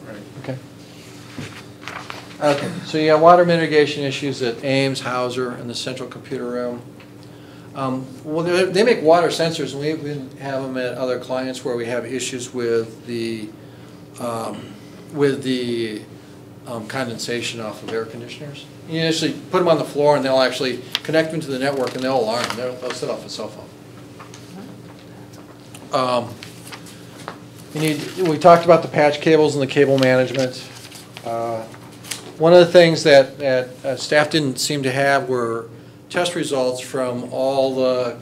S8: Right.
S14: Okay. Okay, so you got water mitigation issues at Ames, Hauser, and the central computer room. Well, they make water sensors, and we have them at other clients where we have issues with the condensation off of air conditioners. You actually put them on the floor, and they'll actually connect them to the network, and they'll alarm. They'll set off a cell phone. We talked about the patch cables and the cable management. One of the things that staff didn't seem to have were test results from all the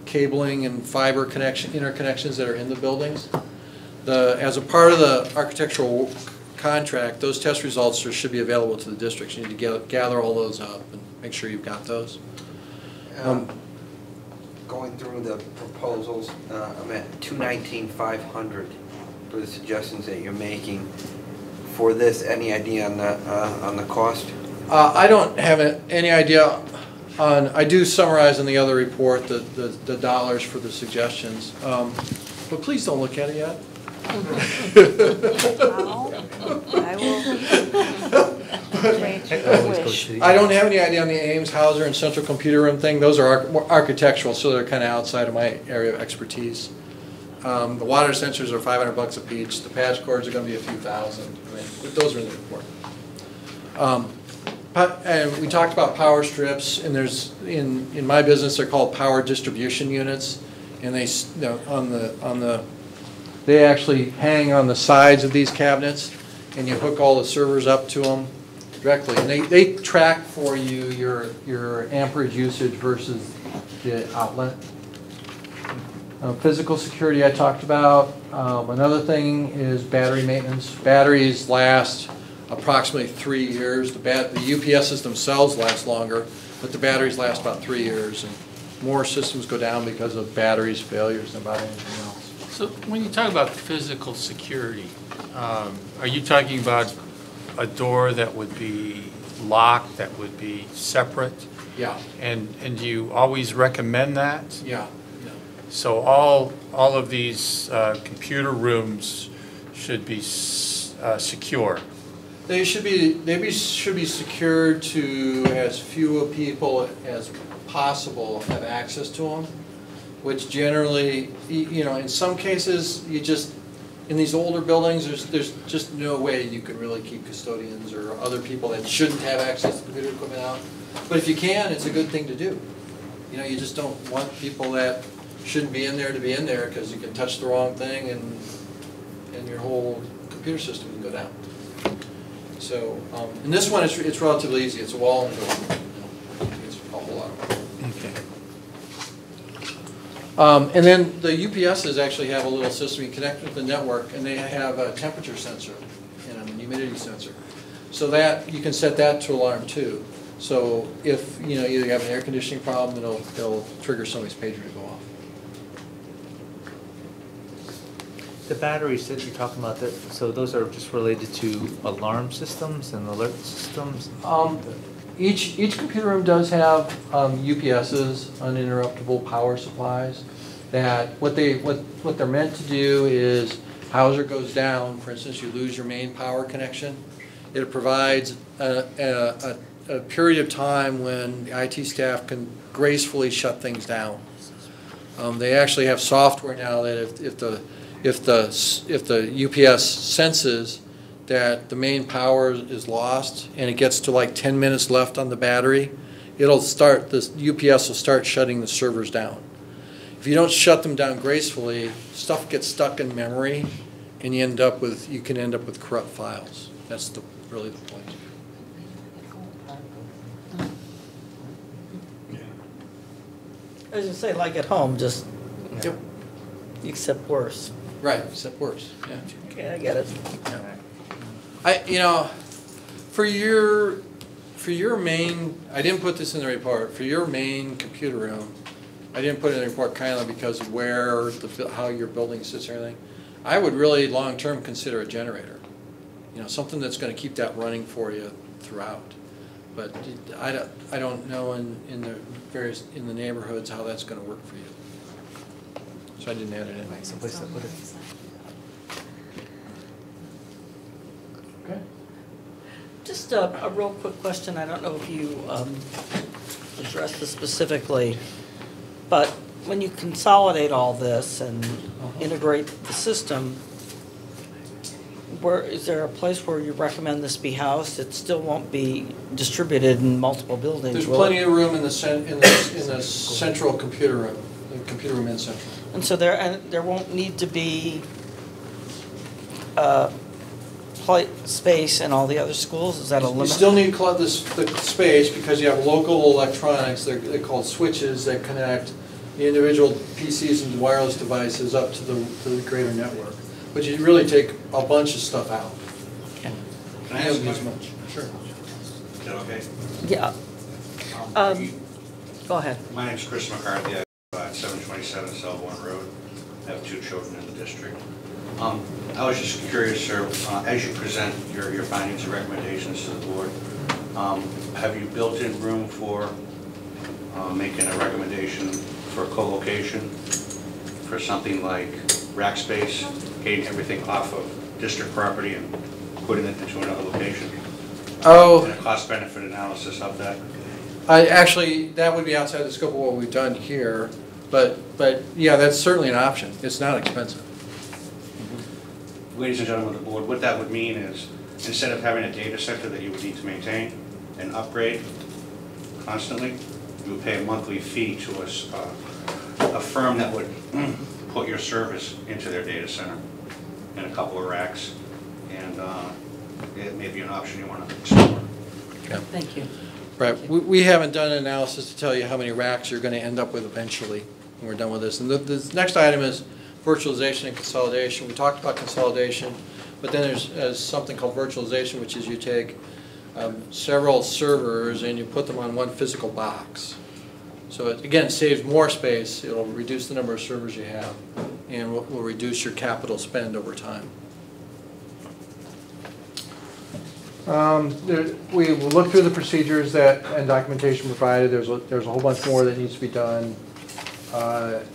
S14: cabling and fiber interconnections that are in the buildings. As a part of the architectural contract, those test results should be available to the districts. You need to gather all those up and make sure you've got those.
S12: Going through the proposals, I'm at 219,500 for the suggestions that you're making. For this, any idea on the cost?
S14: I don't have any idea on. I do summarize in the other report the dollars for the suggestions, but please don't look at it yet. I don't have any idea on the Ames, Hauser, and central computer room thing. Those are architectural, so they're kind of outside of my area of expertise. The water sensors are $500 a piece. The patch cords are going to be a few thousand. I mean, those are in the report. And we talked about power strips, and there's in my business they're called power distribution units, and they actually hang on the sides of these cabinets, and you hook all the servers up to them directly, and they track for you your amperage usage versus the outlet. Physical security I talked about. Another thing is battery maintenance. Batteries last approximately 3 years. The UPSs themselves last longer, but the batteries last about 3 years, and more systems go down because of batteries failures than about anything else.
S8: So when you talk about physical security, are you talking about a door that would be locked, that would be separate?
S14: Yeah.
S8: And do you always recommend that?
S14: Yeah.
S8: So all of these computer rooms should be secure.
S14: They should be secured to as few people as possible have access to them, which generally, in some cases, in these older buildings, there's just no way you can really keep custodians or other people that shouldn't have access to computer equipment out. But if you can, it's a good thing to do. You just don't want people that shouldn't be in there to be in there because you can touch the wrong thing and your whole computer system can go down. So in this one, it's relatively easy. It's a wall and a door. It's a whole lot of work. And then the UPSs actually have a little system you connect with the network, and they have a temperature sensor and a humidity sensor. So that you can set that to alarm too. So if, you know, you have an air conditioning problem, it'll trigger somebody's pager to go off.
S9: The batteries that you're talking about, so those are just related to alarm systems and alert systems?
S14: Each computer room does have UPSs, uninterruptible power supplies, that what they're meant to do is, Hauser goes down, for instance, you lose your main power connection, it provides a period of time when the IT staff can gracefully shut things down. They actually have software now that if the UPS senses that the main power is lost and it gets to like 10 minutes left on the battery, the UPS will start shutting the servers down. If you don't shut them down gracefully, stuff gets stuck in memory and you can end up with corrupt files. That's really the point.
S1: As you say, like at home, just
S14: Yep.
S1: except worse.
S14: Right, except worse. Yeah.
S1: Okay, I get it.
S14: For your main, I didn't put this in the report. For your main computer room, I didn't put it in the report kind of because of how your building sits and everything. I would really long term consider a generator. You know, something that's going to keep that running for you throughout. But I don't know in the neighborhoods how that's going to work for you. So I didn't add it in.
S9: Right, someplace to put it.
S14: Okay.
S1: Just a real quick question. I don't know if you addressed this specifically, but when you consolidate all this and integrate the system, is there a place where you recommend this be housed? It still won't be distributed in multiple buildings.
S14: There's plenty of room in the central computer room, the computer room in central.
S1: And so there won't need to be space in all the other schools? Is that a limit?
S14: You still need the space because you have local electronics. They're called switches that connect the individual PCs and wireless devices up to the greater network. But you really take a bunch of stuff out.
S1: Okay.
S3: Can I ask you as much?
S14: Sure.
S3: Is that okay?
S1: Yeah. Go ahead.
S3: My name's Chris McCarthy. I live at 727 Selborne Road. I have 2 children in the district. I was just curious, sir, as you present your findings and recommendations to the board, have you built in room for making a recommendation for co-location for something like rack space, getting everything off of district property and putting it into another location?
S14: Oh.
S3: And a cost-benefit analysis of that?
S14: Actually, that would be outside the scope of what we've done here, but yeah, that's certainly an option. It's not expensive.
S3: Ladies and gentlemen of the board, what that would mean is, instead of having a data center that you would need to maintain and upgrade constantly, you would pay a monthly fee to a firm that would put your service into their data center in a couple of racks, and it may be an option you want to explore.
S14: Yeah.
S1: Thank you.
S14: Right. We haven't done an analysis to tell you how many racks you're going to end up with eventually when we're done with this. And the next item is virtualization and consolidation. We talked about consolidation, but then there's something called virtualization, which is you take several servers and you put them on one physical box. So it, again, saves more space. It'll reduce the number of servers you have, and will reduce your capital spend over time. We will look through the procedures and documentation provided. There's a whole bunch more that needs to be done.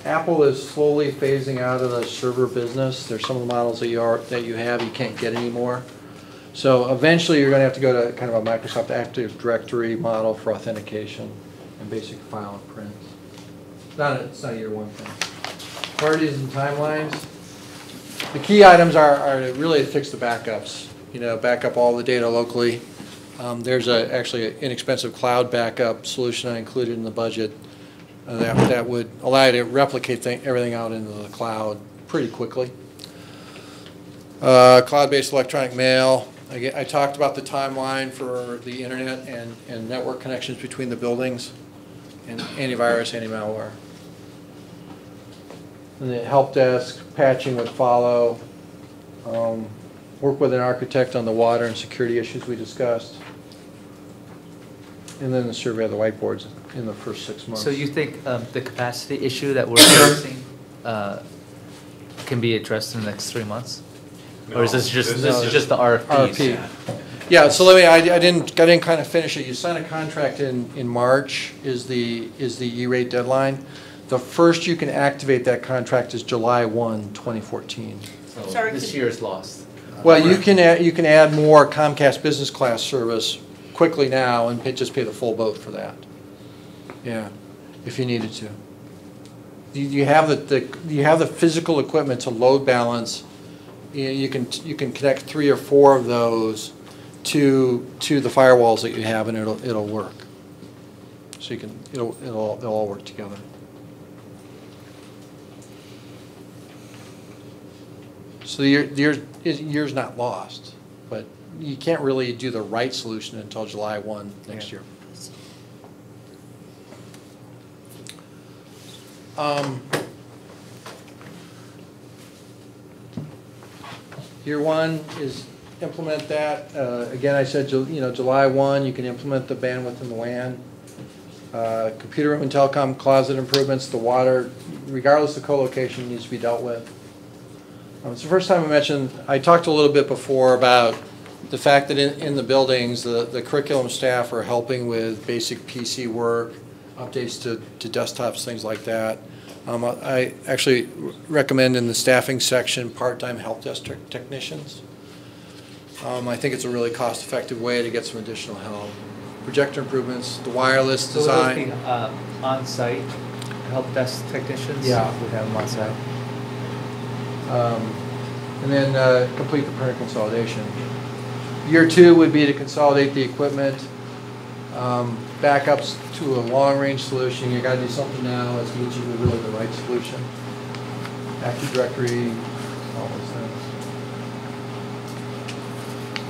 S14: Apple is slowly phasing out of the server business. There's some of the models that you have you can't get anymore. So eventually you're going to have to go to kind of a Microsoft Active Directory model for authentication and basic file and print. It's not a year one thing. Priorities and timelines. The key items are really to fix the backups. Back up all the data locally. There's actually an inexpensive cloud backup solution I included in the budget that would allow you to replicate everything out into the cloud pretty quickly. Cloud-based electronic mail. I talked about the timeline for the internet and network connections between the buildings, and antivirus, anti-malware. And the help desk, patching would follow. Work with an architect on the water and security issues we discussed. and then the survey of the whiteboards in the first 6 months.
S9: So you think the capacity issue that we're facing can be addressed in the next 3 months? Or is this just the RFPs?
S14: RFP. Yeah, so let me, I didn't kind of finish it. You sign a contract in March is the E-rate deadline. The first you can activate that contract is July 1, 2014.
S9: So
S13: Sorry,
S9: this
S13: could-
S9: year is lost.
S14: Well, you can add more Comcast Business Class service quickly now and just pay the full boat for that. Yeah, if you needed to. You have the physical equipment to load balance. You can connect 3 or 4 of those to the firewalls that you have, and it'll work. So they'll all work together. So the year's not lost, but you can't really do the right solution until July 1 next year. Year 1 is implement that. Again, I said, July 1, you can implement the bandwidth in the WAN. Computer room and telecom closet improvements, the water, regardless of co-location, needs to be dealt with. It's the first time I talked a little bit before about the fact that in the buildings, the curriculum staff are helping with basic PC work, updates to desktops, things like that. I actually recommend in the staffing section part-time help desk technicians. I think it's a really cost-effective way to get some additional help. Projector improvements, the wireless design.
S9: So those be on-site help desk technicians?
S14: Yeah.
S9: We have them on-site.
S14: And then complete the printer consolidation. Year 2 would be to consolidate the equipment. Backups to a long-range solution. You got to do something now as to which is really the right solution. Active Directory, all those things.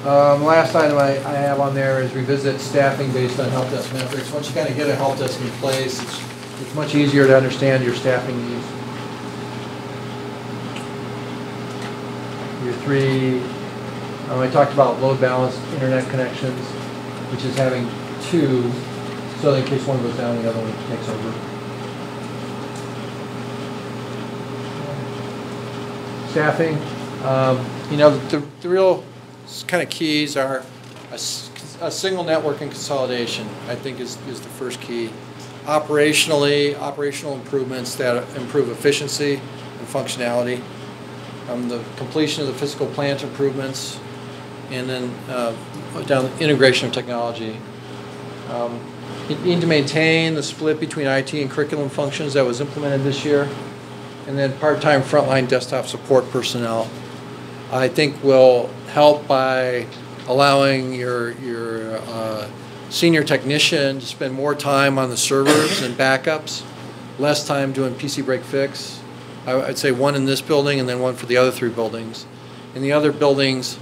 S14: Last item I have on there is revisit staffing based on help desk metrics. Once you kind of get a help desk in place, it's much easier to understand your staffing needs. Year 3, I talked about load balanced internet connections, which is having 2, so in case one goes down, the other one takes over. Staffing, the real kind of keys are a single network and consolidation, I think is the first key. Operational improvements that improve efficiency and functionality. The completion of the physical plant improvements, and then down the integration of technology. You need to maintain the split between IT and curriculum functions that was implemented this year, and then part-time frontline desktop support personnel. I think will help by allowing your senior technician to spend more time on the servers and backups, less time doing PC break fix. I'd say 1 in this building and then 1 for the other 3 buildings. In the other buildings,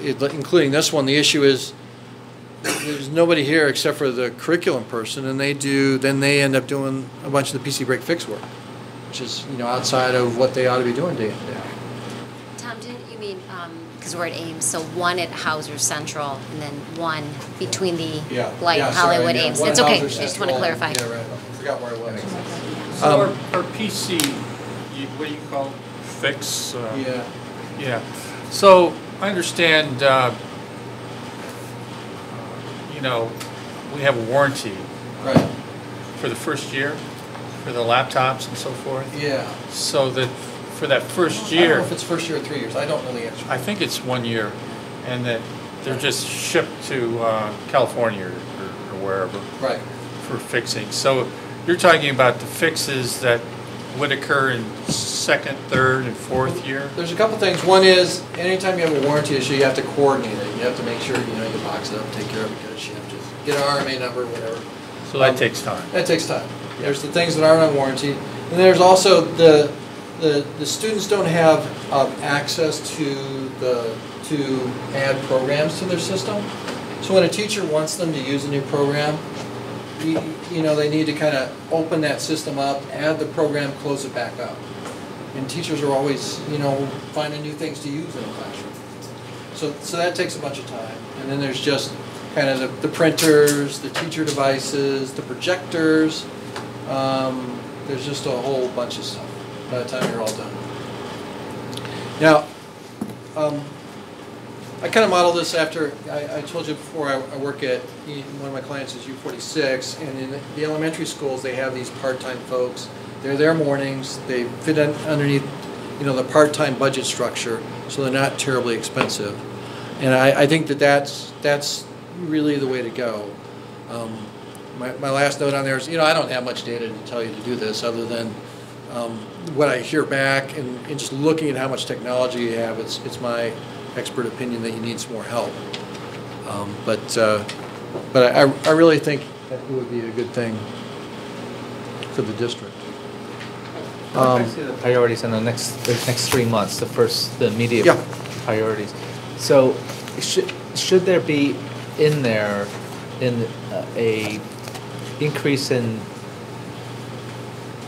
S14: including this one, the issue is there's nobody here except for the curriculum person, and then they end up doing a bunch of the PC break fix work, which is outside of what they ought to be doing day in day out.
S10: Tom, didn't you mean, because we're at Ames, so 1 at Hauser Central and then 1 between the Light Hollywood Ames. It's okay, I just want to clarify.
S14: Yeah, right. I forgot where I was.
S8: So our PC, what do you call it? Fix?
S14: Yeah.
S8: Yeah. So I understand, we have a warranty.
S14: Right.
S8: For the first year, for the laptops and so forth.
S14: Yeah.
S8: So that for that first year.
S14: I don't know if it's first year or 3 years. I don't know the answer.
S8: I think it's 1 year, and that they're just shipped to California or wherever.
S14: Right.
S8: For fixing. So you're talking about the fixes that would occur in 2nd, 3rd, and 4th year?
S14: There's a couple things. One is, anytime you have a warranty issue, you have to coordinate it. You have to make sure, you box it up, take care of it, good. You have to get an RMA number, whatever.
S8: So that takes time.
S14: That takes time. There's the things that aren't on warranty. And there's also the students don't have access to add programs to their system. So when a teacher wants them to use a new program, they need to kind of open that system up, add the program, close it back up. And teachers are always, finding new things to use in a classroom. So that takes a bunch of time. And then there's just kind of the printers, the teacher devices, the projectors. There's just a whole bunch of stuff by the time you're all done. Now, I kind of model this after, I told you before, I work at, one of my clients is U46, and in the elementary schools they have these part-time folks. They're there mornings, they fit underneath the part-time budget structure, so they're not terribly expensive. And I think that's really the way to go. My last note on there is, I don't have much data to tell you to do this other than what I hear back and just looking at how much technology you have, it's my expert opinion that you need some more help. But I really think that it would be a good thing for the district.
S9: The priorities in the next 3 months, the immediate priorities. So should there be in there a increase in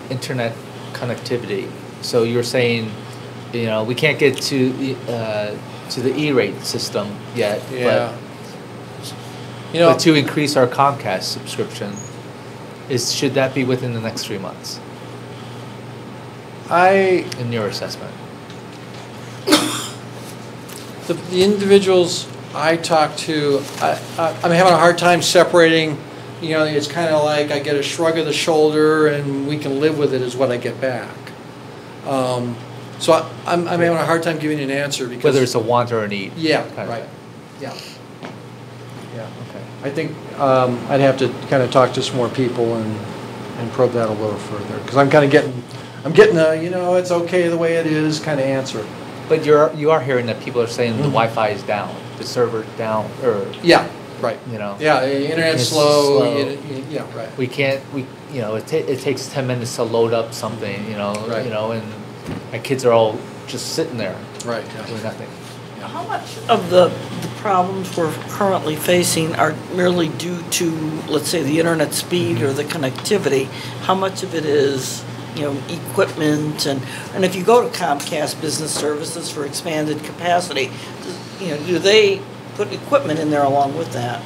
S9: internet connectivity? So you're saying, we can't get to the E-rate system yet, but to increase our Comcast subscription, should that be within the next 3 months? In your assessment,
S14: the individuals I talk to, I'm having a hard time separating. It's kind of like I get a shrug of the shoulder, and we can live with it, is what I get back. So I'm having a hard time giving you an answer because
S9: whether it's a want or a need.
S14: Yeah, right. Yeah. Okay. I think I'd have to kind of talk to some more people and probe that a little further, because I'm kind of getting a it's okay the way it is kind of answer.
S9: But you are hearing that people are saying the Wi-Fi is down, the server's down, or
S14: right.
S9: Yeah,
S14: the internet's slow. Right.
S9: We can't. It takes 10 minutes to load up something. And my kids are all just sitting there,
S14: right,
S9: doing nothing.
S1: How much of the problems we're currently facing are merely due to, let's say, the internet speed or the connectivity? How much of it is, equipment, and if you go to Comcast Business Services for expanded capacity, do they put equipment in there along with that?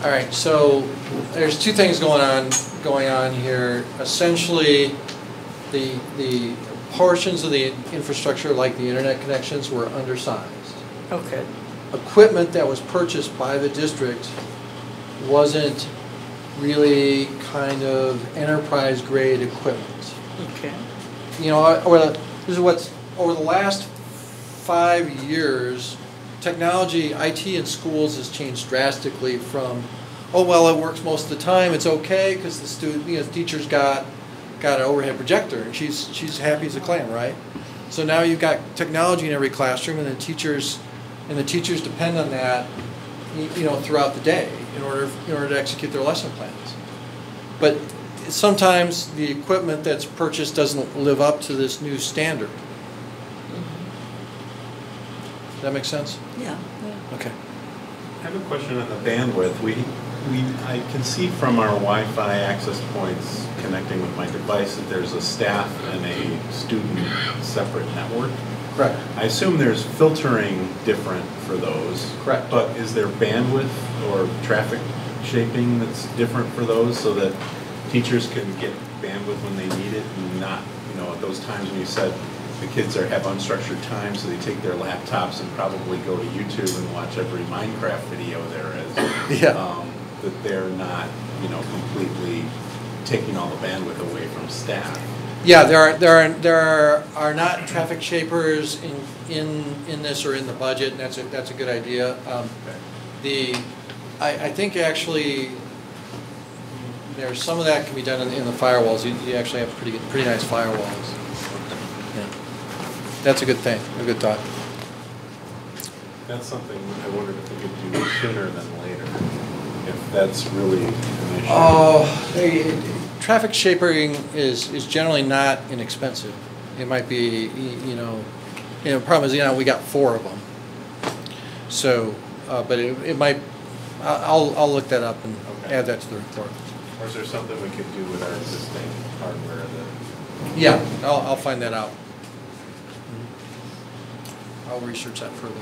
S14: All right, so there's two things going on here. Essentially, the portions of the infrastructure, like the internet connections, were undersized.
S1: Okay.
S14: Equipment that was purchased by the district wasn't really kind of enterprise grade equipment.
S1: Okay.
S14: This is what's over the last 5 years, technology, IT in schools has changed drastically from, it works most of the time, it's okay because the teacher's got an overhead projector and she's happy as a clam, right? So now you've got technology in every classroom, and the teachers depend on that, throughout the day in order to execute their lesson plans. But sometimes the equipment that's purchased doesn't live up to this new standard. Does that make sense?
S1: Yeah.
S14: Okay.
S6: I have a question on the bandwidth. I can see from our Wi-Fi access points connecting with my device that there's a staff and a student separate network.
S14: Correct.
S6: I assume there's filtering different for those.
S14: Correct.
S6: But is there bandwidth or traffic shaping that's different for those so that teachers can get bandwidth when they need it and not, at those times when you said the kids have unstructured time, so they take their laptops and probably go to YouTube and watch every Minecraft video there is. That they're not, completely taking all the bandwidth away from staff.
S14: Yeah, there are not traffic shapers in this or in the budget, and that's a good idea. I think actually there's some of that can be done in the firewalls. You actually have pretty nice firewalls. Yeah. That's a good thing, a good thought.
S6: That's something I wondered if we could do sooner than later, if that's really an issue.
S14: Traffic shaping is generally not inexpensive. It might be, the problem is, we got 4 of them. So, but it might, I'll look that up and add that to the report.
S6: Or is there something we could do with our existing hardware that?
S14: Yeah, I'll find that out. I'll research that further.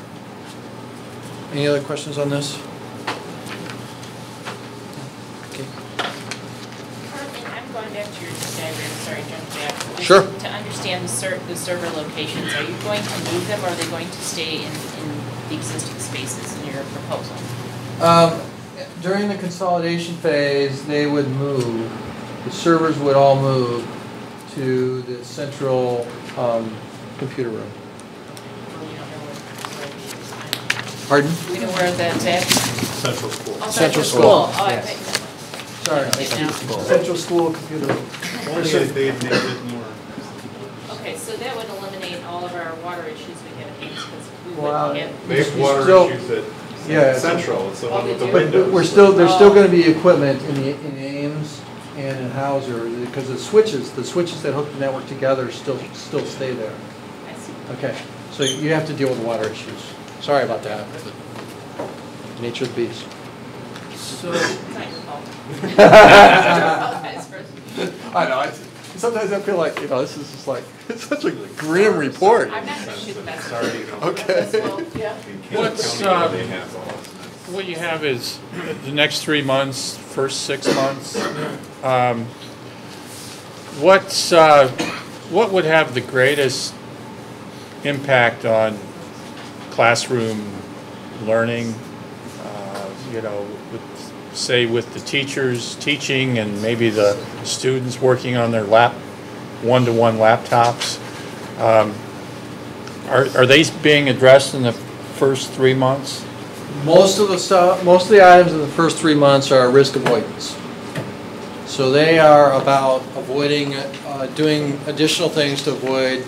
S14: Any other questions on this? Okay.
S15: I'm going back to your diagram, sorry, jump back. Just
S14: Sure.
S15: To understand the server locations, are you going to move them, or are they going to stay in the existing spaces in your proposal?
S14: During the consolidation phase, they would move, the servers would all move to the central computer room. Pardon?
S15: We know where that's at?
S6: Central school.
S15: Oh,
S14: Central school.
S15: Oh, I
S14: Yes.
S15: think-
S14: Sorry,
S15: Okay, now.
S14: central school computer room.
S6: Only if they made it more.
S15: Okay, so that would eliminate all of our water issues we have at Ames, because we
S14: Well,
S15: wouldn't have.
S6: They have water
S14: Still-
S6: issues at
S14: Yeah.
S6: Central, it's the one with the
S15: But
S6: windows.
S14: There's still going to be equipment in Ames and in Hauser, because the switches that hook the network together still stay there.
S15: I see.
S14: Okay, so you have to deal with water issues. Sorry about that. Nature of the beast.
S8: So,
S15: It's not your fault.
S14: I know. Sometimes I feel like, this is just like, it's such a grim report.
S15: I'm not going to shoot the best.
S6: Sorry.
S14: Okay.
S15: Yeah.
S8: what's, what you have is the next 3 months, first 6 months. What would have the greatest impact on classroom learning? Say with the teachers teaching and maybe the students working on their one-to-one laptops. Are they being addressed in the first 3 months?
S14: Most of the items in the first 3 months are risk avoidance. So they are about avoiding, doing additional things to avoid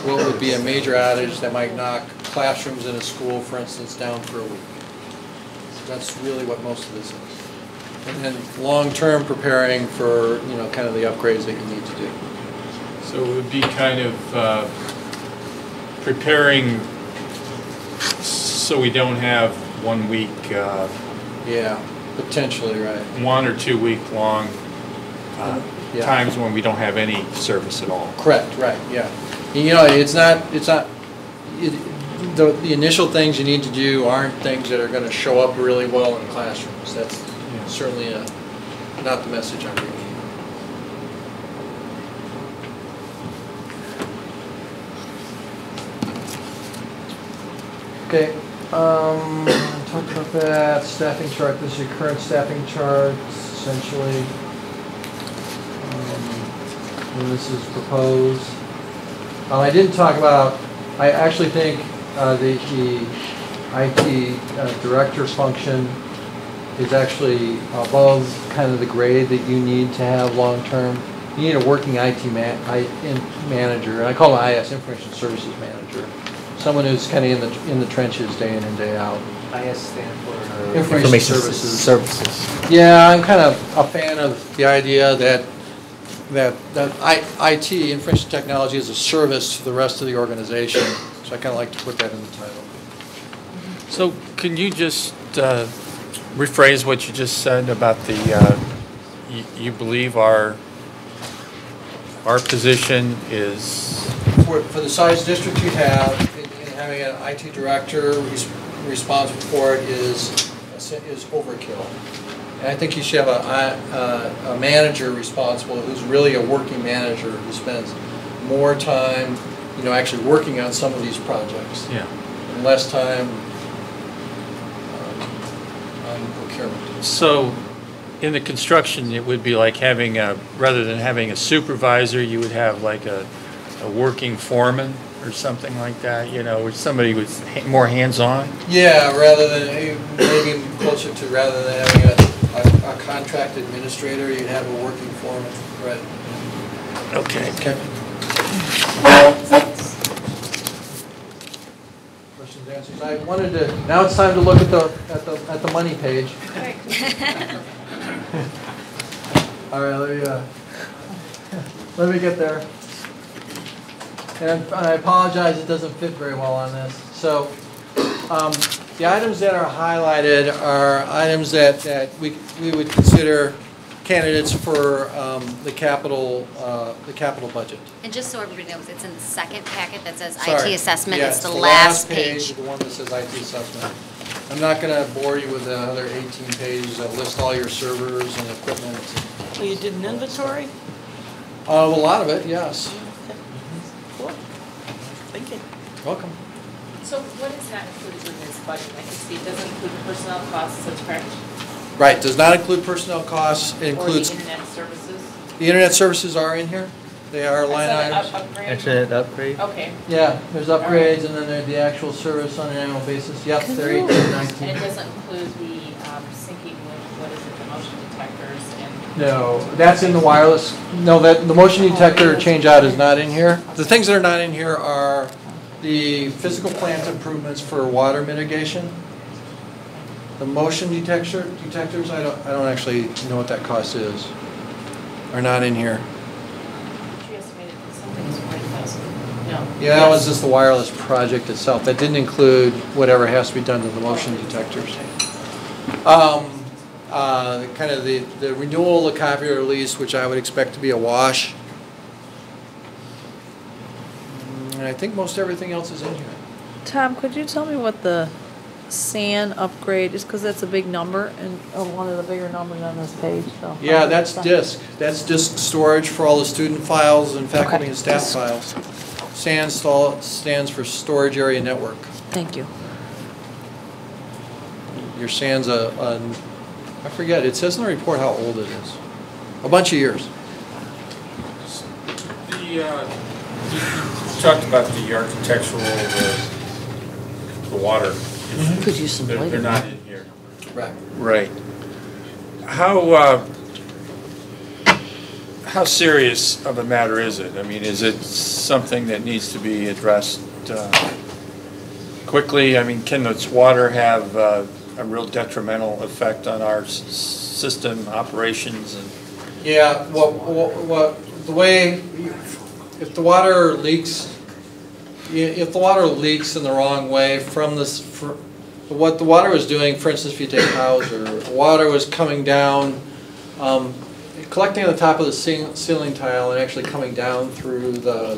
S14: what would be a major outage that might knock classrooms in a school, for instance, down for a week. So that's really what most of this is. And then long-term preparing for, kind of the upgrades that you need to do.
S8: So it would be kind of preparing so we don't have 1 week,
S14: Yeah, potentially, right.
S8: 1 or 2 week long
S14: Yeah.
S8: times when we don't have any service at all.
S14: Correct, right, yeah. The initial things you need to do aren't things that are going to show up really well in classrooms. That's certainly not the message I'm bringing. Okay, talked about that staffing chart. This is your current staffing chart, essentially. And this is proposed. I didn't talk about. I actually think the IT director function is actually above kind of the grade that you need to have long term. You need a working IT manager, and I call it IS, Information Services Manager. Someone who's kind of in the trenches day in and day out.
S9: IS stand for
S14: Information Services. Yeah, I'm kind of a fan of the idea that IT, information technology, is a service to the rest of the organization. So I kind of like to put that in the title.
S8: So can you just rephrase what you just said about the, you believe our position is?
S14: For the size district you have, in having an IT director responsible for it is overkill. And I think you should have a manager responsible who's really a working manager who spends more time, actually working on some of these projects.
S8: Yeah.
S14: And less time on procurement.
S8: So in the construction, it would be like having rather than having a supervisor, you would have like a working foreman or something like that, or somebody who's more hands-on?
S14: Yeah, rather than, maybe closer to, rather than having a contract administrator, you'd have a working foreman, right?
S8: Okay.
S14: Questions, answers? I wanted to, now it's time to look at the money page. All right, let me get there. And I apologize, it doesn't fit very well on this. So the items that are highlighted are items that we would consider candidates for the capital budget.
S10: And just so everybody knows, it's in the second packet that says
S14: Sorry.
S10: IT assessment.
S14: Yeah,
S10: it's the last page.
S14: The one that says IT assessment. I'm not going to bore you with the other 18 pages that list all your servers and equipment.
S1: So you did an inventory?
S14: A lot of it, yes.
S1: Cool. Thank you.
S14: Welcome.
S15: So what is not included in this budget? I can see it doesn't include personnel costs, that's correct?
S14: Right, does not include personnel costs. It includes
S15: Or the internet services?
S14: the internet services are in here. They are line items.
S9: Internet upgrade?
S15: Okay.
S14: Yeah, there's upgrades and then there's the actual service on an annual basis. Yep, they're 18, 19.
S15: And it doesn't include the syncing with, what is it, the motion detectors and?
S14: No, that's in the wireless. No, that the motion detector change out is not in here. The things that are not in here are the physical plant improvements for water mitigation. The motion detectors, I don't actually know what that cost is, are not in here.
S15: You estimated something was 40,000. No.
S14: Yeah, that was just the wireless project itself. That didn't include whatever has to be done to the motion detectors. Kind of the renewal of the copier lease, which I would expect to be a wash. And I think most everything else is in here.
S2: Tom, could you tell me what the SAN upgrade, just because that's a big number and one of the bigger numbers on this page, so.
S14: Yeah, that's disk. That's disk storage for all the student files and faculty and staff files. SAN stands for Storage Area Network.
S2: Thank you.
S14: Your SAN's I forget, it says in the report how old it is. A bunch of years.
S8: You talked about the architectural, the water.
S1: Could use some
S8: They're
S1: lighting.
S8: not in here.
S14: Right.
S8: Right. How serious of a matter is it? I mean, is it something that needs to be addressed quickly? I mean, can this water have a real detrimental effect on our system operations? And
S14: Yeah, the way, if the water leaks, in the wrong way from this, what the water was doing, for instance, if you take Hauser, the water was coming down, collecting on the top of the ceiling tile and actually coming down through the,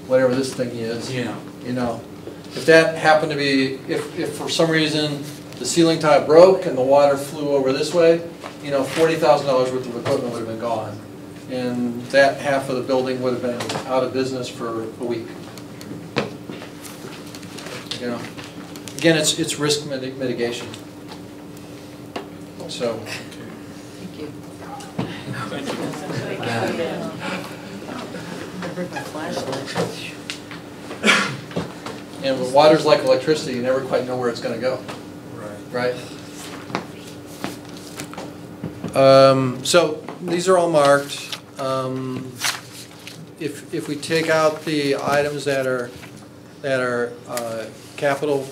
S14: whatever this thing is.
S8: Yeah.
S14: You know, if that happened to be, if for some reason the ceiling tile broke and the water flew over this way, you know, $40,000 worth of equipment would have been gone. And that half of the building would have been out of business for a week. You know, again, it's risk mitigation. So.
S1: Thank you.
S8: thank you.
S1: I bring my flashlight.
S14: And with water's like electricity, you never quite know where it's going to go.
S8: Right.
S14: Right? So these are all marked. If we take out the items that are capital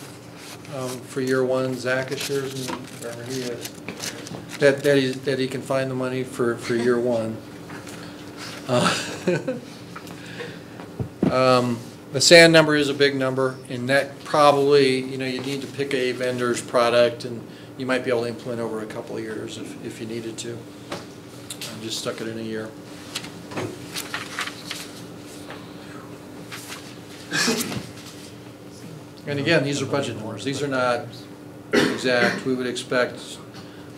S14: for year one, Zach assures me wherever he is that he can find the money for year one. The SAN number is a big number, and that probably, you know, you need to pick a vendor's product, and you might be able to implement over a couple of years if you needed to. I just stuck it in a year. And again, these are budget numbers. These are not exact. We would expect,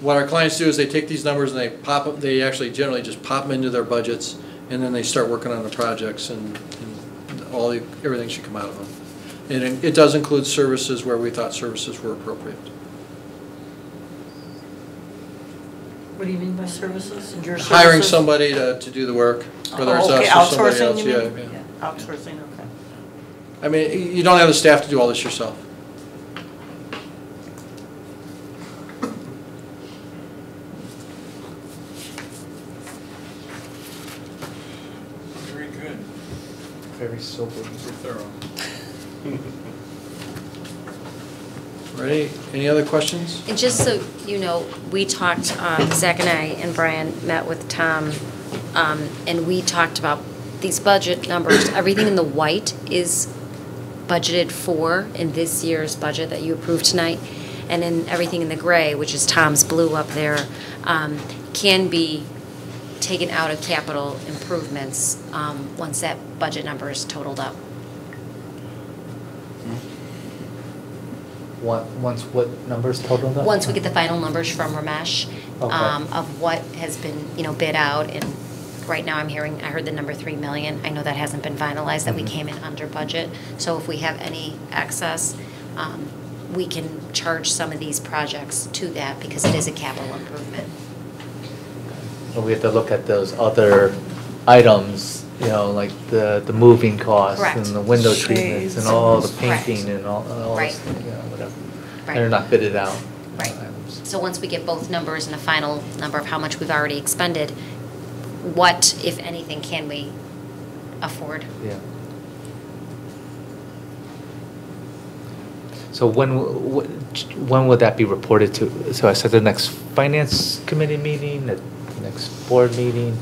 S14: what our clients do is they take these numbers and they pop them, they actually generally just pop them into their budgets, and then they start working on the projects, and everything should come out of them. And it does include services where we thought services were appropriate.
S1: What do you mean by services? And your
S14: Hiring
S1: services?
S14: somebody to do the work, whether it's
S1: Okay,
S14: us or somebody
S1: outsourcing,
S14: else.
S1: you
S14: Yeah,
S1: mean?
S14: yeah.
S1: Outsourcing, okay.
S14: I mean, you don't have the staff to do all this yourself.
S8: Very good.
S9: Very sober.
S8: Super thorough.
S14: Ready? Any other questions?
S10: And just so you know, we talked, Zach and I and Brian met with Tom, and we talked about these budget numbers. Everything in the white is budgeted for in this year's budget that you approved tonight, and then everything in the gray, which is Tom's blue up there, can be taken out of capital improvements once that budget number is totaled up.
S9: Once what numbers totaled up?
S10: Once we get the final numbers from Ramesh,
S9: Okay.
S10: of what has been, bid out, and right now I heard the number 3 million. I know that hasn't been finalized, that we came in under budget. So if we have any excess, we can charge some of these projects to that because it is a capital improvement.
S9: So we have to look at those other items, like the moving costs
S10: Correct.
S9: and the window treatments and all the
S10: Correct.
S9: painting and all
S10: Right.
S9: this, whatever.
S10: Right.
S9: They're not bidded out.
S10: Right.
S9: items.
S10: So once we get both numbers and a final number of how much we've already expended, what, if anything, can we afford?
S9: Yeah. So when would that be reported to? So I said the next finance committee meeting, the next board meeting?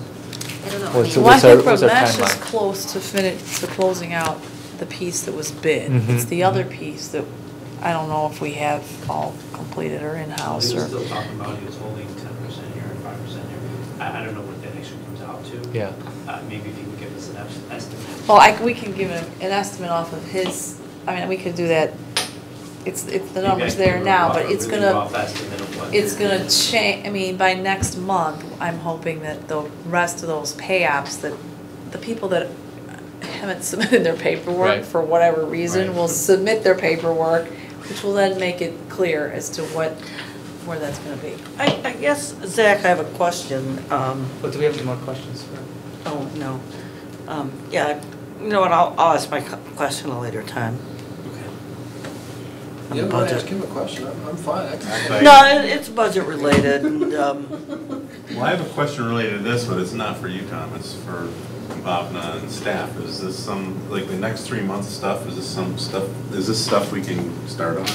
S10: I don't know.
S9: What's
S2: Well, I think
S9: what's our
S2: Ramesh is
S9: timeline?
S2: close to closing out the piece that was bid.
S9: Mhm.
S2: It's the other piece that I don't know if we have all completed or in-house
S5: He was
S2: or.
S5: still talking about he was holding 10% here and 5% here. I don't know what that actually comes out to.
S9: Yeah.
S5: Maybe if you could give us an estimate.
S2: Well, we can give him an estimate off of his, we could do that. It's the numbers there now, but it's gonna change, by next month, I'm hoping that the rest of those pay-apps, that the people that haven't submitted their paperwork
S9: Right.
S2: for whatever reason
S9: Right.
S2: will submit their paperwork, which will then make it clear as to where that's gonna be.
S1: I guess, Zach, I have a question.
S9: But do we have any more questions?
S1: Oh, no. Yeah, you know what, I'll ask my question a later time.
S14: You don't
S1: Budget.
S14: ask him a question, I'm fine.
S1: No, it's budget related, and,
S6: Well, I have a question related to this, but it's not for you, Tom, it's for Bhavna and staff. Is this the next 3 months stuff, is this stuff we can start on?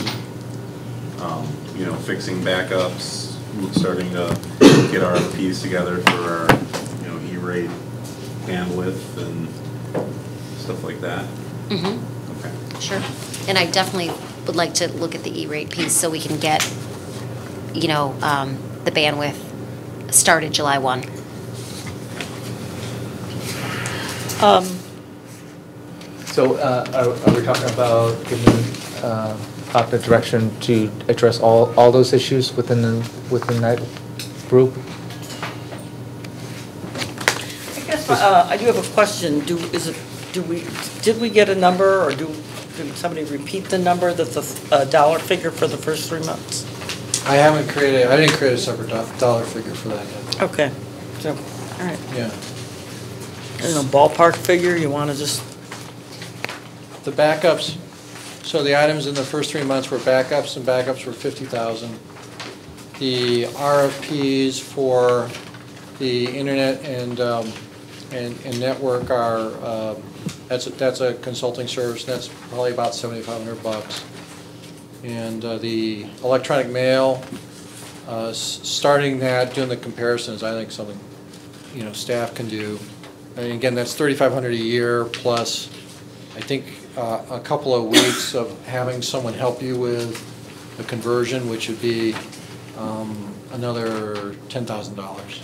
S6: Fixing backups, starting to get RFPs together for our, E-rate bandwidth and stuff like that?
S10: Mm-hmm.
S6: Okay.
S10: Sure. And I definitely would like to look at the E-rate piece so we can get, the bandwidth started July 1.
S9: So are we talking about giving the direction to address all those issues within that group?
S1: I guess, I do have a question. Did we get a number, or did somebody repeat the number that's a dollar figure for the first 3 months?
S14: I didn't create a separate dollar figure for that yet.
S1: Okay, so, all right.
S14: Yeah.
S1: Ballpark figure, you want to just,
S14: The backups, so the items in the first 3 months were backups, and backups were 50,000. The RFPs for the internet and network are, that's a consulting service, that's probably about $7,500. And the electronic mail, starting that, doing the comparisons, I think something, staff can do. And again, that's $3,500 a year plus, I think, a couple of weeks of having someone help you with the conversion, which would be another $10,000.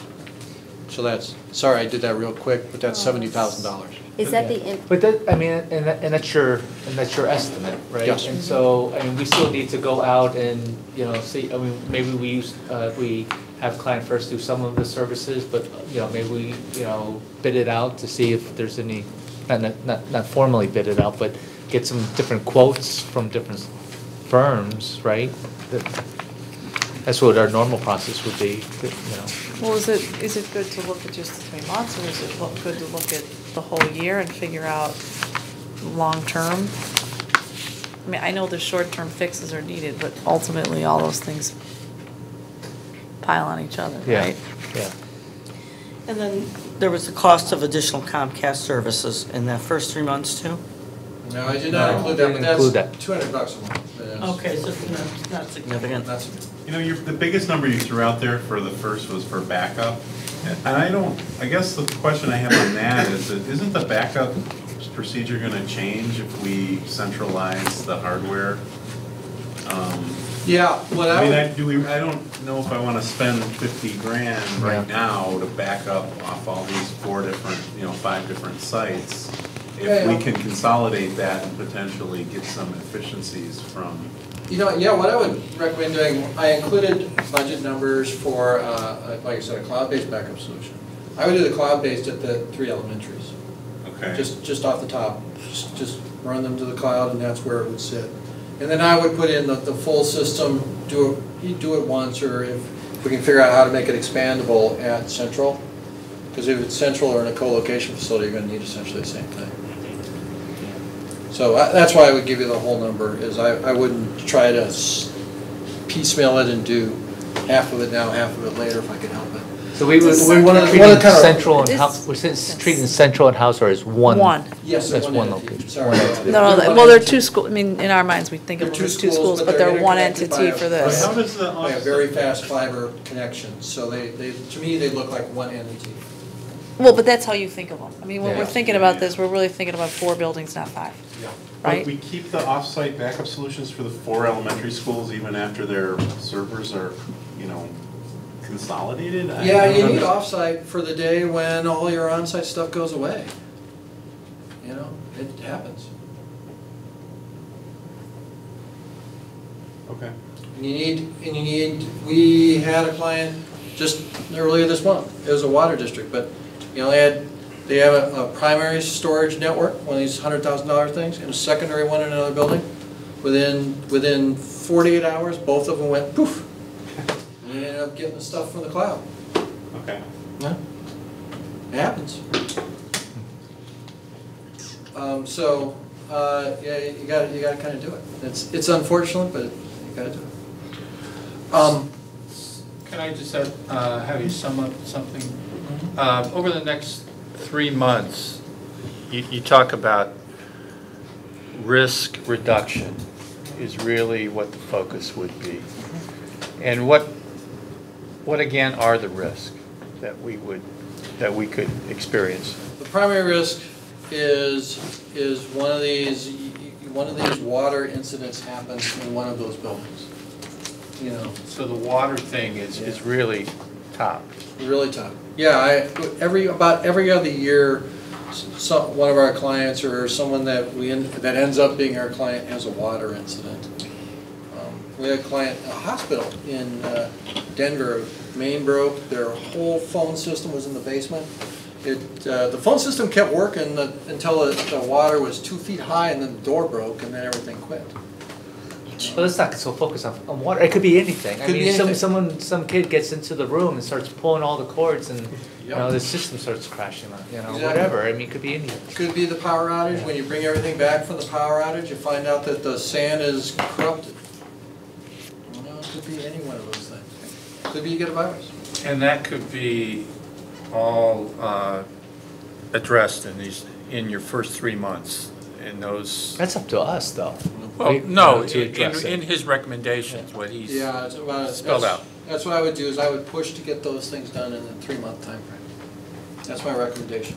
S14: So that's, sorry, I did that real quick, but that's $70,000.
S10: Is that the,
S9: But that, and that's your estimate, right?
S14: Yes.
S9: And so, we still need to go out and, see, maybe we have Client First do some of the services, but, maybe we, bid it out to see if there's any, not formally bid it out, but get some different quotes from different firms, right? That's what our normal process would be,
S2: Well, is it good to look at just the 3 months, or is it good to look at the whole year and figure out long-term? I know the short-term fixes are needed, but ultimately, all those things pile on each other,
S9: Yeah.
S2: right?
S9: Yeah.
S1: and then there was the cost of additional Comcast services in that first 3 months too?
S14: No, I did
S9: No,
S14: not include that, but
S9: didn't include
S14: that's
S9: that.
S14: $200 a month. Yes.
S1: Okay, so not significant.
S14: Not significant.
S6: The biggest number you threw out there for the first was for backup. And I guess the question I have on that is that isn't the backup procedure gonna change if we centralize the hardware?
S14: Yeah, what I would.
S6: I don't know if I wanna spend 50 grand right now to back up off all these 4 different, 5 different sites. If we can consolidate that and potentially get some efficiencies from
S14: You know, yeah, what I would recommend doing, I included budget numbers for, like I said, a cloud-based backup solution. I would do the cloud-based at the 3 elementaries.
S6: Okay.
S14: Just off the top, just run them to the cloud, and that's where it would sit. And then I would put in the full system, do it once, or if we can figure out how to make it expandable at Central. Because if it's Central or in a co-location facility, you're going to need essentially the same thing. So that's why I would give you the whole number, is I wouldn't try to piecemeal it and do half of it now, half of it later if I could help it.
S9: So we would, we're treating central and house, we're treating central and house or as one?
S14: Yes,
S9: that's one
S14: entity.
S9: location.
S14: Sorry.
S2: No, well, they're two schools, I mean, in our minds, we think of them as two schools, but they're one entity for this.
S6: How does the
S14: They have very fast fiber connections, so they, to me, they look like one entity.
S2: Well, but that's how you think of them. I mean, when
S14: Yeah.
S2: we're thinking about this, we're really thinking about 4 buildings, not 5.
S14: Yeah.
S2: Right?
S6: But we keep the off-site backup solutions for the 4 elementary schools even after their servers are, you know, consolidated?
S14: Yeah, you need offsite for the day when all your onsite stuff goes away. You know, it happens.
S6: Okay.
S14: And we had a client just earlier this month. It was a water district, but you know they have a primary storage network, one of these $100,000 things, and a secondary one in another building. Within 48 hours, both of them went poof. And they ended up getting the stuff from the cloud.
S6: Okay.
S14: Yeah, it happens. Yeah, you got to kind of do it. It's unfortunate, but you got to do it.
S8: Can I just have you sum up something? Over the next 3 months, you talk about risk reduction is really what the focus would be. And what again are the risks that we could experience?
S14: The primary risk is one of these water incidents happens in one of those buildings. You know.
S8: So the water thing is really top.
S14: Really tough. Yeah, about every other year, one of our clients or someone that ends up being our client has a water incident. We had a client, a hospital in Denver, main broke, their whole phone system was in the basement. The phone system kept working until the water was 2 feet high, and then the door broke, and then everything quit.
S9: Well, let's not so focus on water. It could be anything. Some kid gets into the room and starts pulling all the cords, and you know the system starts crashing.
S14: Exactly.
S9: Whatever. I mean, it could be anything.
S14: It could be the power outage. When you bring everything back from the power outage, you find out that the sand is corrupted. You know, it could be any one of those things. Could be you get a virus.
S8: And that could be all addressed in your first 3 months. In those.
S9: That's up to us, though.
S8: Well, no, in his recommendations, what he's spelled out.
S14: That's what I would do, is I would push to get those things done in a 3-month time frame. That's my recommendation.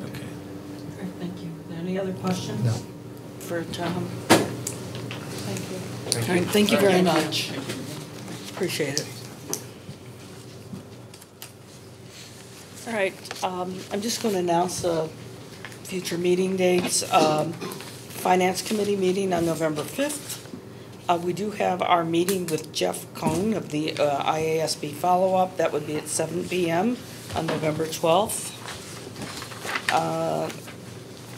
S8: Okay.
S1: All right, thank you. Are there any other questions?
S9: No.
S1: For Tom? Thank you. All right, thank you very much. Appreciate it. All right, I'm just going to announce future meeting dates. Finance Committee meeting on November 5th. We do have our meeting with Jeff Cohn of the IASB follow-up. That would be at 7 p.m. on November 12th.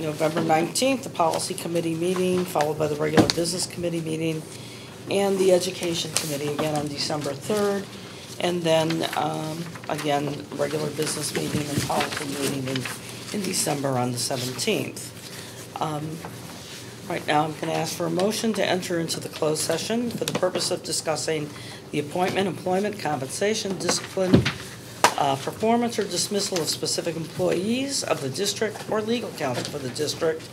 S1: November 19th, the Policy Committee meeting, followed by the regular Business Committee meeting, and the Education Committee again on December 3rd. And then, again, regular business meeting and policy meeting in December on the 17th. Right now, I'm going to ask for a motion to enter into the closed session for the purpose of discussing the appointment, employment, compensation, discipline, performance, or dismissal of specific employees of the district or legal counsel for the district,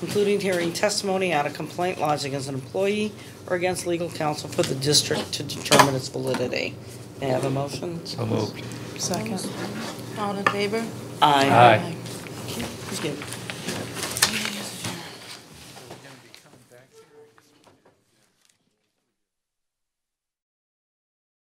S1: including hearing testimony on a complaint lodged against an employee or against legal counsel for the district to determine its validity. May I have a motion?
S9: So moved.
S13: Second. All in favor?
S1: Aye.
S9: Aye.
S1: Thank you.